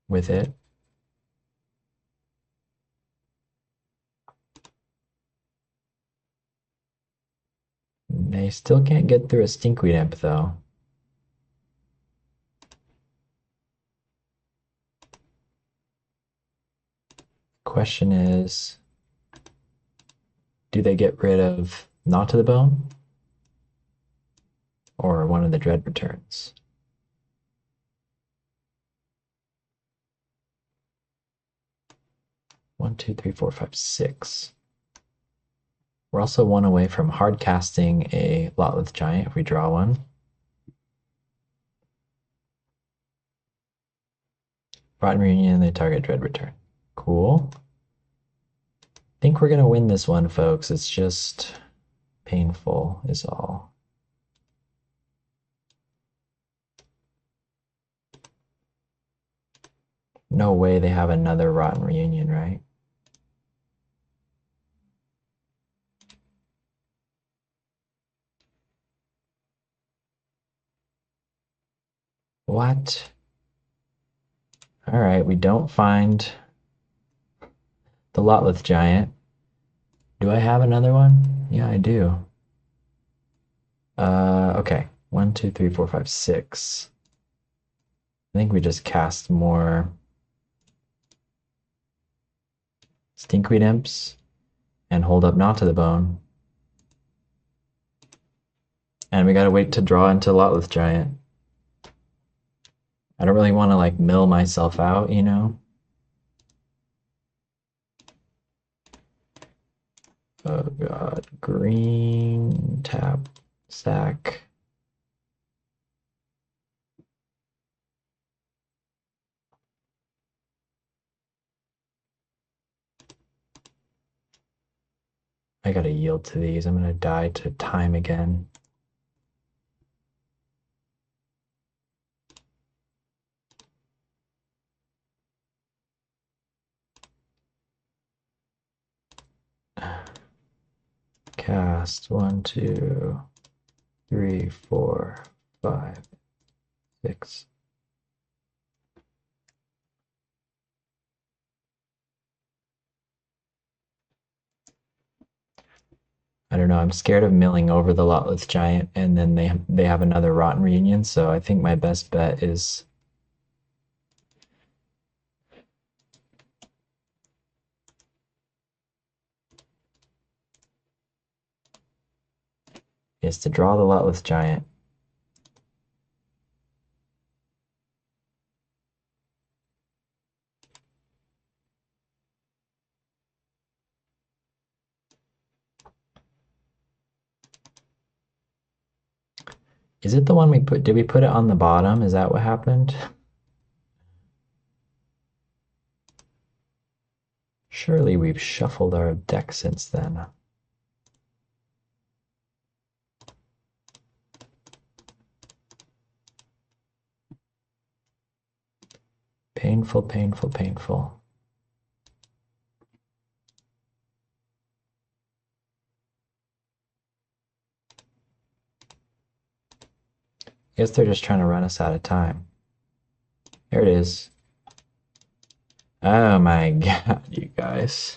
with it. They still can't get through a Stinkweed Imp, though. Question is, do they get rid of Not to the Bone? Or one of the Dread returns? One, two, three, four, five, six. We're also one away from hard casting a Lotleth Giant if we draw one. Rotten Reunion, they target Dread Return. Cool. Think we're gonna win this one, folks. It's just painful is all. No way they have another Rotten Reunion, right? What? All right, we don't find the Lotleth Giant. Do I have another one? Yeah, I do. Okay. 1, 2, 3, 4, 5, 6. I think we just cast more Stinkweed Imps and hold up Not to the Bone. And we gotta wait to draw into Lotleth Giant. I don't really want to like mill myself out, you know? Oh god, green tap sack. I gotta yield to these. I'm gonna die to time again. Cast 1, 2, 3, 4, 5, 6. I don't know. I'm scared of milling over the Lotless Giant, and then they have another Rotten Reunion. So I think my best bet is to draw the Lotless Giant. Is it the one we put? Did we put it on the bottom? Is that what happened? Surely we've shuffled our deck since then. Painful, painful, painful. I guess they're just trying to run us out of time. There it is. Oh my god, you guys.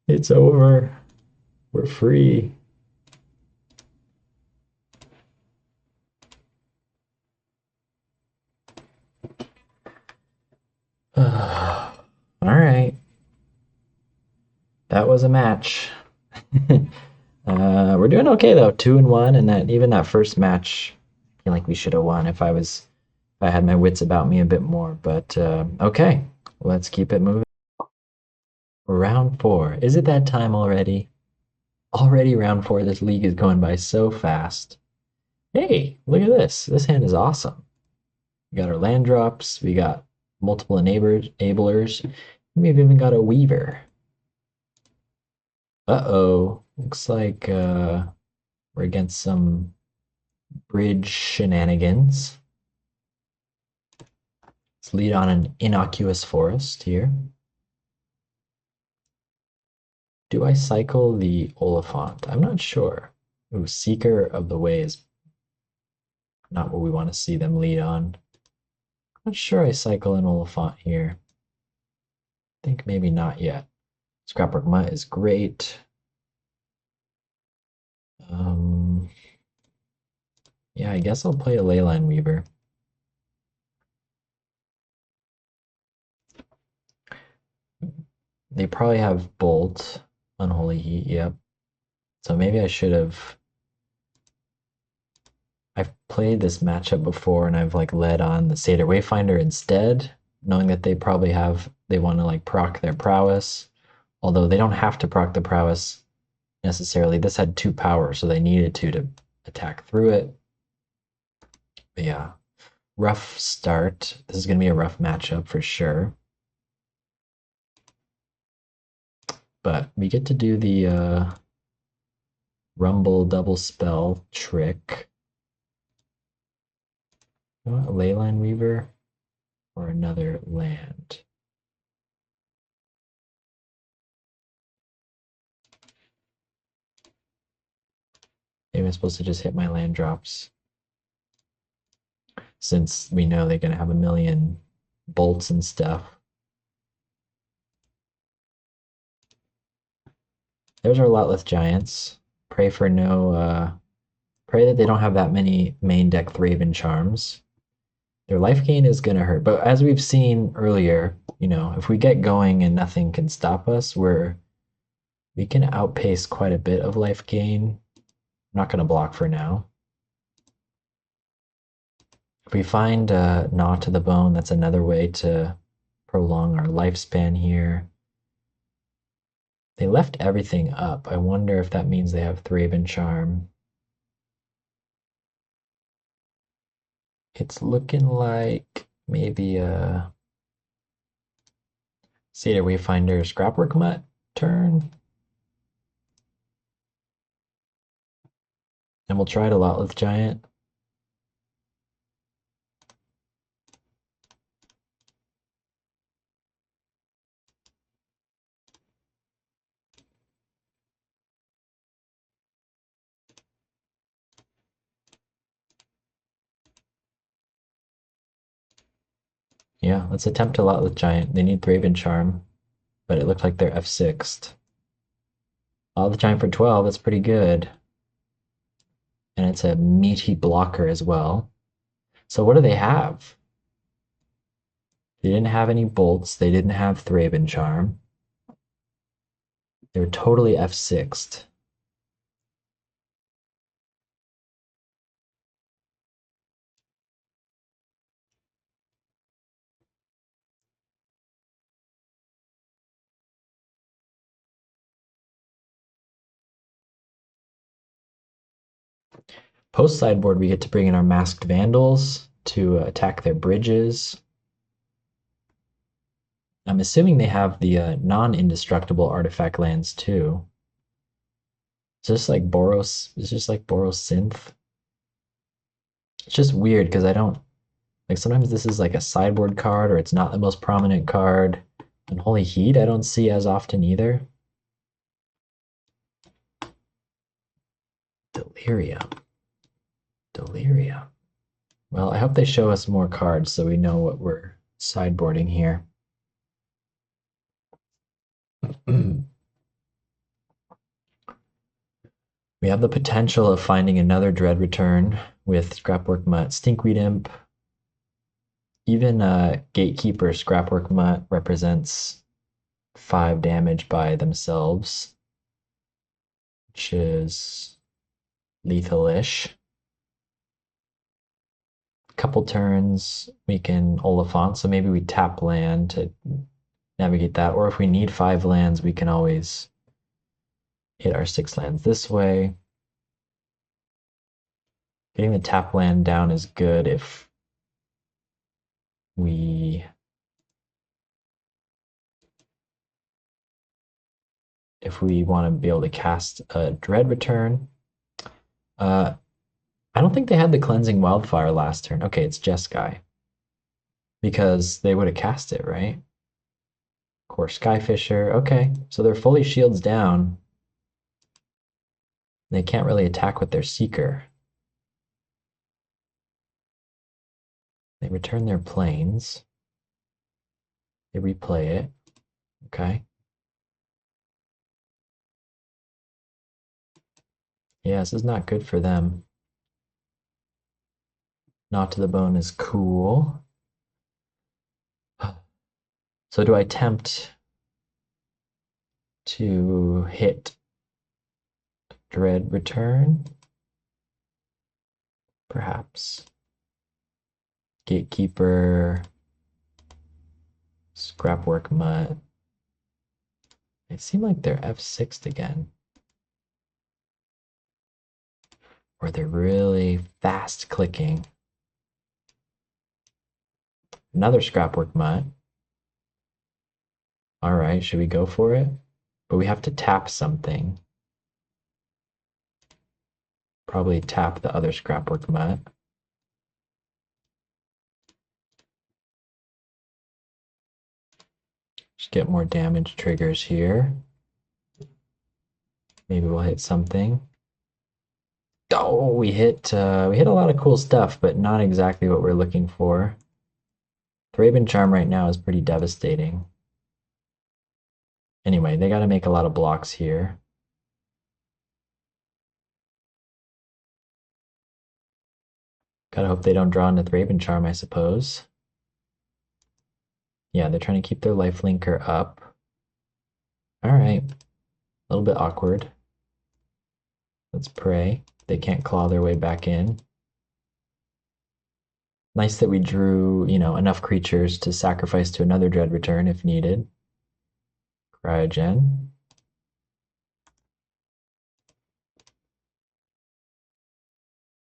It's over. We're free. All right. That was a match. We're doing okay though, 2-1, and that even that first match, I feel like we should have won if I had my wits about me a bit more. But okay, let's keep it moving. Round 4. Is it that time already? Already round 4. This league is going by so fast. Hey, look at this. This hand is awesome. We got our land drops. We got multiple enablers. We've even got a weaver. Uh-oh. Looks like we're against some bridge shenanigans. Let's lead on an innocuous forest here. Do I cycle the Oliphant? I'm not sure. Ooh, Seeker of the Way is not what we want to see them lead on. Not sure I cycle an Oliphant here. I think maybe not yet. Scrapwork Mutt is great. Yeah, I guess I'll play a Leyline Weaver. They probably have Bolt, Unholy Heat, yep. So maybe I should have. I've played this matchup before and I've like led on the Satyr Wayfinder instead, knowing that they want to like proc their prowess. Although they don't have to proc the prowess necessarily. This had 2 power, so they needed to attack through it. But yeah, rough start. This is going to be a rough matchup for sure. But we get to do the Rumble double spell trick. You want a Leyline Weaver or another land? Maybe I'm supposed to just hit my land drops, since we know they're going to have a million bolts and stuff. There's our Lotleth Giants. Pray for no, pray that they don't have that many main deck Thraben Charms. Their life gain is going to hurt, but as we've seen earlier, you know, if we get going and nothing can stop us, we can outpace quite a bit of life gain. I'm not going to block for now. If we find Gnaw to the Bone, that's another way to prolong our lifespan here. They left everything up. I wonder if that means they have Thraben Charm. It's looking like maybe a Satyr Wayfinder Scrapwork Mutt turn. And we'll try it a lot with Giant. Yeah, let's attempt a lot with Giant. They need Thraben Charm, but it looked like they're F6'd. The Giant for 12, that's pretty good. And it's a meaty blocker as well. So what do they have? They didn't have any bolts. They didn't have Thraben Charm. They were totally F6'd. Post sideboard, we get to bring in our Masked Vandals to attack their bridges. I'm assuming they have the non-indestructible artifact lands too. It's just like Boros Synth. It's just weird because I don't like, sometimes this is like a sideboard card or it's not the most prominent card. And Holy Heat I don't see as often either. Delirium. Well, I hope they show us more cards so we know what we're sideboarding here. We have the potential of finding another Dread return with Scrapwork Mutt, Stinkweed Imp. Even Gatekeeper Scrapwork Mutt represents 5 damage by themselves, which is lethal-ish. Couple turns, we can Oliphant, so maybe we tap land to navigate that. Or if we need 5 lands, we can always hit our 6 lands this way. Getting the tap land down is good if we want to be able to cast a Dread return. I don't think they had the Cleansing Wildfire last turn. Okay, it's Jeskai. Because they would have cast it, right? Core Skyfisher. Okay, so they're fully shields down. They can't really attack with their Seeker. They return their planes. They replay it. Okay. Yeah, this is not good for them. Not to the bone is cool. So do I attempt to hit Dread Return? Perhaps. Gatekeeper. Scrapwork Mutt. They seem like they're F6'd again. Or they're really fast clicking. Another Scrapwork Mutt. All right, should we go for it? But we have to tap something. Probably tap the other Scrapwork Mutt. Just get more damage triggers here. Maybe we'll hit something. Oh, we hit a lot of cool stuff, but not exactly what we're looking for. Thraben Charm right now is pretty devastating. Anyway, they got to make a lot of blocks here. Gotta hope they don't draw into Thraben Charm, I suppose. Yeah, they're trying to keep their lifelinker up. All right, a little bit awkward. Let's pray they can't claw their way back in. Nice that we drew, enough creatures to sacrifice to another Dread Return if needed. Cryogen.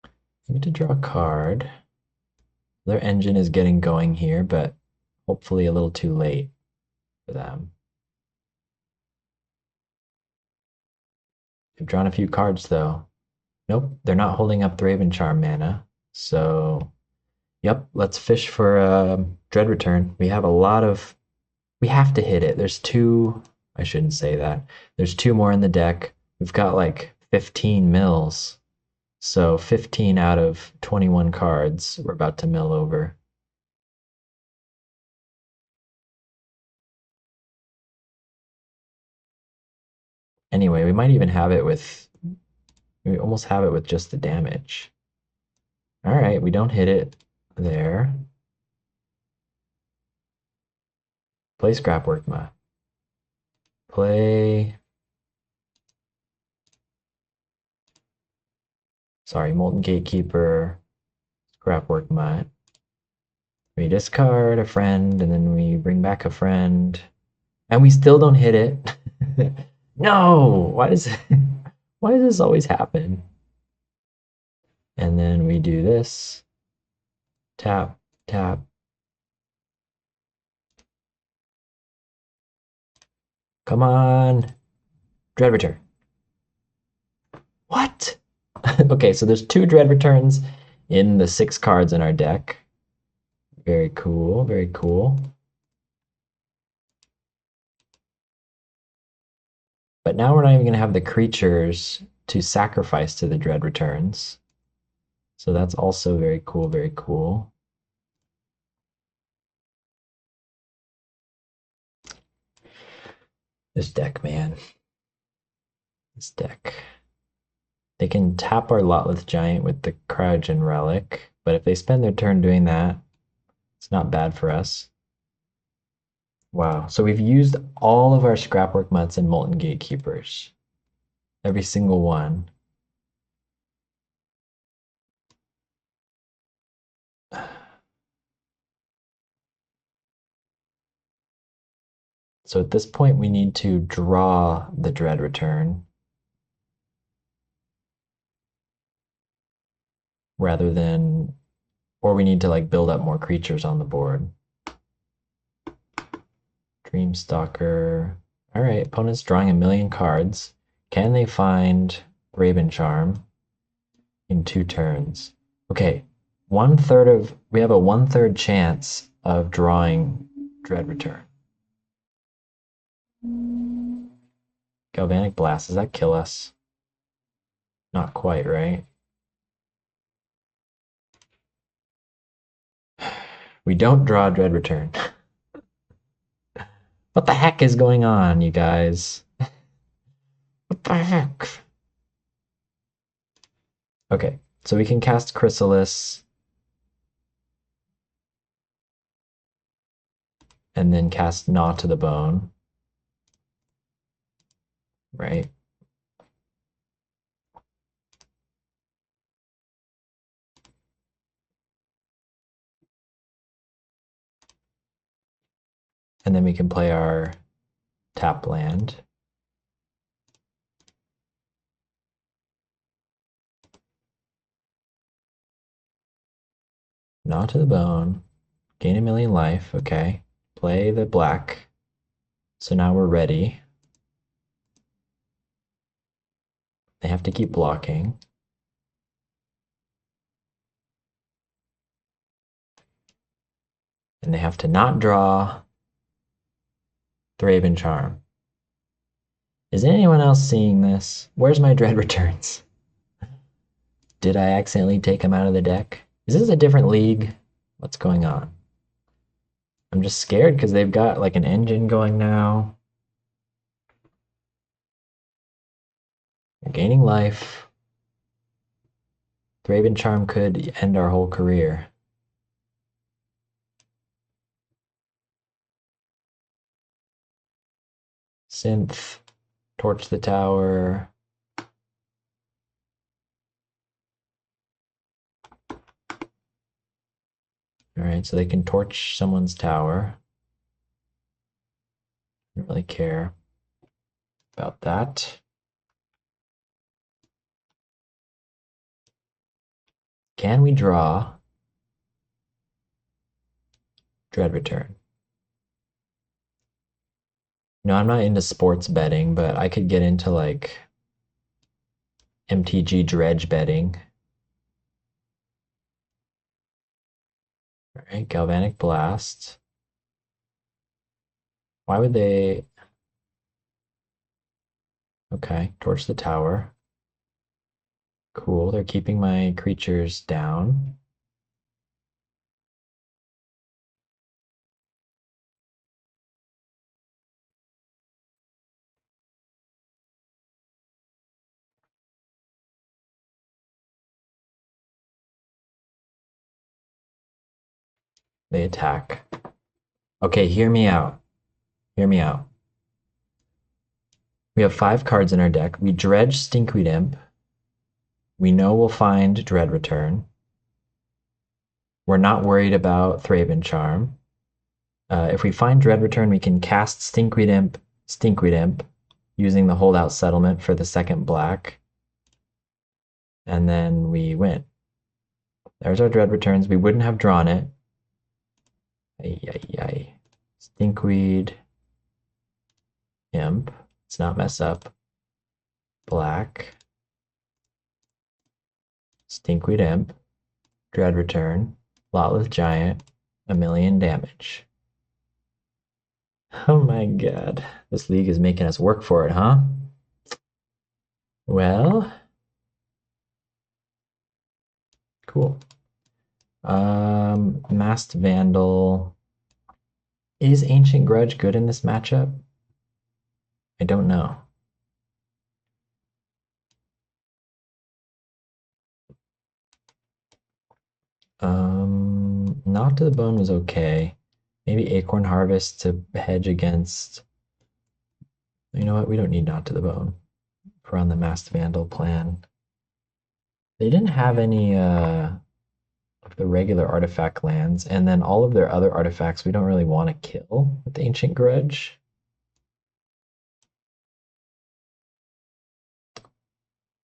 I need to draw a card. Their engine is getting going here, but hopefully a little too late for them. They've drawn a few cards though. Nope, they're not holding up Thraben Charm mana. So, yep, let's fish for Dread Return. We have we have to hit it. There's two, I shouldn't say that. There's two more in the deck. We've got like 15 mills. So 15 out of 21 cards we're about to mill over. Anyway, we might even have it we almost have it with just the damage. All right, we don't hit it there. Play Scrapwork Mutt. Play... Sorry, Molten Gatekeeper, Scrapwork Mutt. We discard a friend, and then we bring back a friend. And we still don't hit it. No! Why does this always happen? And then we do this. Tap, tap. Come on. Dread Return. What? Okay, so there's 2 Dread Returns in the 6 cards in our deck. Very cool, very cool. But now we're not even going to have the creatures to sacrifice to the Dread Returns. So that's also very cool, very cool. This deck, man. This deck. They can tap our Lotleth Giant with the Cryogen Relic, but if they spend their turn doing that, it's not bad for us. Wow, so we've used all of our Scrapwork Mutts and Molten Gatekeepers. Every single one. So at this point, we need to draw the Dread Return rather than, or we need to like build up more creatures on the board. Dreamstalker. All right, opponent's drawing 1,000,000 cards. Can they find Thraben Charm in 2 turns? Okay, we have a 1/3 chance of drawing Dread Return. Galvanic Blast, does that kill us? Not quite, right? We don't draw a Dread Return. What the heck is going on, you guys? What the heck? Okay, so we can cast Chrysalis and then cast Gnaw to the Bone, right? And then we can play our tap land. Gnaw to the Bone, gain a million life, okay. Play the black. So now we're ready. They have to keep blocking. And they have to not draw Thraben Charm. Is anyone else seeing this? Where's my Dread Returns? Did I accidentally take them out of the deck? Is this a different league? What's going on? I'm just scared because they've got like an engine going now. They're gaining life. Thraben Charm could end our whole career. Synth, torch the tower. Alright, so they can torch someone's tower. I don't really care about that. Can we draw Dread Return? No, I'm not into sports betting, but I could get into like MTG Dredge betting. All right, Galvanic Blast. Why would they? Okay, torch the tower. Cool, they're keeping my creatures down. They attack. Okay, hear me out. Hear me out. We have 5 cards in our deck. We dredge Stinkweed Imp. We know we'll find Dread Return. We're not worried about Thraben Charm. If we find Dread Return, we can cast Stinkweed Imp, using the holdout settlement for the second black. And then we win. There's our Dread Returns. We wouldn't have drawn it. Ay, ay, ay. Stinkweed Imp. Let's not mess up. Black. Stinkweed Imp. Dread Return. Lotleth Giant. A million damage. Oh my god. This league is making us work for it, huh? Well. Cool. Masked Vandal. Is Ancient Grudge good in this matchup? I don't know. Knock to the Bone was okay. Maybe Acorn Harvest to hedge against. You know what? We don't need Knock to the Bone. We're on the Masked Vandal plan. They didn't have any of the regular artifact lands, and then all of their other artifacts we don't really want to kill with the Ancient Grudge.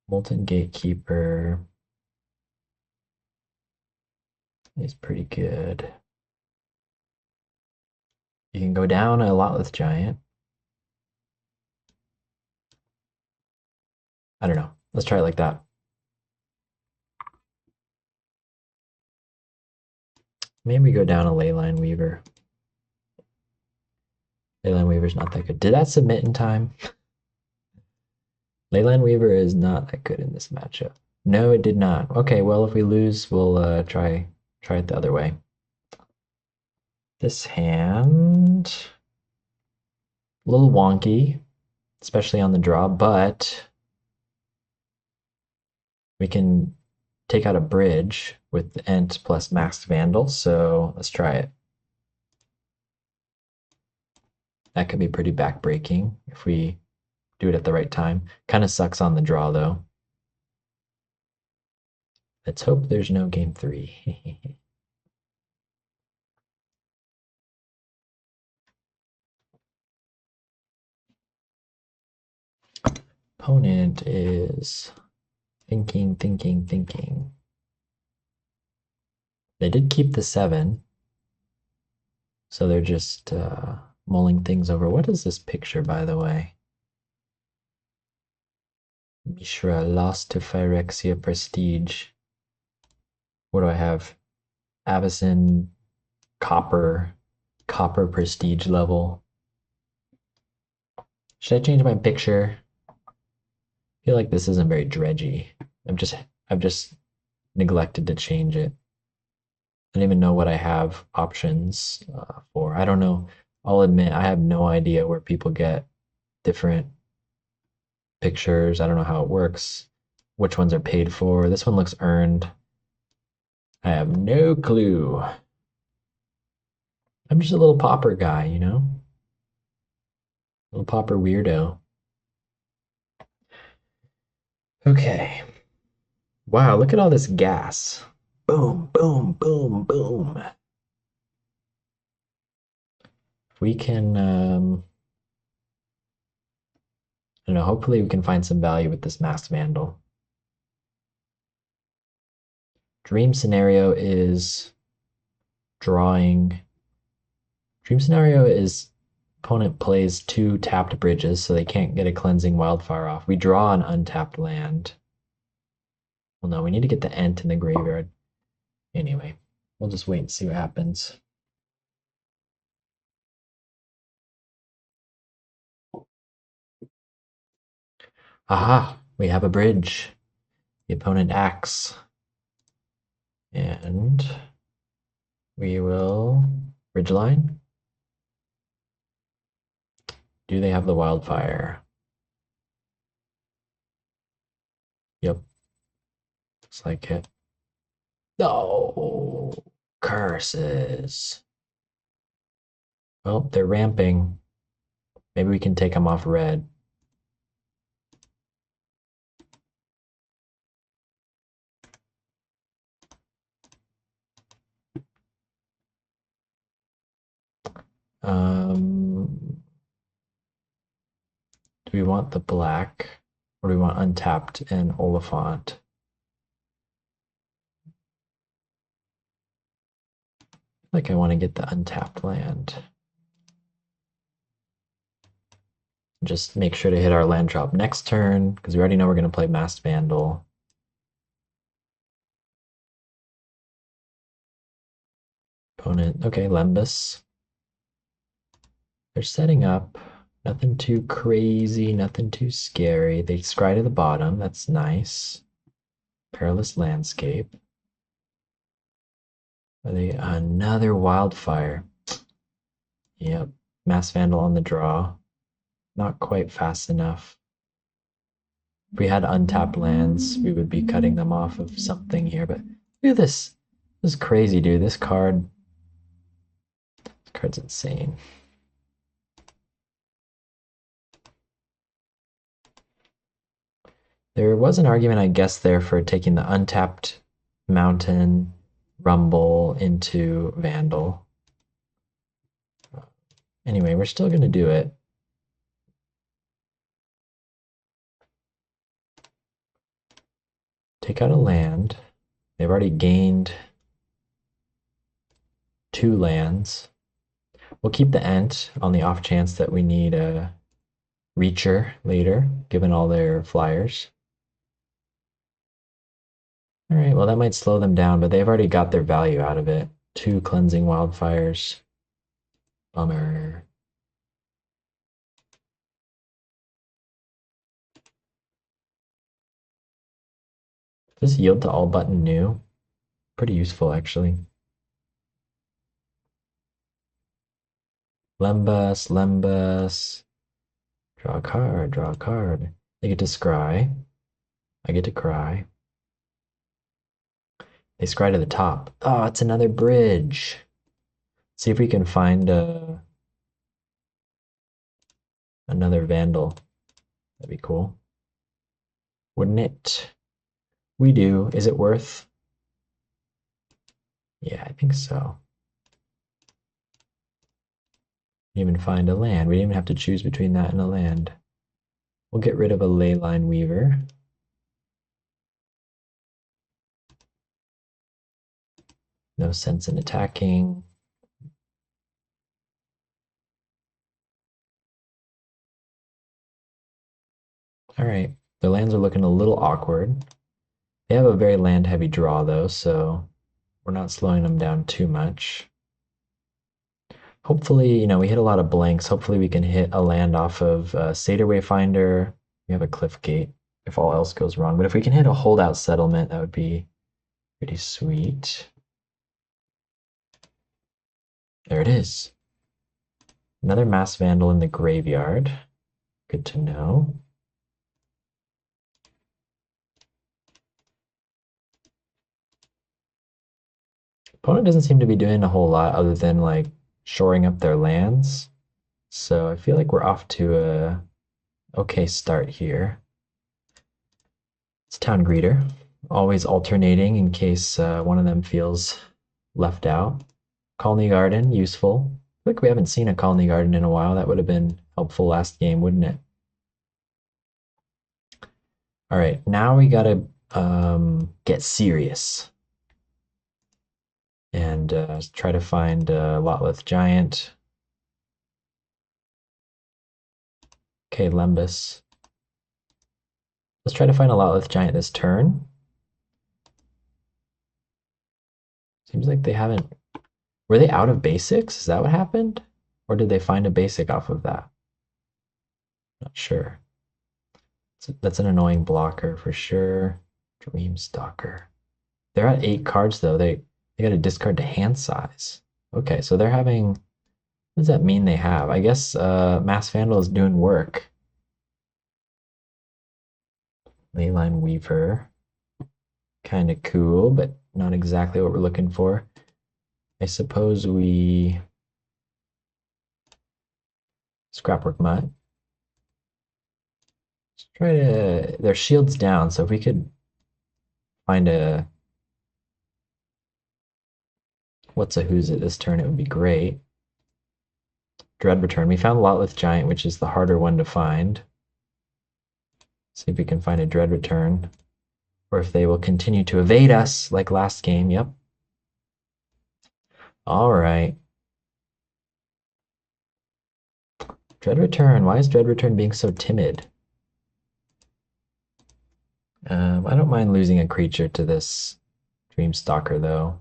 Molten Gatekeeper is pretty good. You can go down a Lotleth Giant. I don't know. Let's try it like that. Maybe we go down a Leyline Weaver. Leyline Weaver's not that good. Did that submit in time? Leyline Weaver is not that good in this matchup. No, it did not. Okay, well, if we lose, we'll try it the other way. This hand, a little wonky, especially on the draw, but we can take out a bridge with Ent plus Maxed Vandal, so let's try it. That could be pretty backbreaking if we do it at the right time. Kind of sucks on the draw, though. Let's hope there's no game 3. Opponent is thinking. They did keep the 7, so they're just mulling things over. What is this picture, by the way? Mishra lost to Phyrexia Prestige. What do I have? Avacyn, Copper Prestige level. Should I change my picture? I feel like this isn't very dredgy. I've just neglected to change it. I don't even know what I have options for. I don't know. I'll admit I have no idea where people get different pictures. I don't know how it works. Which ones are paid for. This one looks earned. I have no clue. I'm just a little Pauper guy, you know? Little Pauper weirdo. Okay. Wow, look at all this gas. Boom, boom, boom, boom. We can, I don't know, hopefully we can find some value with this Masked Vandal. Dream scenario is drawing. Dream scenario is opponent plays 2 tapped bridges, so they can't get a cleansing wildfire off. We draw an untapped land. Well, no, we need to get the Ent in the graveyard. Anyway, we'll just wait and see what happens. Aha! We have a bridge. The opponent acts. And we will ridgeline. Do they have the wildfire? Yep. Looks like it. No! Curses. Well, they're ramping. Maybe we can take them off red. Do we want the black, or do we want untapped and Oliphant? Like I want to get the untapped land. Just make sure to hit our land drop next turn, because we already know we're going to play Masked Vandal. Opponent, okay, Lembas. They're setting up. Nothing too crazy, nothing too scary. They scry to the bottom, that's nice. Perilous Landscape. Are they another wildfire? Yep, Masked Vandal on the draw. Not quite fast enough. If we had untapped lands, we would be cutting them off of something here, but look at this. This is crazy, dude. This card's insane. There was an argument, I guess, there for taking the untapped Mountain Rumble into Vandal. Anyway, we're still going to do it. Take out a land. They've already gained 2 lands. We'll keep the Ent on the off chance that we need a Reacher later, given all their flyers. All right, well, that might slow them down, but they've already got their value out of it. 2 cleansing wildfires. Bummer. Just yield to all button new. Pretty useful, actually. Lembas, Lembas. Draw a card, draw a card. They get to scry. I get to cry. They scry to the top. Oh, it's another bridge. See if we can find another Vandal. That'd be cool. Wouldn't it? We do. Is it worth? Yeah, I think so. Even find a land. We didn't even have to choose between that and a land. We'll get rid of a Leyline Weaver. No sense in attacking. All right, their lands are looking a little awkward. They have a very land-heavy draw, though, so we're not slowing them down too much. Hopefully, we hit a lot of blanks. Hopefully we can hit a land off of Satyr Wayfinder. We have a Cliff Gate if all else goes wrong. But if we can hit a holdout settlement, that would be pretty sweet. There it is. Another Mass Vandal in the graveyard. Good to know. Opponent doesn't seem to be doing a whole lot other than like shoring up their lands. So I feel like we're off to a okay start here. It's Town Greeter, always alternating in case one of them feels left out. Colony Garden, useful. I feel like we haven't seen a Colony Garden in a while. That would have been helpful last game, wouldn't it? All right, now we gotta get serious and try to find a Lotleth Giant. Okay, Lembas. Let's try to find a Lotleth Giant this turn. Seems like they haven't. Were they out of basics? Is that what happened? Or did they find a basic off of that? Not sure. That's an annoying blocker for sure. Dreamstalker. They're at 8 cards though. They got to discard to hand size. Okay, so they're having. What does that mean they have? I guess Mass Vandal is doing work. Leyline Weaver. Kind of cool, but not exactly what we're looking for. I suppose we Scrapwork Mutt. Let's try to. Their shield's down, so if we could find a what's a who's it this turn, it would be great. Dread Return. We found Lotleth Giant, which is the harder one to find. See if we can find a Dread Return. Or if they will continue to evade us like last game. Yep. All right. Dread Return. Why is Dread Return being so timid? I don't mind losing a creature to this Dreamstalker, though.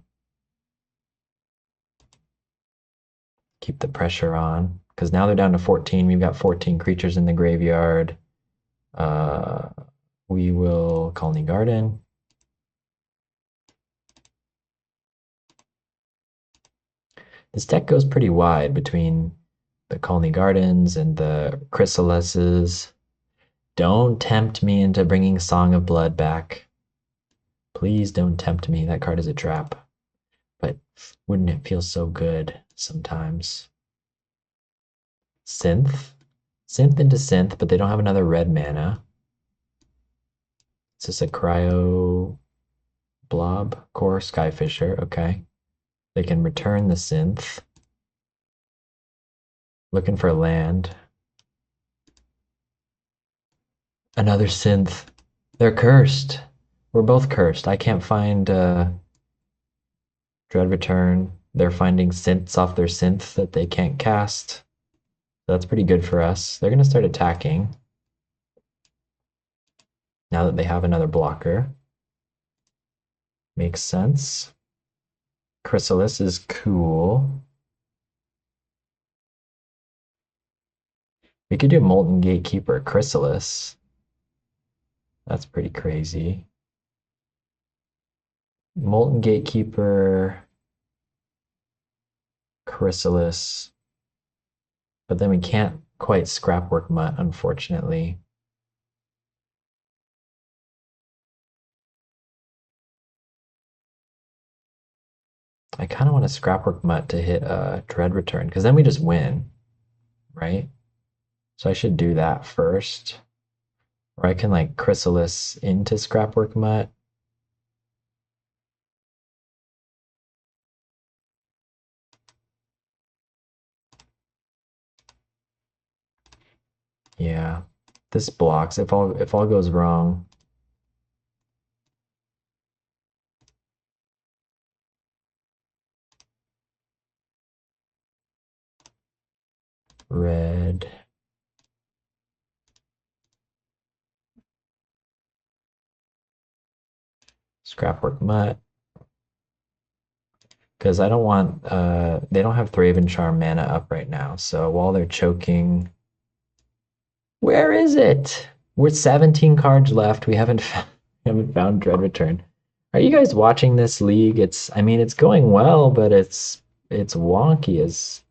Keep the pressure on. Because now they're down to 14. We've got 14 creatures in the graveyard. We will Colony Garden. This deck goes pretty wide between the Colony Gardens and the Chrysalises. Don't tempt me into bringing Song of Blood back. Please don't tempt me. That card is a trap. But wouldn't it feel so good sometimes? Synth. Synth into Synth, but they don't have another red mana. Is this a Cryo Blob? Core Skyfisher. Okay. They can return the Synth. Looking for land. Another Synth. They're cursed. We're both cursed. I can't find Dread Return. They're finding synths off their synth that they can't cast. That's pretty good for us. They're going to start attacking. Now that they have another blocker. Makes sense. Chrysalis is cool. We could do Molten Gatekeeper Chrysalis. That's pretty crazy. Molten Gatekeeper, Chrysalis, but then we can't quite Scrapwork Mutt, unfortunately. I kind of want a Scrapwork Mutt to hit a Dread Return, because then we just win, right? So I should do that first. Or I can like Chrysalis into Scrapwork Mutt. Yeah, this blocks if all goes wrong. Red. Scrapwork Mutt. Because I don't want they don't have Thraven Charm mana up right now. So while they're choking, where is it? We're 17 cards left. We haven't found Dread Return. Are you guys watching this league? I mean it's going well, but it's wonky as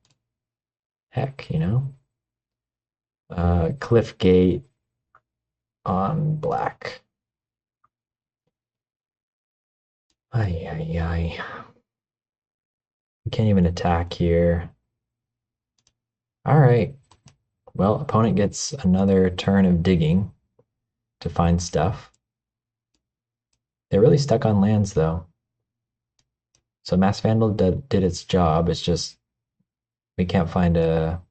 heck, you know? Cliff Gate on black. Ay ay ay. We can't even attack here. All right. Well, opponent gets another turn of digging to find stuff. They're really stuck on lands, though. So Mass Vandal did its job. It's just we can't find a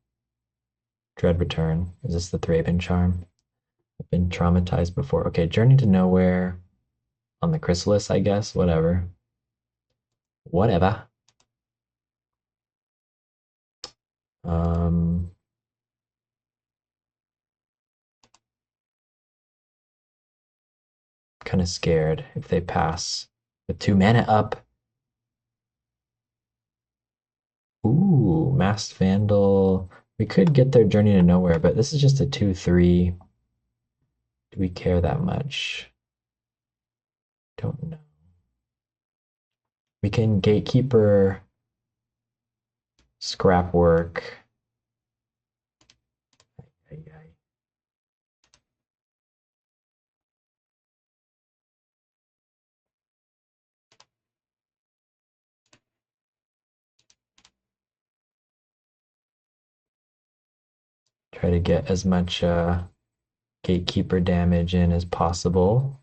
Dread Return. Is this the Thraben Charm? I've been traumatized before. Okay, Journey to Nowhere on the Chrysalis, I guess. Whatever. Whatever. Um, kind of scared if they pass with 2 mana up. Ooh, Masked Vandal. We could get their Journey to Nowhere, but this is just a 2/3. Do we care that much? Don't know. We can Gatekeeper, Scrapwork. Try to get as much Gatekeeper damage in as possible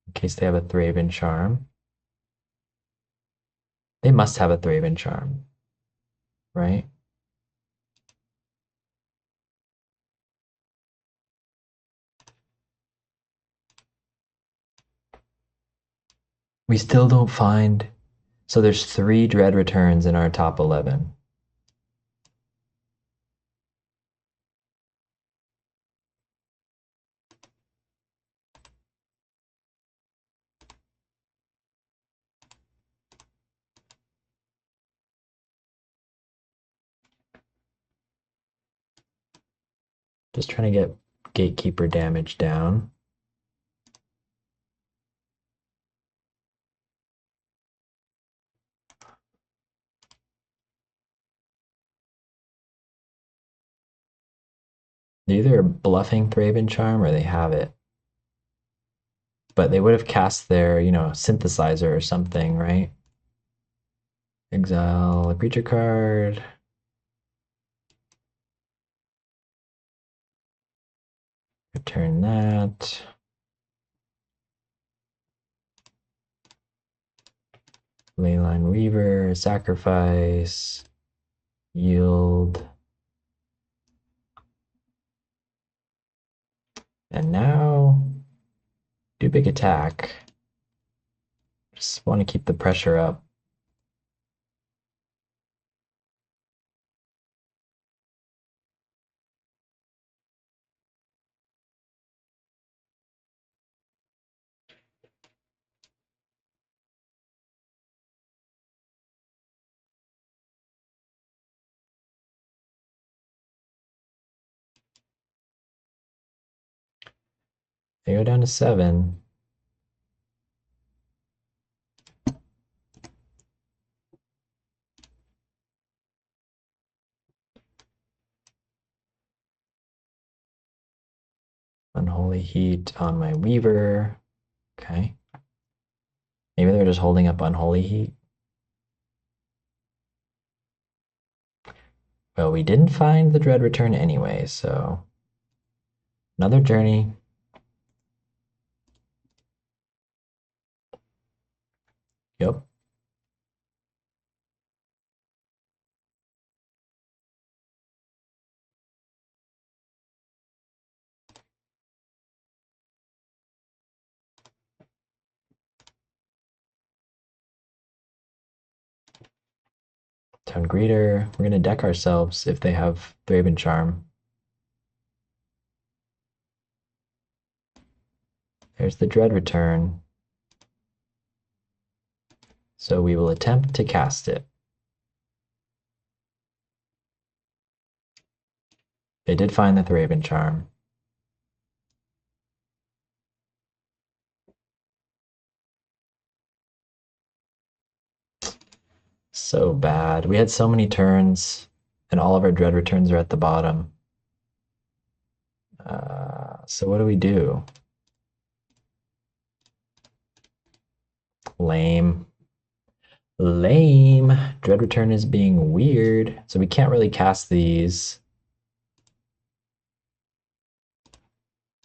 in case they have a Thraben Charm. They must have a Thraben Charm, right? We still don't find. So there's 3 Dread Returns in our top 11. Just trying to get Gatekeeper damage down. They're either bluffing Thraben Charm or they have it. But they would have cast their, Synthesizer or something, right? Exile a creature card. Return that. Leyline Weaver, sacrifice, yield. And now do big attack. Just want to keep the pressure up. They go down to 7. Unholy Heat on my Weaver. Okay. Maybe they're just holding up Unholy Heat. Well, we didn't find the Dread Return anyway, so another journey. Yep. Town Greeter. We're gonna deck ourselves if they have Thraben Charm. There's the Dread Return. So we will attempt to cast it. They did find the Thraben Charm. So bad. We had so many turns, and all of our Dread Returns are at the bottom. So what do we do? Lame. Lame. Dread Return is being weird, so we can't really cast these.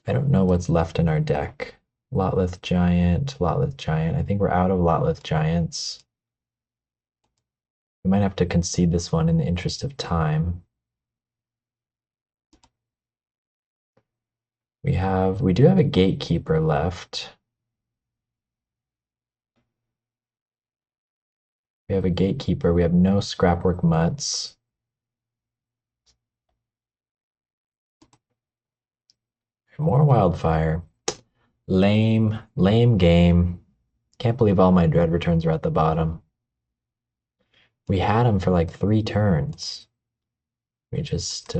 I don't know what's left in our deck. Lotleth Giant, Lotleth Giant. I think we're out of Lotleth Giants. We might have to concede this one in the interest of time. We do have a Gatekeeper left. We have a Gatekeeper. We have no Scrapwork Mutts. More Wildfire. Lame, lame game. Can't believe all my Dread Returns are at the bottom. We had them for like 3 turns. We just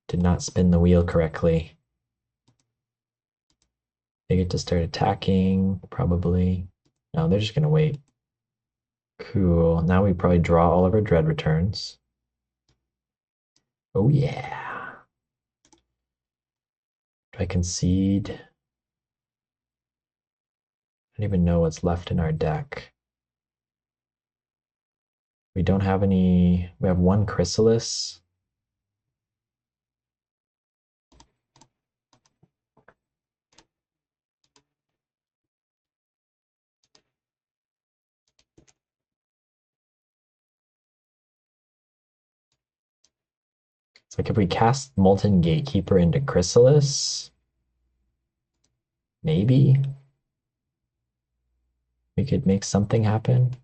did not spin the wheel correctly. They get to start attacking, probably. No, they're just gonna wait. Cool. Now we probably draw all of our Dread Returns. Oh yeah. Do I concede? I don't even know what's left in our deck. We don't have any. We have 1 Chrysalis. It's like if we cast Molten Gatekeeper into Chrysalis, maybe we could make something happen.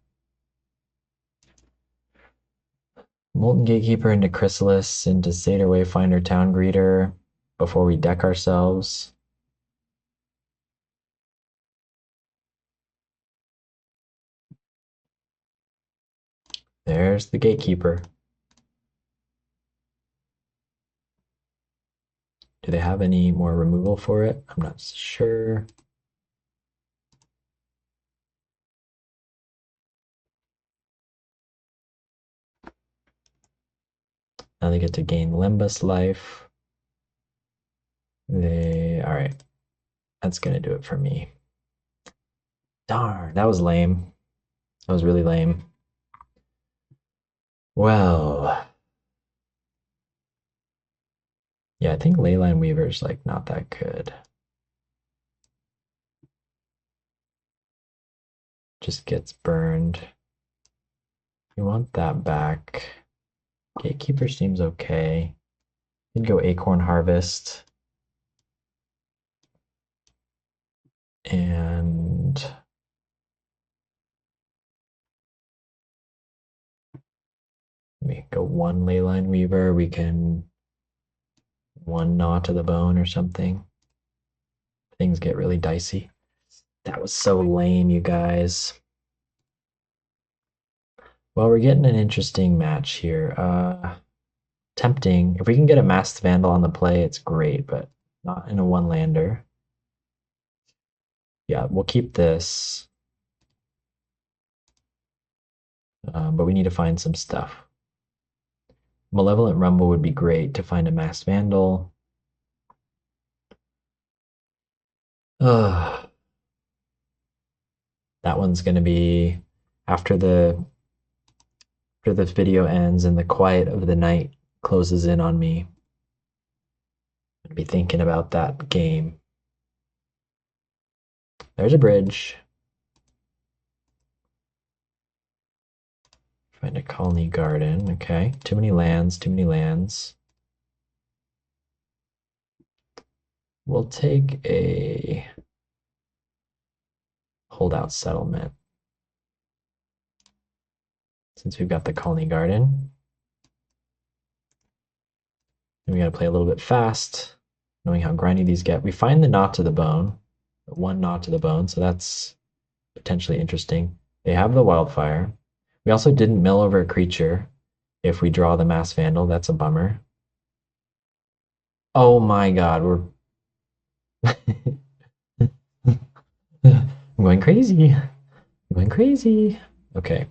Molten Gatekeeper into Chrysalis, into Satyr Wayfinder Town Greeter before we deck ourselves. There's the Gatekeeper. Do they have any more removal for it? I'm not sure. Now they get to gain Limbus life. All right. That's gonna do it for me. Darn, that was lame. That was really lame. Well, yeah, I think Leyline Weaver's like not that good. Just gets burned. We want that back. Gatekeeper seems okay. You can go Acorn Harvest. And we go 1 Leyline Weaver. We can 1 Gnaw to the Bone or something. Things get really dicey. That was so lame, you guys. Well, we're getting an interesting match here. Tempting. If we can get a Masked Vandal on the play, it's great, but not in a 1-lander. Yeah, we'll keep this. But we need to find some stuff. Malevolent Rumble would be great to find a Masked Vandal. That one's gonna be after the video ends and the quiet of the night closes in on me. I'm gonna be thinking about that game. There's a bridge. Find a colony garden. Okay. Too many lands, too many lands. We'll take a holdout settlement. Since we've got the colony garden. And we gotta play a little bit fast, knowing how grindy these get. We find the knot to the bone. One knot to the bone, so that's potentially interesting. They have the wildfire. We also didn't mill over a creature. If we draw the mass vandal, that's a bummer. Oh my god, we're I'm going crazy. I'm going crazy. Okay.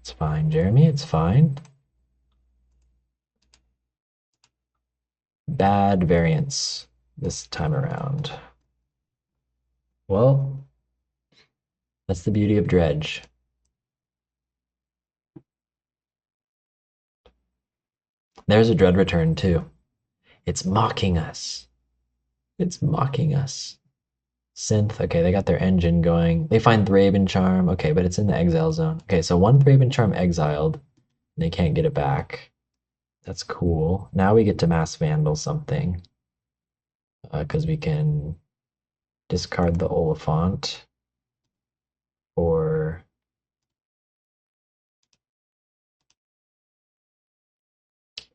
It's fine, Jeremy. It's fine. Bad variance this time around. Well, that's the beauty of Dredge. There's a Dread return too. It's mocking us. It's mocking us. Synth, okay, they got their engine going. They find Thraben Charm, okay, but it's in the exile zone. Okay, so one Thraben Charm exiled, and they can't get it back. That's cool. Now we get to Mass Vandal something, because we can discard the Oliphant, or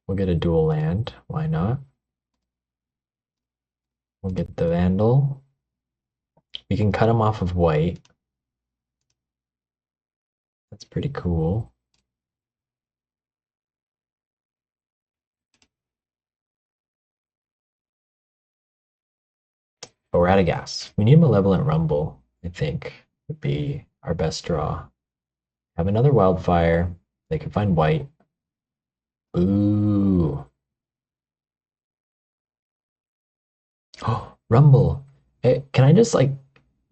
we'll get a dual land. Why not? We'll get the Vandal. We can cut him off of white. That's pretty cool. But we're out of gas. We need Malevolent Rumble, I think, would be our best draw. Have another Wildfire. They can find white. Ooh. Oh, Rumble. Hey, can I just like,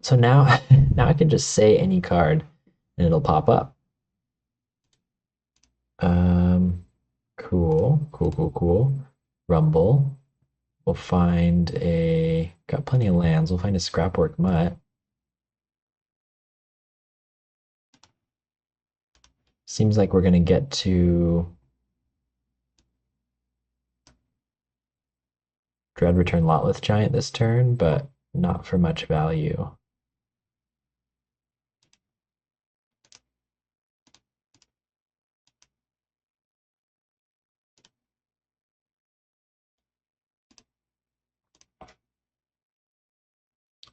so now, now I can just say any card and it'll pop up. Cool. Rumble. We'll find got plenty of lands. We'll find a Scrapwork Mutt. Seems like we're gonna get to Dread Return Lotleth Giant this turn, but not for much value.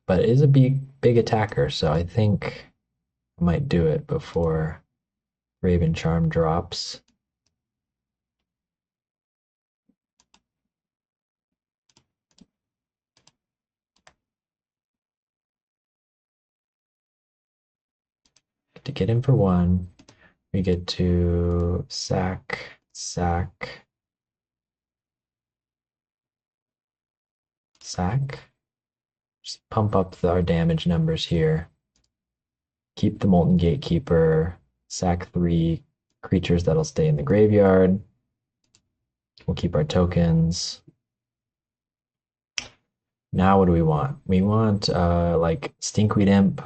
But it is a big attacker, so I think I might do it before Raven Charm drops. To get in for one, we get to sack. Just pump up our damage numbers here. Keep the Molten Gatekeeper, sack 3 creatures that'll stay in the graveyard. We'll keep our tokens. Now what do we want? We want like Stinkweed Imp,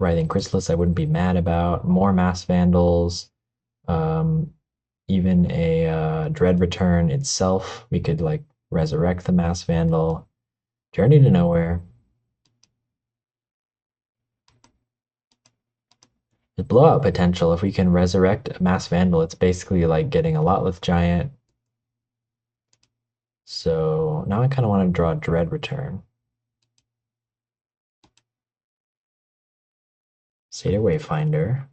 Writhing Chrysalis I wouldn't be mad about, more Mass Vandals, even a Dread Return itself. We could like resurrect the Mass Vandal. Journey to Nowhere. The blowout potential, if we can resurrect a Mass Vandal, it's basically like getting a Lotleth Giant. So now I kind of want to draw a Dread Return. Satyr Wayfinder.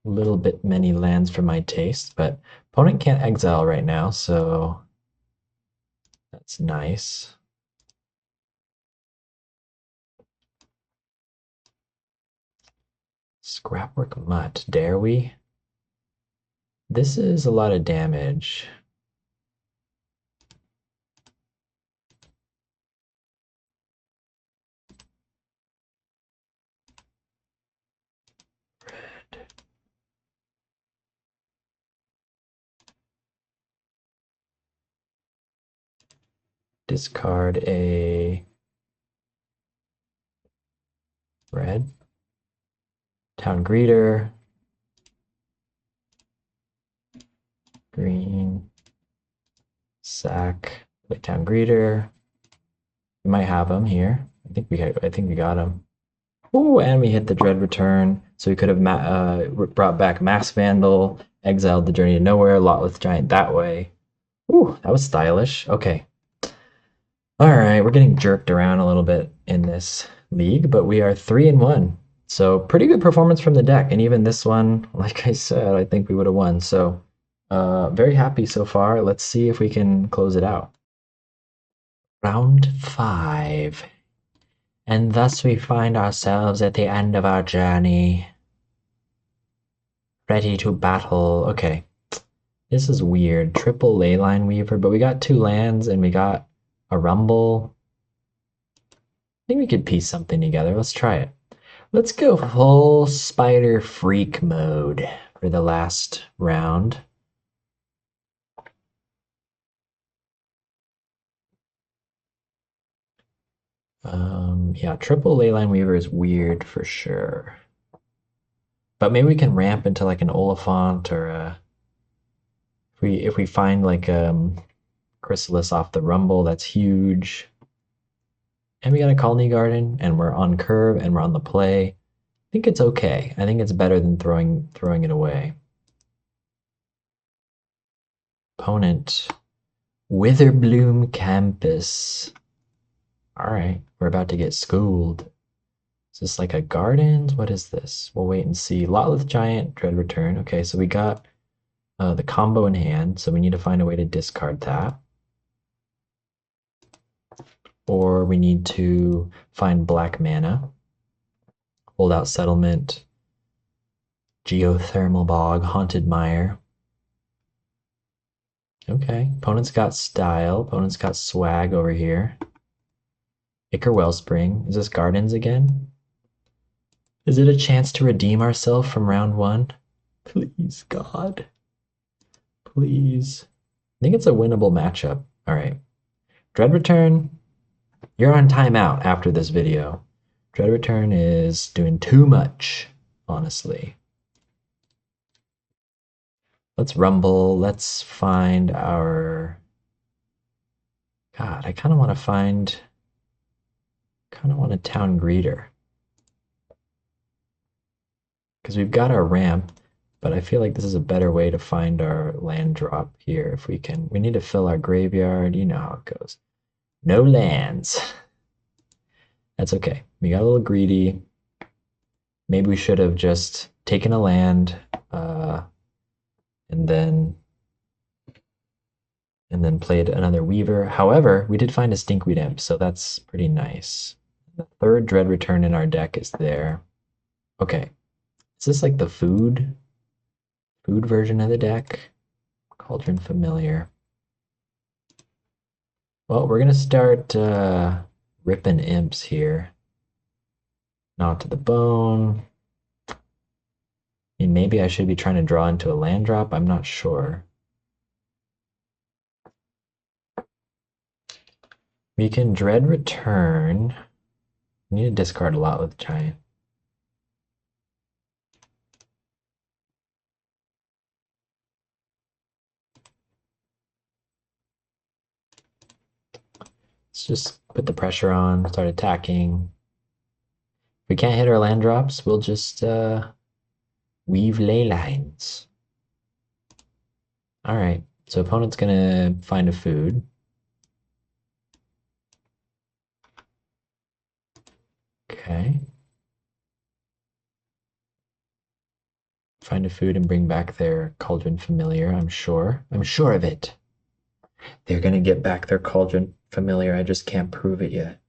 A little bit many lands for my taste, but opponent can't exile right now, so that's nice. Scrapwork Mutt, dare we? This is a lot of damage. discard a red. Town Greeter. Green. Sac. Play Town Greeter. We might have him here. I think we got him. Ooh, and we hit the Dread Return. So we could have brought back Mass Vandal, exiled the Journey to Nowhere, Lotless Giant that way. Ooh, that was stylish. Okay. All right, we're getting jerked around a little bit in this league, but we are 3-1. So pretty good performance from the deck. And even this one, like I said, I think we would have won. So very happy so far. Let's see if we can close it out. Round 5. And thus we find ourselves at the end of our journey. Ready to battle. Okay. This is weird. Triple Leyline Weaver, but we got 2 lands and we got a Rumble. I think we could piece something together. Let's try it. Let's go full Spider Freak mode for the last round. Yeah, triple Leyline Weaver is weird for sure. But maybe we can ramp into like an Oliphant or a, if we find like Chrysalis off the Rumble, that's huge. And we got a Colony Garden, and we're on curve, and we're on the play. I think it's okay. I think it's better than throwing it away. Opponent, Witherbloom Campus. All right, we're about to get schooled. Is this like a Gardens? What is this? We'll wait and see. Lotless Giant, Dread Return. Okay, so we got the combo in hand, so we need to find a way to discard that. Or we need to find black mana. Hold out Settlement, Geothermal Bog, Haunted Mire. Okay, opponent's got style. Opponent's got swag over here. Ichor Wellspring. Is this Gardens again? Is it a chance to redeem ourselves from round 1? Please, God. Please. I think it's a winnable matchup. All right. Dread Return. You're on timeout after this video. Dread Return is doing too much, honestly. Let's rumble. Let's find our... God, I kind of want a Town Greeter. Because we've got our ramp, but I feel like this is a better way to find our land drop here if we can. We need to fill our graveyard. You know how it goes. No lands. That's okay. We got a little greedy. Maybe we should have just taken a land and then played another Weaver. However, we did find a Stinkweed Imp, so that's pretty nice. The 3rd Dread Return in our deck is there. Okay. Is this like the food version of the deck? Cauldron Familiar. Well, we're gonna start ripping imps here. Not to the bone. I mean, maybe I should be trying to draw into a land drop. I'm not sure. We can Dread Return. We need to discard a lot with Giant. Let's just put the pressure on, start attacking. If we can't hit our land drops, we'll just weave ley lines. All right, so opponent's gonna find a food. Okay. Find a food and bring back their Cauldron Familiar, I'm sure. I'm sure of it. They're gonna get back their Cauldron Familiar, I just can't prove it yet.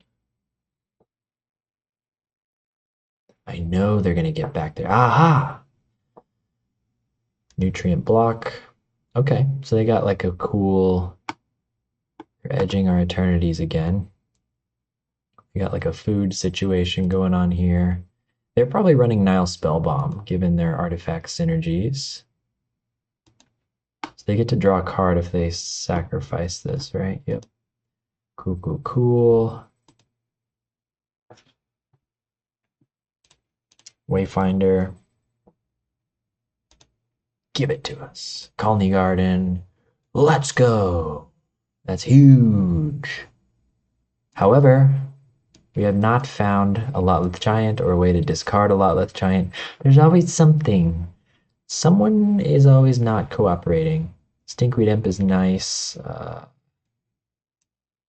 I know they're gonna get back there. Aha! Nutrient block. Okay, so they got like a cool... We're edging our eternities again. We got like a food situation going on here. They're probably running Nile Spellbomb, given their artifact synergies. So they get to draw a card if they sacrifice this, right? Yep. Cool, cool, cool. Wayfinder. Give it to us. Colony Garden. Let's go. That's huge. However, we have not found a Lotleth Giant or a way to discard a Lotleth Giant. There's always something. Someone is always not cooperating. Stinkweed Imp is nice.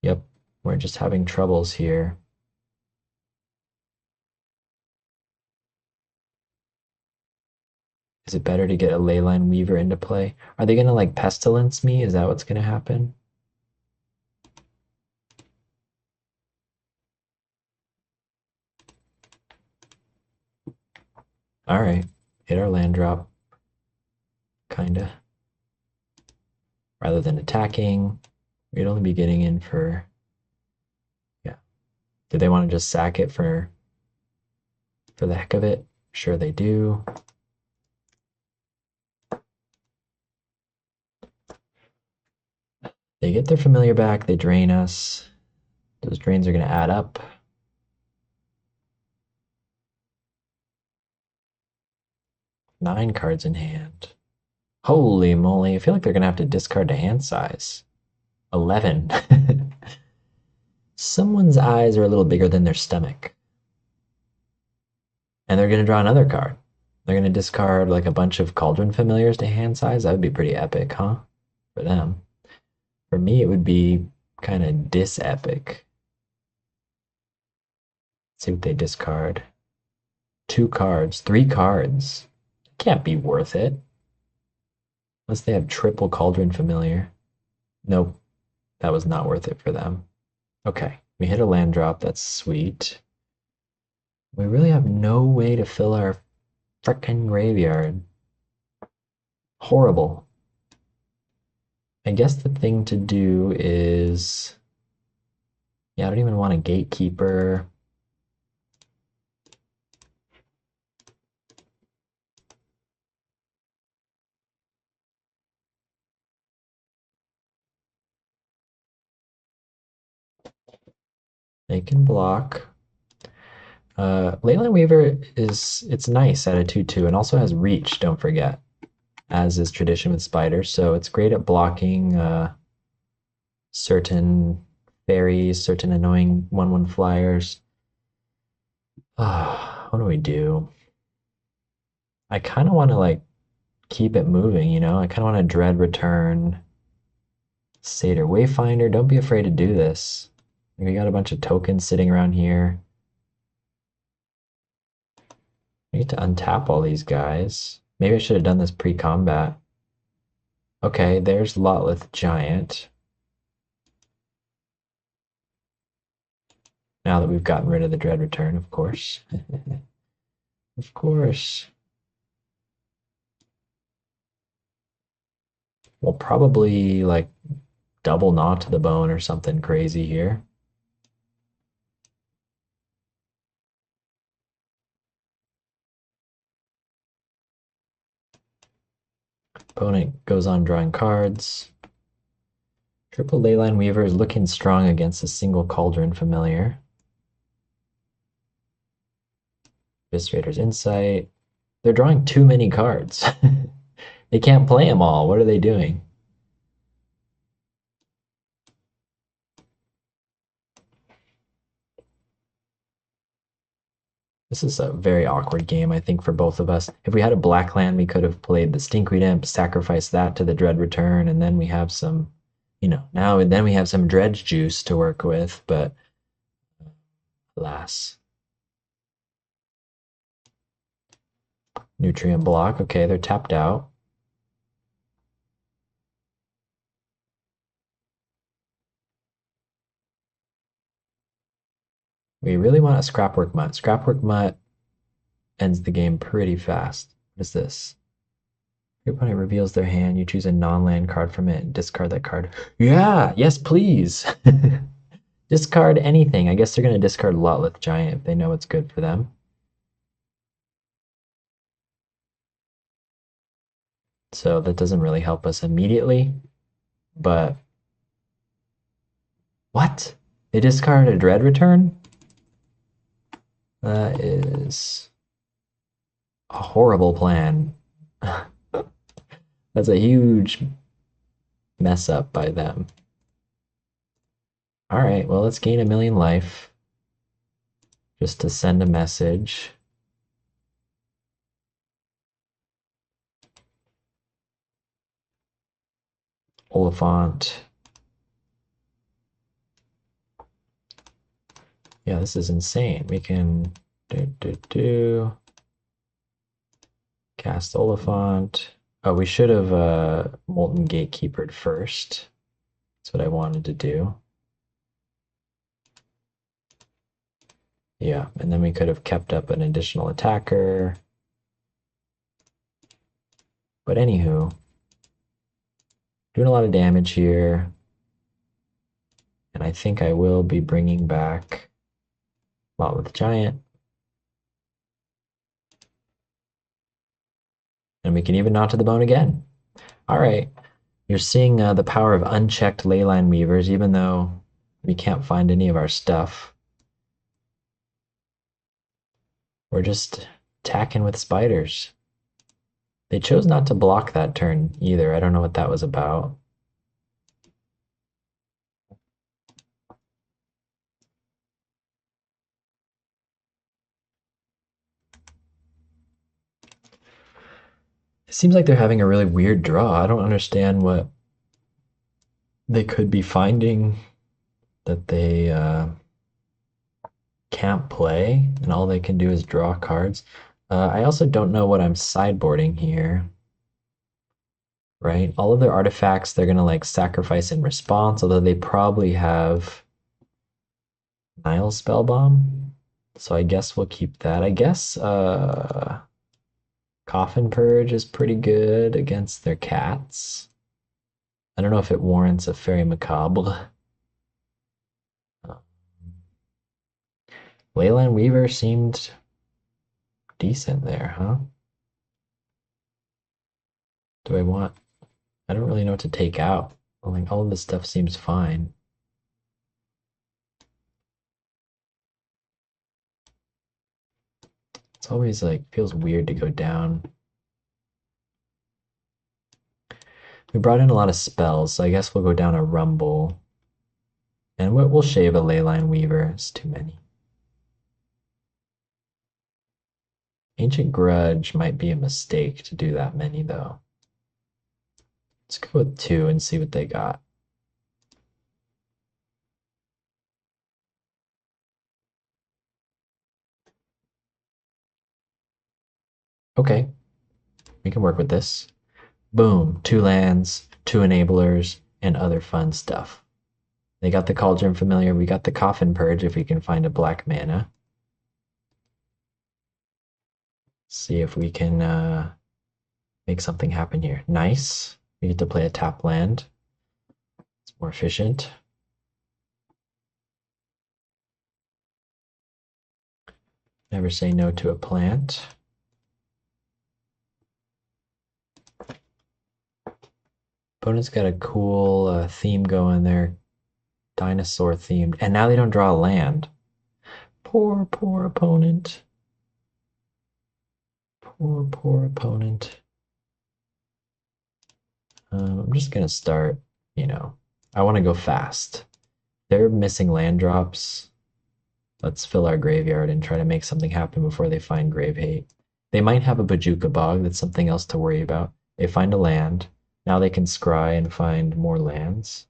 Yep, we're just having troubles here. Is it better to get a Leyline Weaver into play? Are they going to like Pestilence me? Is that what's going to happen? Alright, hit our land drop. Kinda. Rather than attacking, we'd only be getting in for... Yeah. Do they want to just sack it for the heck of it? Sure they do. They get their familiar back, they drain us. Those drains are going to add up. Nine cards in hand. Holy moly, I feel like they're going to have to discard to hand size. 11. Someone's eyes are a little bigger than their stomach. And they're going to draw another card. They're going to discard like a bunch of Cauldron Familiars to hand size. That would be pretty epic, huh? For them. For me, it would be kind of dis-epic. See what they discard. 2 cards, 3 cards. Can't be worth it. Unless they have triple Cauldron Familiar. Nope. That was not worth it for them. Okay, we hit a land drop. That's sweet. We really have no way to fill our frickin' graveyard. Horrible. I guess the thing to do is... Yeah, I don't even want a gatekeeper. They can block. Leyline Weaver it's nice at a 2/2 and also has reach, don't forget, as is tradition with spiders. So it's great at blocking certain fairies, certain annoying 1/1 flyers. What do we do? I kind of want to like keep it moving, you know? I kind of want to dread return. Satyr Wayfinder, don't be afraid to do this. We got a bunch of tokens sitting around here. I need to untap all these guys. Maybe I should have done this pre-combat. Okay, there's Lotleth Giant. Now that we've gotten rid of the Dread Return, of course. Of course. We'll probably like double Gnaw to the Bone or something crazy here. Opponent goes on drawing cards. Triple Leyline Weaver is looking strong against a single Cauldron Familiar. Eviscerator's Insight. They're drawing too many cards. They can't play them all. What are they doing? This is a very awkward game, I think, for both of us. If we had a black land, we could have played the Stinkweed Imp, sacrificed that to the Dread Return, and then we have some, you know, now and then we have some Dredge juice to work with, but alas. Nutrient block. Okay, they're tapped out. We really want a Scrapwork Mutt. Scrapwork Mutt ends the game pretty fast. What is this? Your opponent reveals their hand. You choose a non-land card from it and discard that card. Yeah, yes, please. Discard anything. I guess they're going to discard Lotleth Giant if they know it's good for them. So that doesn't really help us immediately, but What? They discarded a Dread return? That is a horrible plan. That's a huge mess up by them. Alright, well, let's gain 1,000,000 life. Just to send a message. Oliphant. Yeah, this is insane. We can cast Oliphant. Oh, we should have Molten Gatekeepered first. That's what I wanted to do. Yeah, and then we could have kept up an additional attacker. But anywho, doing a lot of damage here. And I think I will be bringing back Lot with Giant. And we can even Knot to the Bone again. All right. You're seeing the power of unchecked Leyline Weavers, even though we can't find any of our stuff. We're just attacking with spiders. They chose not to block that turn either. I don't know what that was about. It seems like they're having a really weird draw. I don't understand what they could be finding that they can't play, and all they can do is draw cards. I also don't know what I'm sideboarding here, right? All of their artifacts, they're gonna like sacrifice in response, although they probably have Nile Spellbomb. So I guess we'll keep that. I guess Coffin Purge is pretty good against their cats. I don't know if it warrants a Fairy Macabre. Leyline Weaver seemed decent there, huh? Do I want... I don't really know what to take out. Like, all of this stuff seems fine. It's always like, feels weird to go down. We brought in a lot of spells, so I guess we'll go down a Rumble. And we'll shave a Leyline Weaver. It's too many. Ancient Grudge might be a mistake to do that many, though. Let's go with 2 and see what they got. Okay, we can work with this. Boom, 2 lands, 2 enablers, and other fun stuff. They got the Cauldron Familiar, we got the Coffin Purge if we can find a black mana. See if we can make something happen here. Nice. We get to play a tap land. It's more efficient. Never say no to a plant. Opponent's got a cool theme going there. Dinosaur themed. And now they don't draw a land. Poor, poor opponent. Poor, poor opponent. I'm just going to start, I want to go fast. They're missing land drops. Let's fill our graveyard and try to make something happen before they find Grave Hate. They might have a Bajuka Bog. That's something else to worry about. They find a land. Now they can scry and find more lands.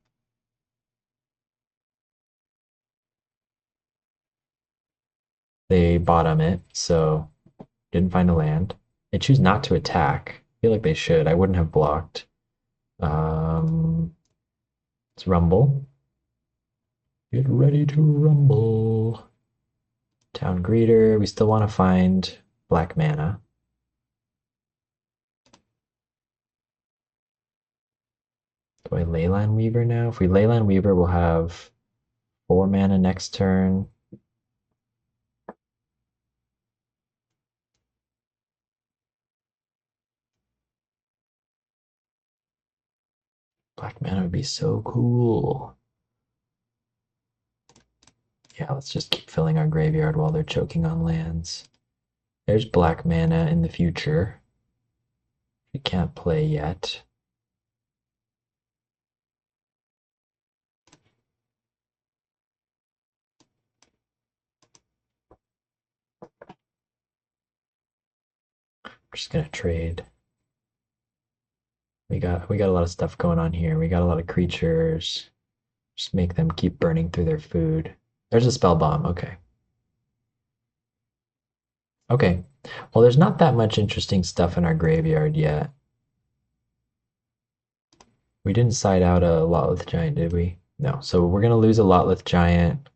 They bottom it, so didn't find a land. They choose not to attack. I feel like they should. I wouldn't have blocked. Let's rumble. Get ready to rumble. Town Greeter. We still want to find black mana. Do I Leyline Weaver now? If we Leyline Weaver, we'll have 4 mana next turn. Black mana would be so cool. Yeah, let's just keep filling our graveyard while they're choking on lands. There's black mana in the future. We can't play yet. We're just gonna trade. We got a lot of stuff going on here. We got a lot of creatures. Just make them keep burning through their food. There's a spell bomb. Okay. Okay. Well, there's not that much interesting stuff in our graveyard yet. We didn't side out a Lotleth Giant, did we? No. So we're gonna lose a Lotleth Giant.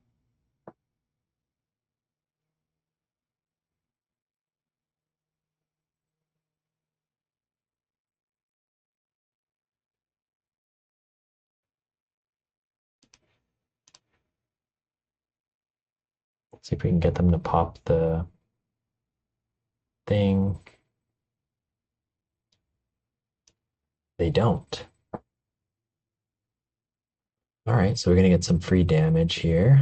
See if we can get them to pop the thing. They don't. All right, so we're gonna get some free damage here.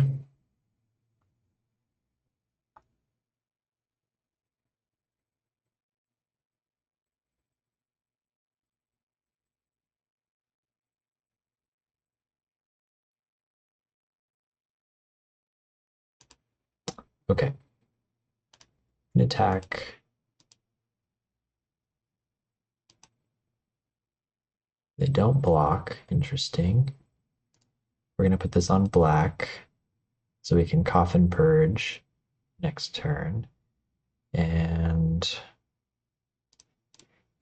Okay. An attack. They don't block. Interesting. We're gonna put this on black so we can Coffin Purge next turn. And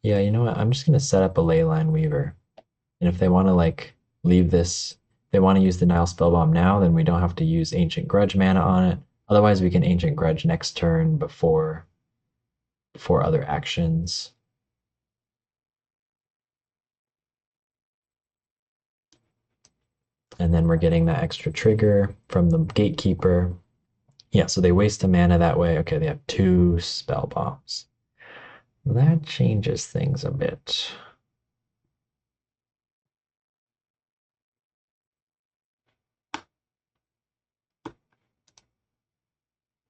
yeah, you know what? I'm just gonna set up a Leyline Weaver. And if they want to like leave this, they want to use the Nile Spellbomb now, then we don't have to use Ancient Grudge mana on it. Otherwise, we can Ancient Grudge next turn before other actions. And then we're getting that extra trigger from the Gatekeeper. Yeah, so they waste a mana that way. Okay, they have 2 spell bombs. That changes things a bit.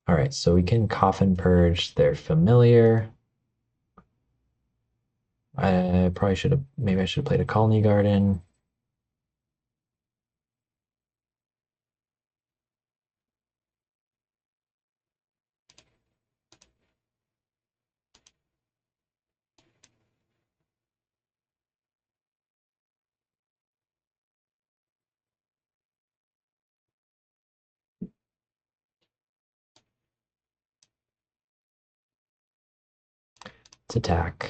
All right, so we can Coffin Purge their familiar. I probably should have, maybe I should have played a Colony Garden. Let's attack.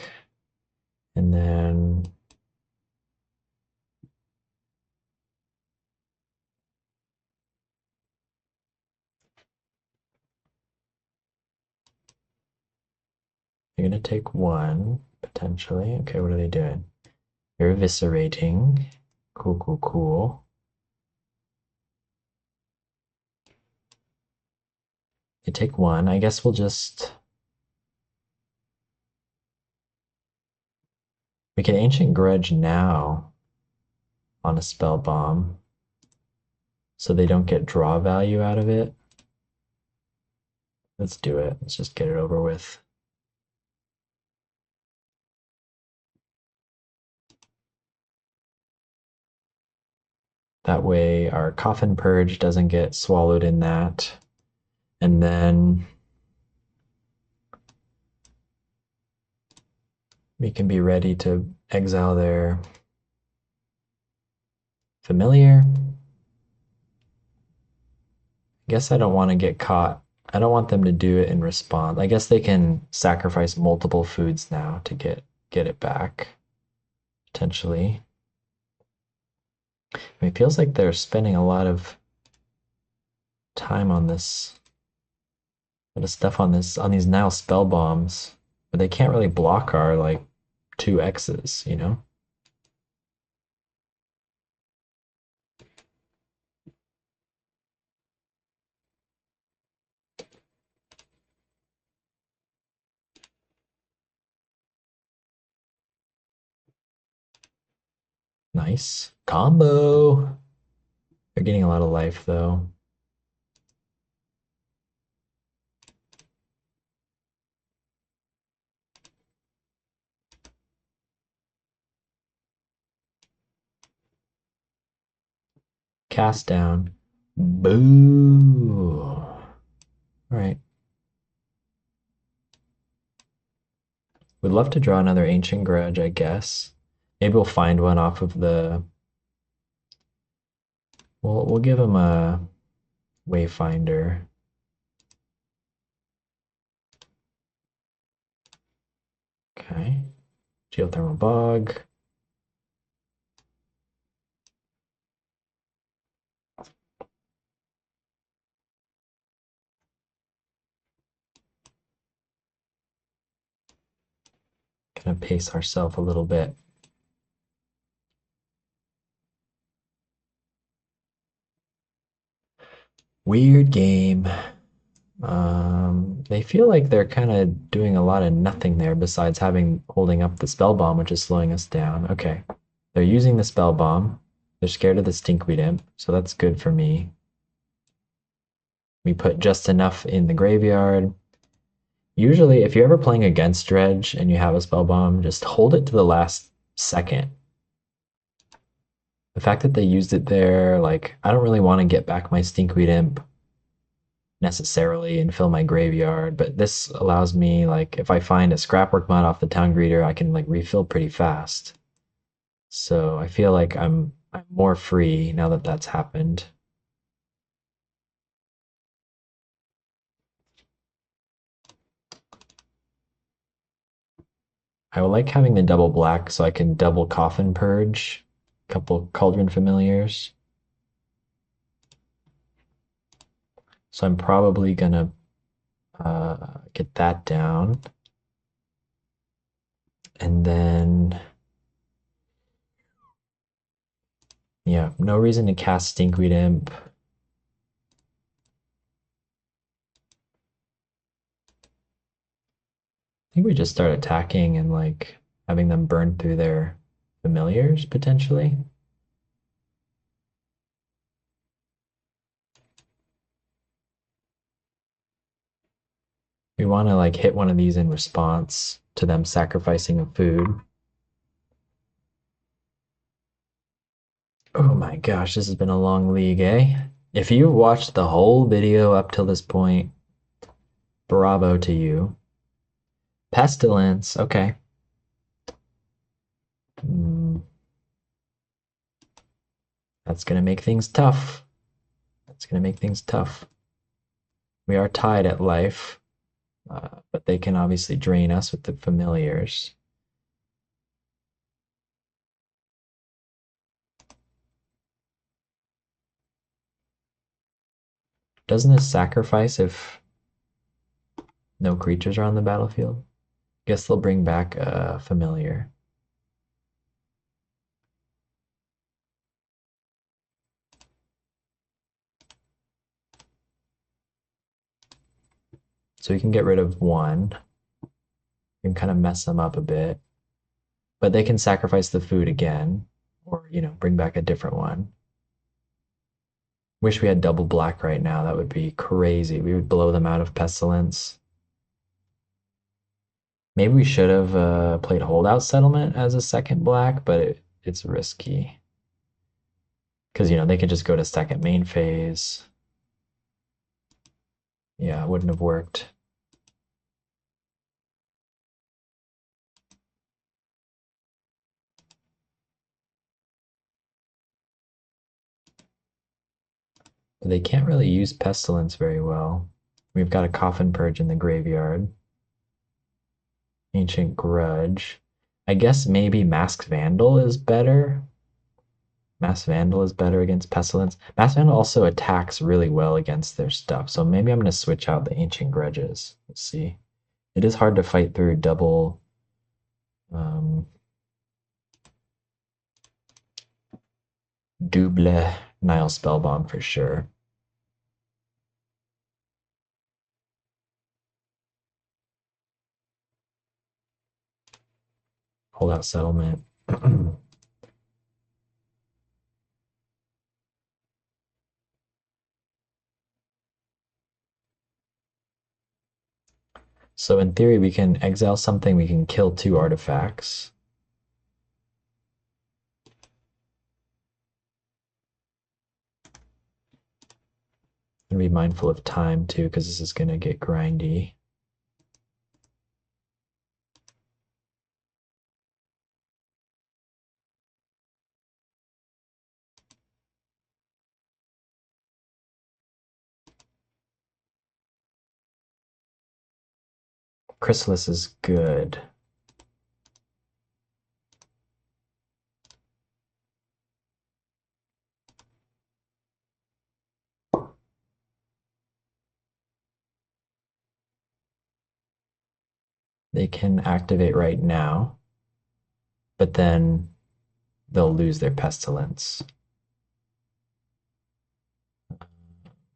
And then they're gonna take 1, potentially. Okay, what are they doing? They're eviscerating. Cool, cool, cool. They take 1. I guess we'll just... We can Ancient Grudge now on a spell bomb so they don't get draw value out of it. Let's do it. Let's just get it over with. That way our Coffin Purge doesn't get swallowed in that. And then we can be ready to exile their familiar. I guess I don't want to get caught. I don't want them to do it in response. I guess they can sacrifice multiple foods now to get it back, potentially. I mean, it feels like they're spending a lot of time on this, a lot of stuff on these Nile spell bombs, but they can't really block our like 2 X's, you know? Nice combo. They're getting a lot of life though. Cast down. Boo. Alright. Would love to draw another Ancient Grudge, I guess. Maybe we'll find one off of the... We'll give him a Wayfinder. Okay. Geothermal Bog. Gonna pace ourselves a little bit. Weird game. They feel like they're kind of doing a lot of nothing there besides holding up the spell bomb, which is slowing us down. Okay. They're using the spell bomb. They're scared of the Stinkweed Imp, so that's good for me. We put just enough in the graveyard. Usually, if you're ever playing against Dredge and you have a spell bomb, just hold it to the last second. The fact that they used it there, like, I don't really want to get back my Stinkweed Imp necessarily and fill my graveyard, but this allows me, like, if I find a Scrapwork Mod off the Town Greeter, I can like refill pretty fast. So I feel like I'm more free now that that's happened. I would like having the double black so I can double Coffin Purge a couple Cauldron Familiars. So I'm probably gonna get that down. And then, yeah, no reason to cast Stinkweed Imp. I think we just start attacking and like having them burn through their familiars potentially. We want to like hit one of these in response to them sacrificing a food. Oh my gosh, this has been a long league, eh? If you've watched the whole video up till this point, bravo to you. Pestilence, okay. That's gonna make things tough. That's gonna make things tough. We are tied at life, but they can obviously drain us with the familiars. Doesn't this sacrifice if no creatures are on the battlefield? Guess they'll bring back a familiar. So you can get rid of one. You can kind of mess them up a bit. But they can sacrifice the food again, or, you know, bring back a different one. Wish we had double black right now. That would be crazy. We would blow them out of Pestilence. Maybe we should have played Holdout Settlement as a second black, but it's risky. Because, you know, they could just go to second main phase. Yeah, it wouldn't have worked. But they can't really use Pestilence very well. We've got a Coffin Purge in the graveyard. Ancient Grudge. I guess maybe Masked Vandal is better. Masked Vandal is better against Pestilence. Masked Vandal also attacks really well against their stuff, so maybe I'm going to switch out the Ancient Grudges. Let's see. It is hard to fight through double... double Nile Spellbomb for sure. Holdout Settlement. So in theory, we can exile something, we can kill 2 artifacts. And be mindful of time too, because this is gonna get grindy. Chrysalis is good. They can activate right now, but then they'll lose their Pestilence.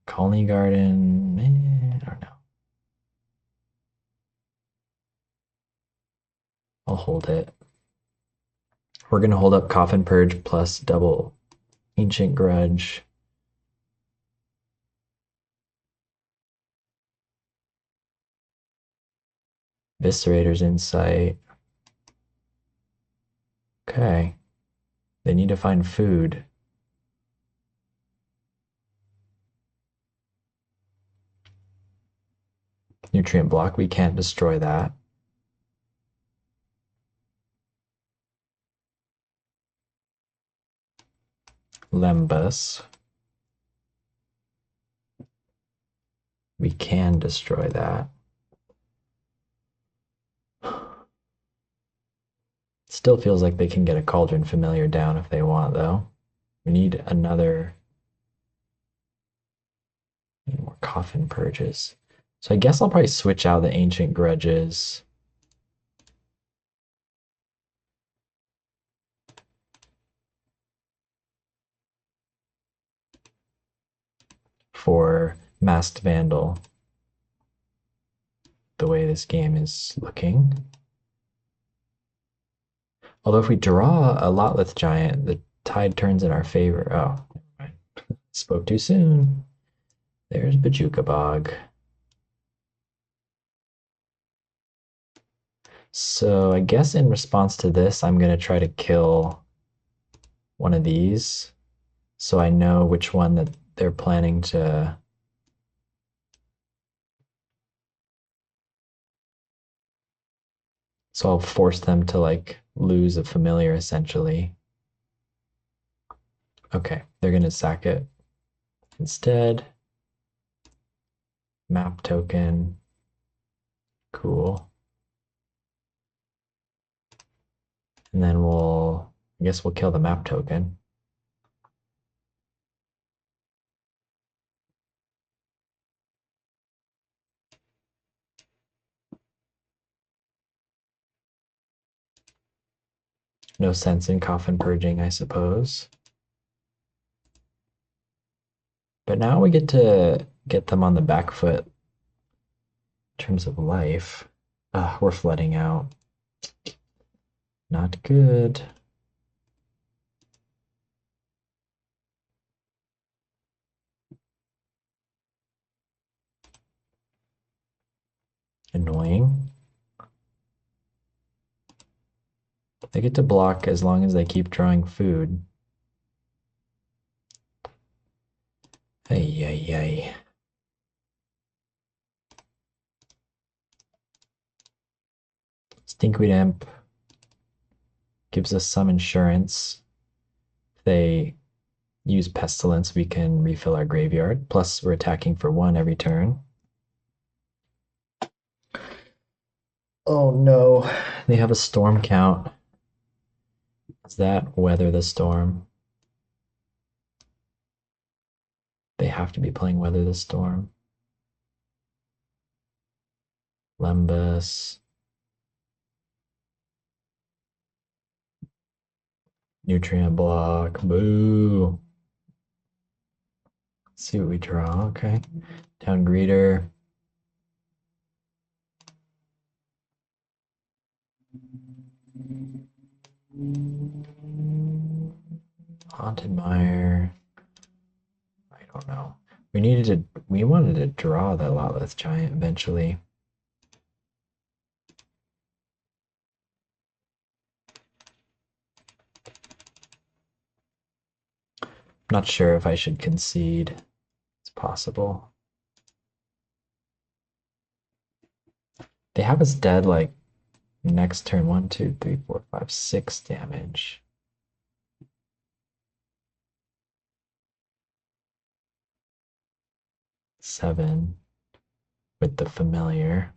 Colony Garden, I don't know. I'll hold it. We're gonna hold up Coffin Purge plus double Ancient Grudge. Viscerator's Insight. Okay. They need to find food. Nutrient block, we can't destroy that. Lembus. We can destroy that. Still feels like they can get a Cauldron Familiar down if they want, though. We need another... more Coffin Purges. So I guess I'll probably switch out the Ancient Grudges. For Masked Vandal. The way this game is looking. Although if we draw a Lotleth Giant, the tide turns in our favor. Oh, never mind. Spoke too soon. There's Bajuka Bog. So I guess in response to this, I'm going to try to kill one of these so I know which one that they're planning to... So I'll force them to like lose a familiar essentially. Okay, they're going to sack it. Instead, map token. Cool. And then I guess we'll kill the map token. No sense in Coffin Purging, I suppose. But now we get to get them on the back foot in terms of life. We're flooding out. Not good. Annoying. They get to block as long as they keep drawing food. Ay, ay, ay. Stinkweed Imp gives us some insurance. If they use Pestilence, we can refill our graveyard. Plus, we're attacking for 1 every turn. Oh no, they have a storm count. Is that Weather the Storm? They have to be playing Weather the Storm. Lembus. Nutrient block. Boo. Let's see what we draw. Okay. Town Greeter. Haunted Mire. I don't know. We wanted to draw the Lotleth Giant eventually. I'm not sure if I should concede. It's possible. They have us dead like next turn 1, 2, 3, 4, 5, 6 damage. Seven with the familiar.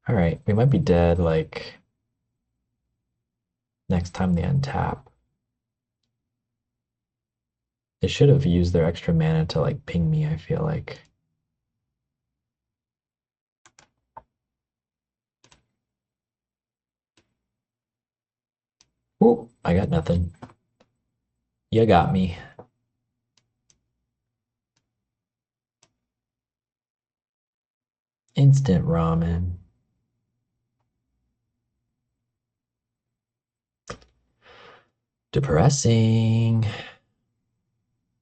All right, we might be dead like next time they untap. They should have used their extra mana to like ping me, I feel like. Oh, I got nothing. You got me. Instant ramen. Depressing.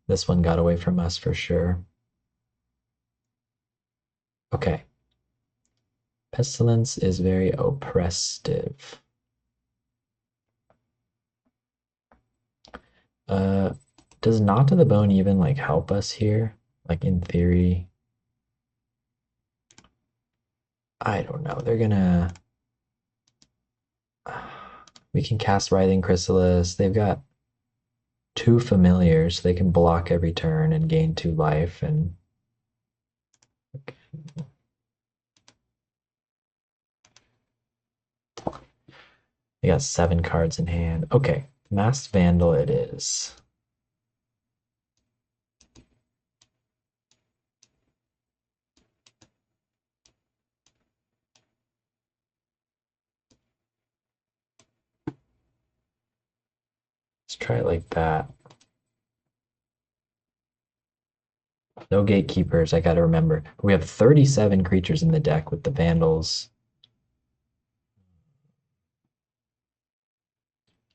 This one got away from us for sure. Okay. Pestilence is very oppressive. Does Knot to the Bone even like help us here? Like in theory? I don't know. They're gonna. We can cast Writhing Chrysalis. They've got 2 familiars. They can block every turn and gain 2 life. And they got 7 cards in hand. Okay, Masked Vandal it is. Let's try it like that. No gatekeepers, I gotta remember. We have 37 creatures in the deck with the Vandals.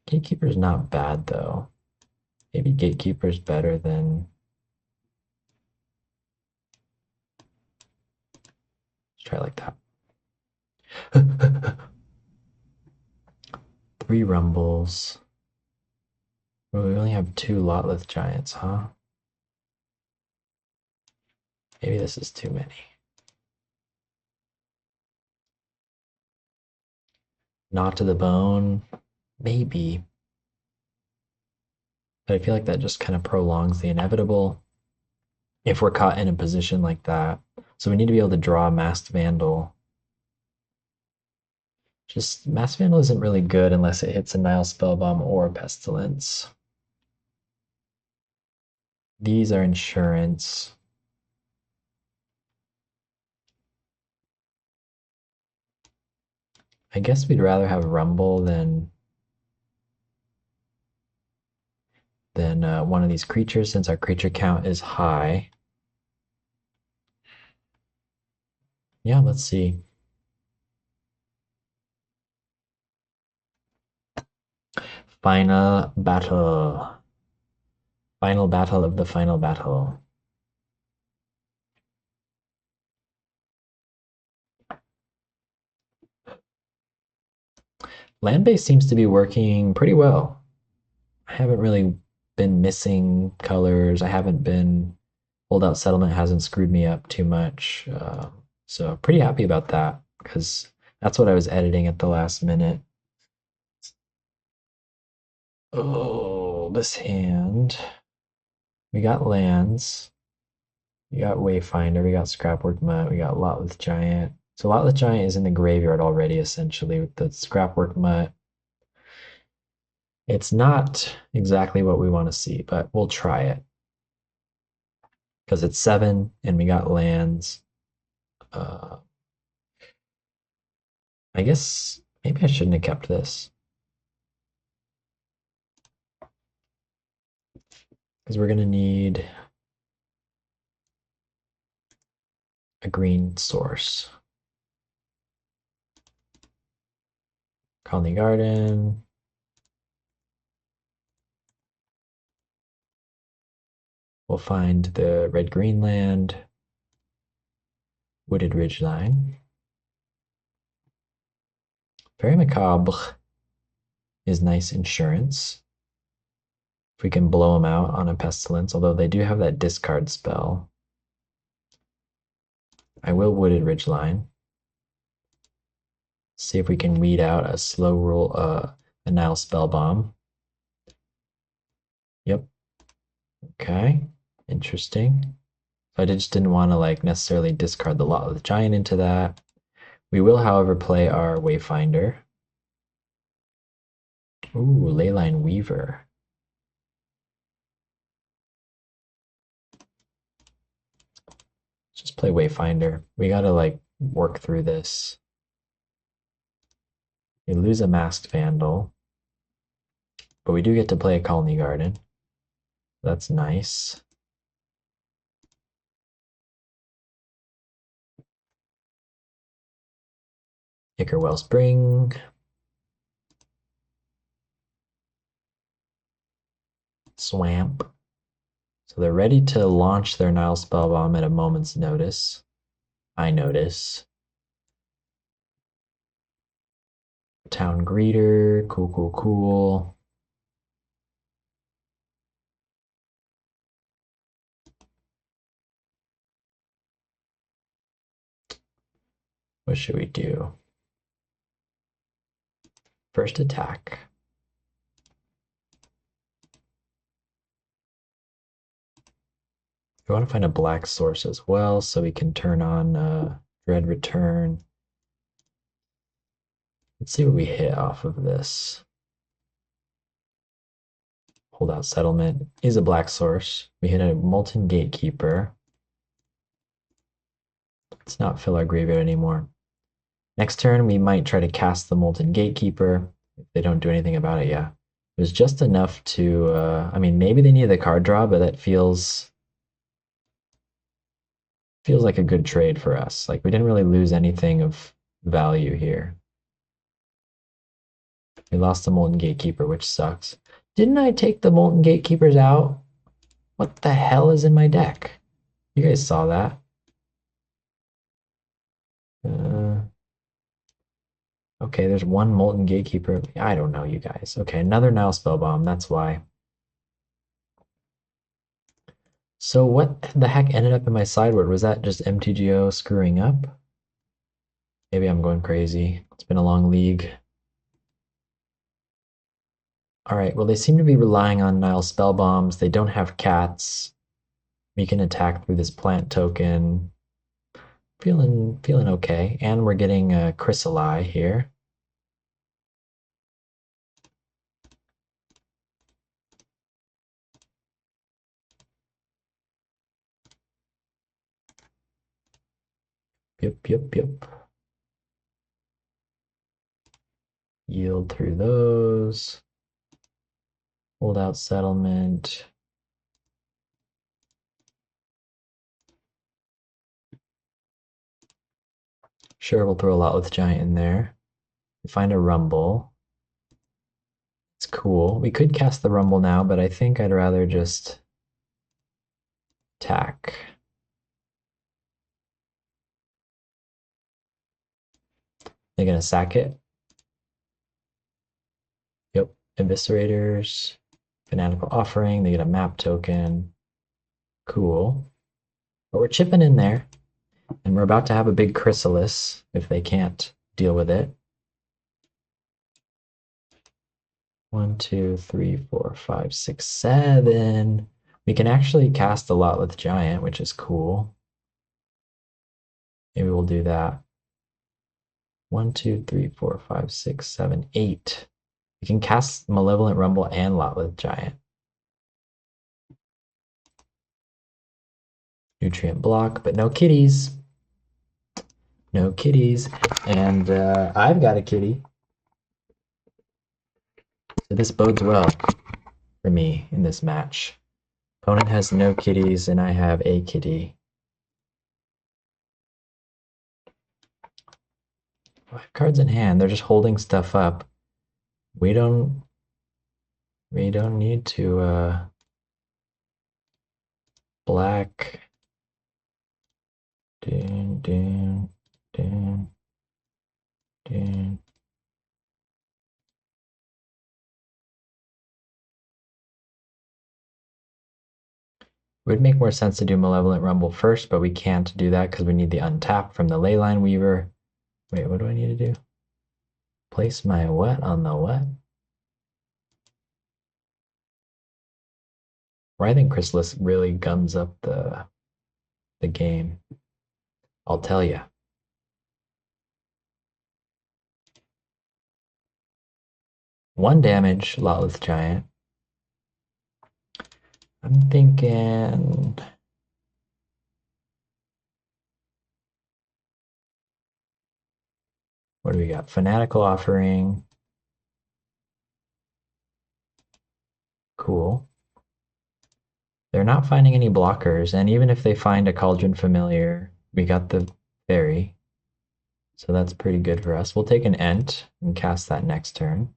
Gatekeeper's not bad though. Maybe Gatekeeper's better than. Let's try it like that. 3 Rumbles. Well, we only have 2 Lotleth Giants, huh? Maybe this is too many. Not to the Bone, maybe. But I feel like that just kind of prolongs the inevitable if we're caught in a position like that. So we need to be able to draw a Masked Vandal. Just Masked Vandal isn't really good unless it hits a Nile Spellbomb or a Pestilence. These are insurance. I guess we'd rather have Rumble than one of these creatures since our creature count is high. Yeah, let's see. Final battle. Final battle of the final battle. Land base seems to be working pretty well. I haven't really been missing colors. I haven't been holdout settlement hasn't screwed me up too much. So pretty happy about that because that's what I was editing at the last minute. Oh, this hand. We got lands. We got Wayfinder. We got Scrapwork Mutt. We got Lotleth Giant. So Lotleth Giant is in the graveyard already, essentially, with the Scrapwork Mutt. It's not exactly what we want to see, but we'll try it. Because it's 7 and we got lands. I guess maybe I shouldn't have kept this. Because we're going to need a green source. Colony Garden. We'll find the red-green land. Wooded Ridgeline. Very Macabre is nice insurance. If we can blow them out on a Pestilence, although they do have that discard spell. I will Wooded Ridgeline. See if we can weed out a slow roll, a Nile Spell Bomb. Yep. Okay. Interesting. I just didn't want to like necessarily discard the Lot of the Giant into that. We will, however, play our Wayfinder. Ooh, Leyline Weaver. Just play Wayfinder. We gotta like work through this. We lose a Masked Vandal, but we do get to play a Colony Garden. That's nice. Ichor Wellspring. Swamp. So they're ready to launch their Nile Spellbomb at a moment's notice. I notice. Town Greeter. Cool, cool, cool. What should we do? First attack. We want to find a black source as well so we can turn on Dread Return. Let's see what we hit off of this. Holdout Settlement is a black source. We hit a Molten Gatekeeper. Let's not fill our graveyard anymore. Next turn, we might try to cast the Molten Gatekeeper. If they don't do anything about it, yeah. It was just enough to, I mean, maybe they needed the card draw, but that feels like a good trade for us. Like, we didn't really lose anything of value here. We lost the Molten Gatekeeper, which sucks. Didn't I take the Molten Gatekeepers out? What the hell is in my deck? You guys saw that. Okay, there's one Molten Gatekeeper. I don't know, you guys. Okay, another Nile Spellbomb, that's why. So what the heck ended up in my sideboard? Was that just MTGO screwing up? Maybe I'm going crazy. It's been a long league. All right, well, they seem to be relying on Nile Spellbombs. They don't have cats. We can attack through this plant token. Feeling okay. And we're getting a Chrysalai here. Yep. Yield through those. Hold out settlement. Sure, we'll throw a lot with Giant in there. Find a Rumble. It's cool. We could cast the Rumble now, but I think I'd rather just attack. They're gonna sack it. Yep. Eviscerators. Fanatical Offering. They get a map token. Cool. But we're chipping in there. And we're about to have a big Chrysalis if they can't deal with it. 1, 2, 3, 4, 5, 6, 7. We can actually cast a lot with Giant, which is cool. Maybe we'll do that. 1, 2, 3, 4, 5, 6, 7, 8. We can cast Malevolent Rumble and Lot with Giant. Nutrient block, but no kitties. No kitties. And I've got a kitty. So this bodes well for me in this match. Opponent has no kitties, and I have a kitty. 5 cards in hand. They're just holding stuff up. We don't need to black. Dun. It would make more sense to do Malevolent Rumble first, but we can't do that because we need the untap from the Leyline Weaver. Wait, what do I need to do? Place my what on the what? Writhing Chrysalis really guns up the game. I'll tell you. One damage, Lotless Giant. I'm thinking. What do we got? Fanatical Offering. Cool. They're not finding any blockers, and even if they find a Cauldron Familiar, we got the Fairy. So that's pretty good for us. We'll take an Ent and cast that next turn.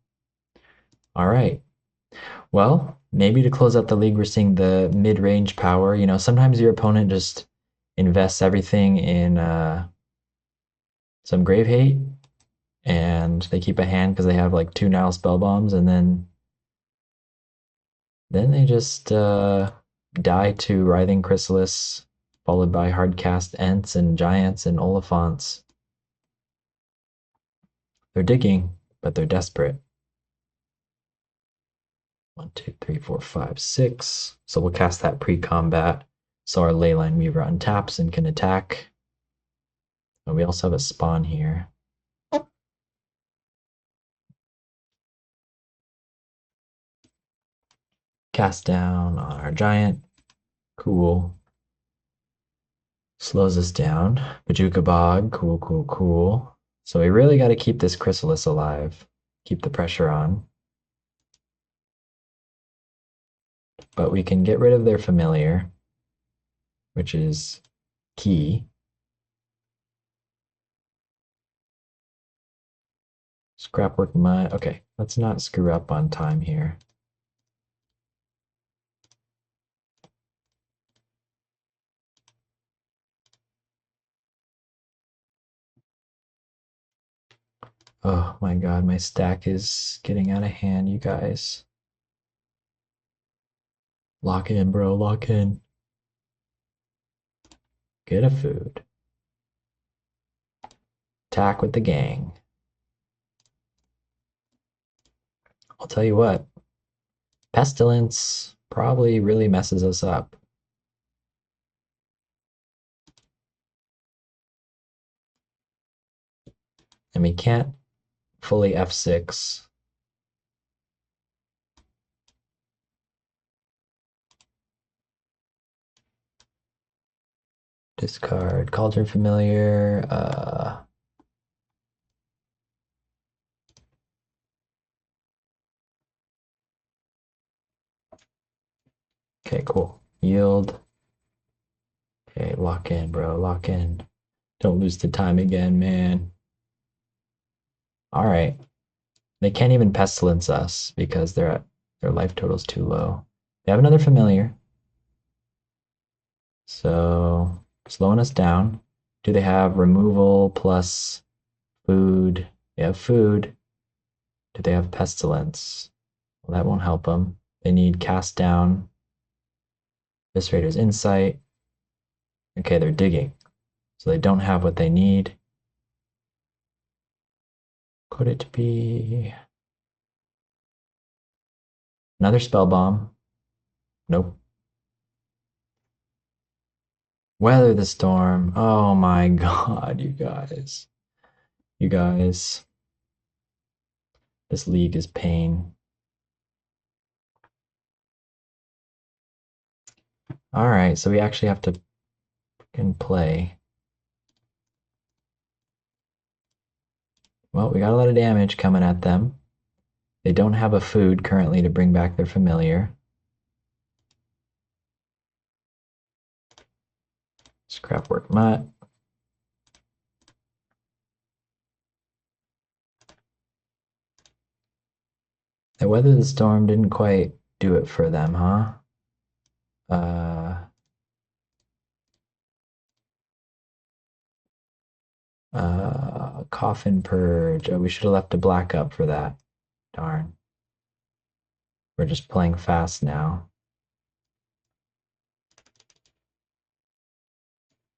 All right. Well, maybe to close out the league, we're seeing the mid-range power. You know, sometimes your opponent just invests everything in some Grave Hate, and they keep a hand because they have like 2 Nile Spell Bombs, and then they just die to Writhing Chrysalis, followed by hardcast Ents and Giants and Oliphants. They're digging, but they're desperate. 1, 2, 3, 4, 5, 6. So we'll cast that pre-combat so our Leyline Weaver untaps and can attack. And we also have a spawn here. Cast down on our giant. Cool. Slows us down. Bajuka Bog. Cool, cool, cool. So we really got to keep this Chrysalis alive. Keep the pressure on. But we can get rid of their familiar, which is key. Scrapwork mud. Okay, let's not screw up on time here. Oh my god, my stack is getting out of hand, you guys. Lock in, bro, lock in. Get a food. Attack with the gang. I'll tell you what, Pestilence probably really messes us up. And we can't fully F6. Discard Cauldron Familiar. Okay, cool. Yield. Okay, lock in, bro. Lock in. Don't lose the time again, man. All right. They can't even Pestilence us because their life total's too low. They have another familiar. So slowing us down. Do they have removal plus food? They have food. Do they have Pestilence? Well, that won't help them. They need cast down. Eviscerator's Insight. Okay, they're digging. So they don't have what they need. Could it be another spell bomb? Nope. Weather the storm. Oh my god, you guys. You guys. This league is pain. Alright, so we actually have to play. Well, we got a lot of damage coming at them. They don't have a food currently to bring back their familiar. Scrapwork mutt. The Weather the Storm didn't quite do it for them, huh? Coffin Purge. Oh, we should have left a black up for that. Darn. We're just playing fast now.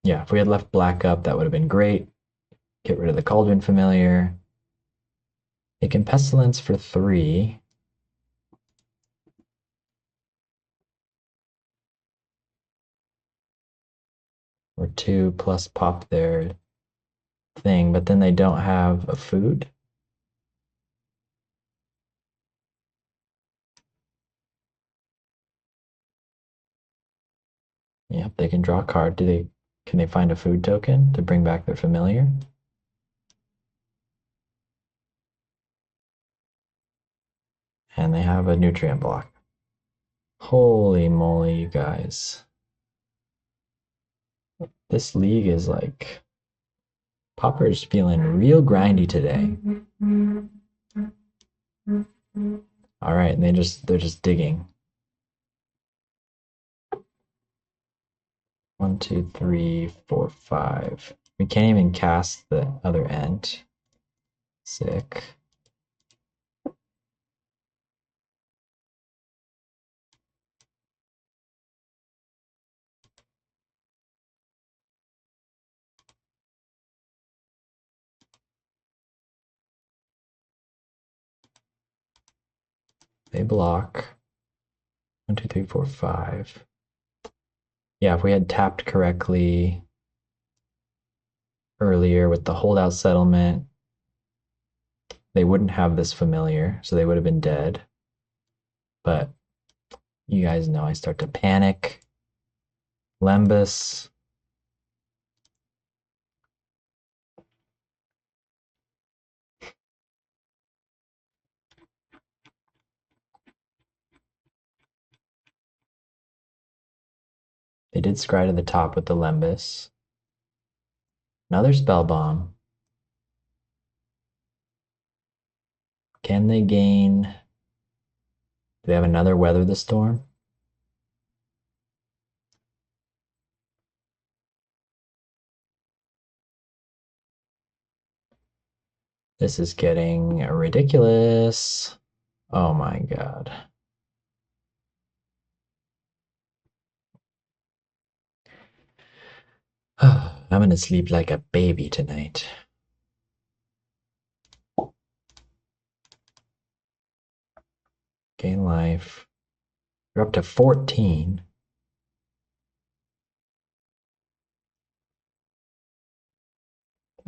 Yeah, if we had left black up, that would have been great. Get rid of the Cauldron Familiar. They can Pestilence for 3. Or 2 plus pop their thing, but then they don't have a food. Yep, they can draw a card. Can they find a food token to bring back their familiar? And they have a nutrient block. Holy moly, you guys. This league is like Pauper's feeling real grindy today. All right, and they're just digging. 1, 2, 3, 4, 5. We can't even cast the other end. Sick. They block. 1, 2, 3, 4, 5. Yeah, if we had tapped correctly earlier with the holdout settlement, they wouldn't have this familiar, so they would have been dead. But you guys know I start to panic. Lembus. They did scry to the top with the Lembus. Another spell bomb. Can they gain? Do they have another Weather the Storm? This is getting ridiculous. Oh my god. I'm gonna sleep like a baby tonight. Gain life. You're up to 14.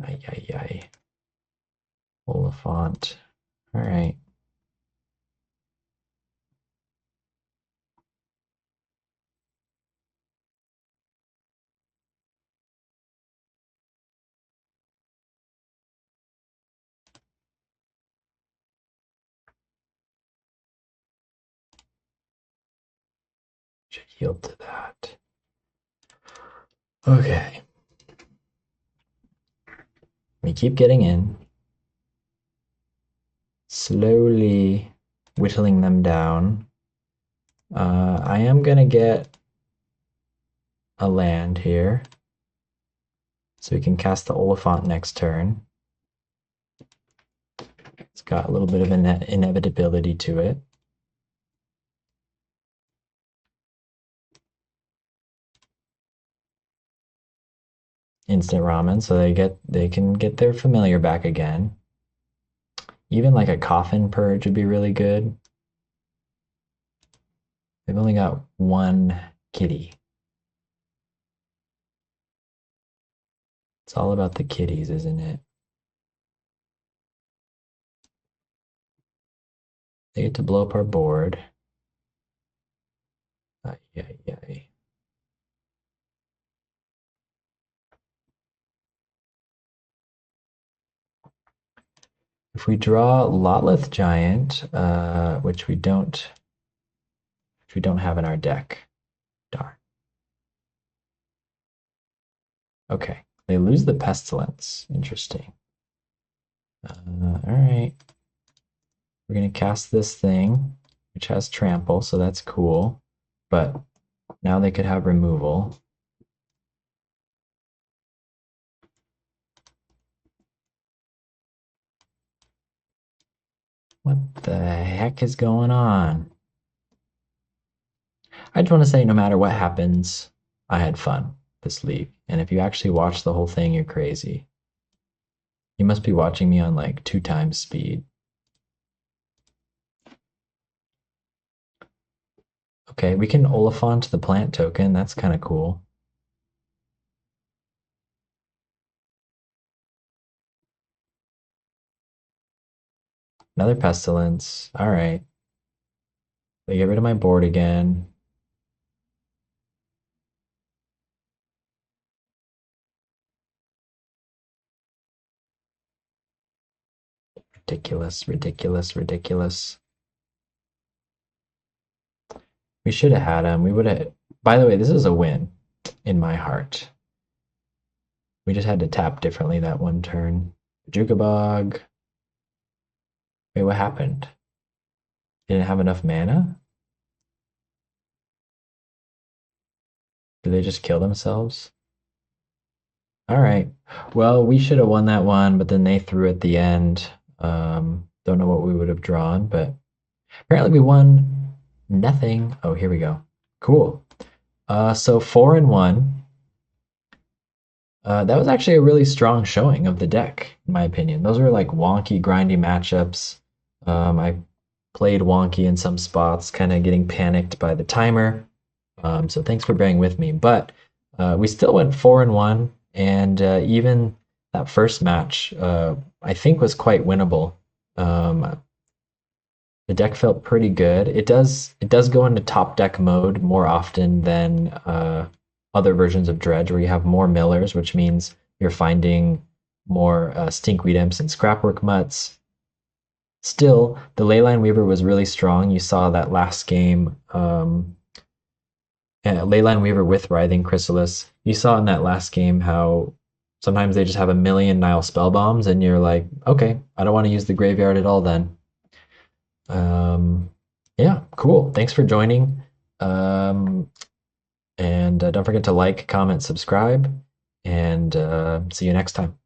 Ay, ay, ay. Oliphant. All right. Should yield to that. Okay. We keep getting in. Slowly whittling them down. I am gonna get a land here. So we can cast the Oliphant next turn. It's got a little bit of inevitability to it. Instant ramen, so they can get their familiar back again. Even like a coffin purge would be really good. They've only got one kitty. It's all about the kitties, isn't it? They get to blow up our board. Ay, ay, ay. If we draw Lotleth Giant, which we don't have in our deck. Darn. Okay, they lose the Pestilence. Interesting. All right. We're gonna cast this thing, which has trample, so that's cool. But now they could have removal. What the heck is going on? I just want to say, no matter what happens, I had fun. this league. And if you actually watch the whole thing, you're crazy. You must be watching me on like 2 times speed. Okay, we can Oliphant the plant token. That's kind of cool. Another Pestilence. All right. They get rid of my board again. Ridiculous, ridiculous, ridiculous. We should have had him. We would have. By the way, this is a win in my heart. We just had to tap differently that one turn. Jukabog. Wait, what happened? Didn't have enough mana? Did they just kill themselves? All right. Well, we should have won that one, but then they threw at the end. Don't know what we would have drawn, but apparently we won nothing. Oh, here we go. Cool. So 4-1. That was actually a really strong showing of the deck, in my opinion. Those were like wonky, grindy matchups. I played wonky in some spots, kind of getting panicked by the timer. So thanks for bearing with me. But we still went 4-1, and even that first match, I think, was quite winnable. The deck felt pretty good. It does go into top deck mode more often than other versions of Dredge, where you have more millers, which means you're finding more stinkweed imps and scrapwork mutts. Still, the Leyline Weaver was really strong. You saw that last game. Leyline Weaver with Writhing Chrysalis. You saw in that last game how sometimes they just have a million Nile spell bombs, and you're like, okay, I don't want to use the graveyard at all then. Yeah, cool. Thanks for joining. And don't forget to like, comment, subscribe, and see you next time.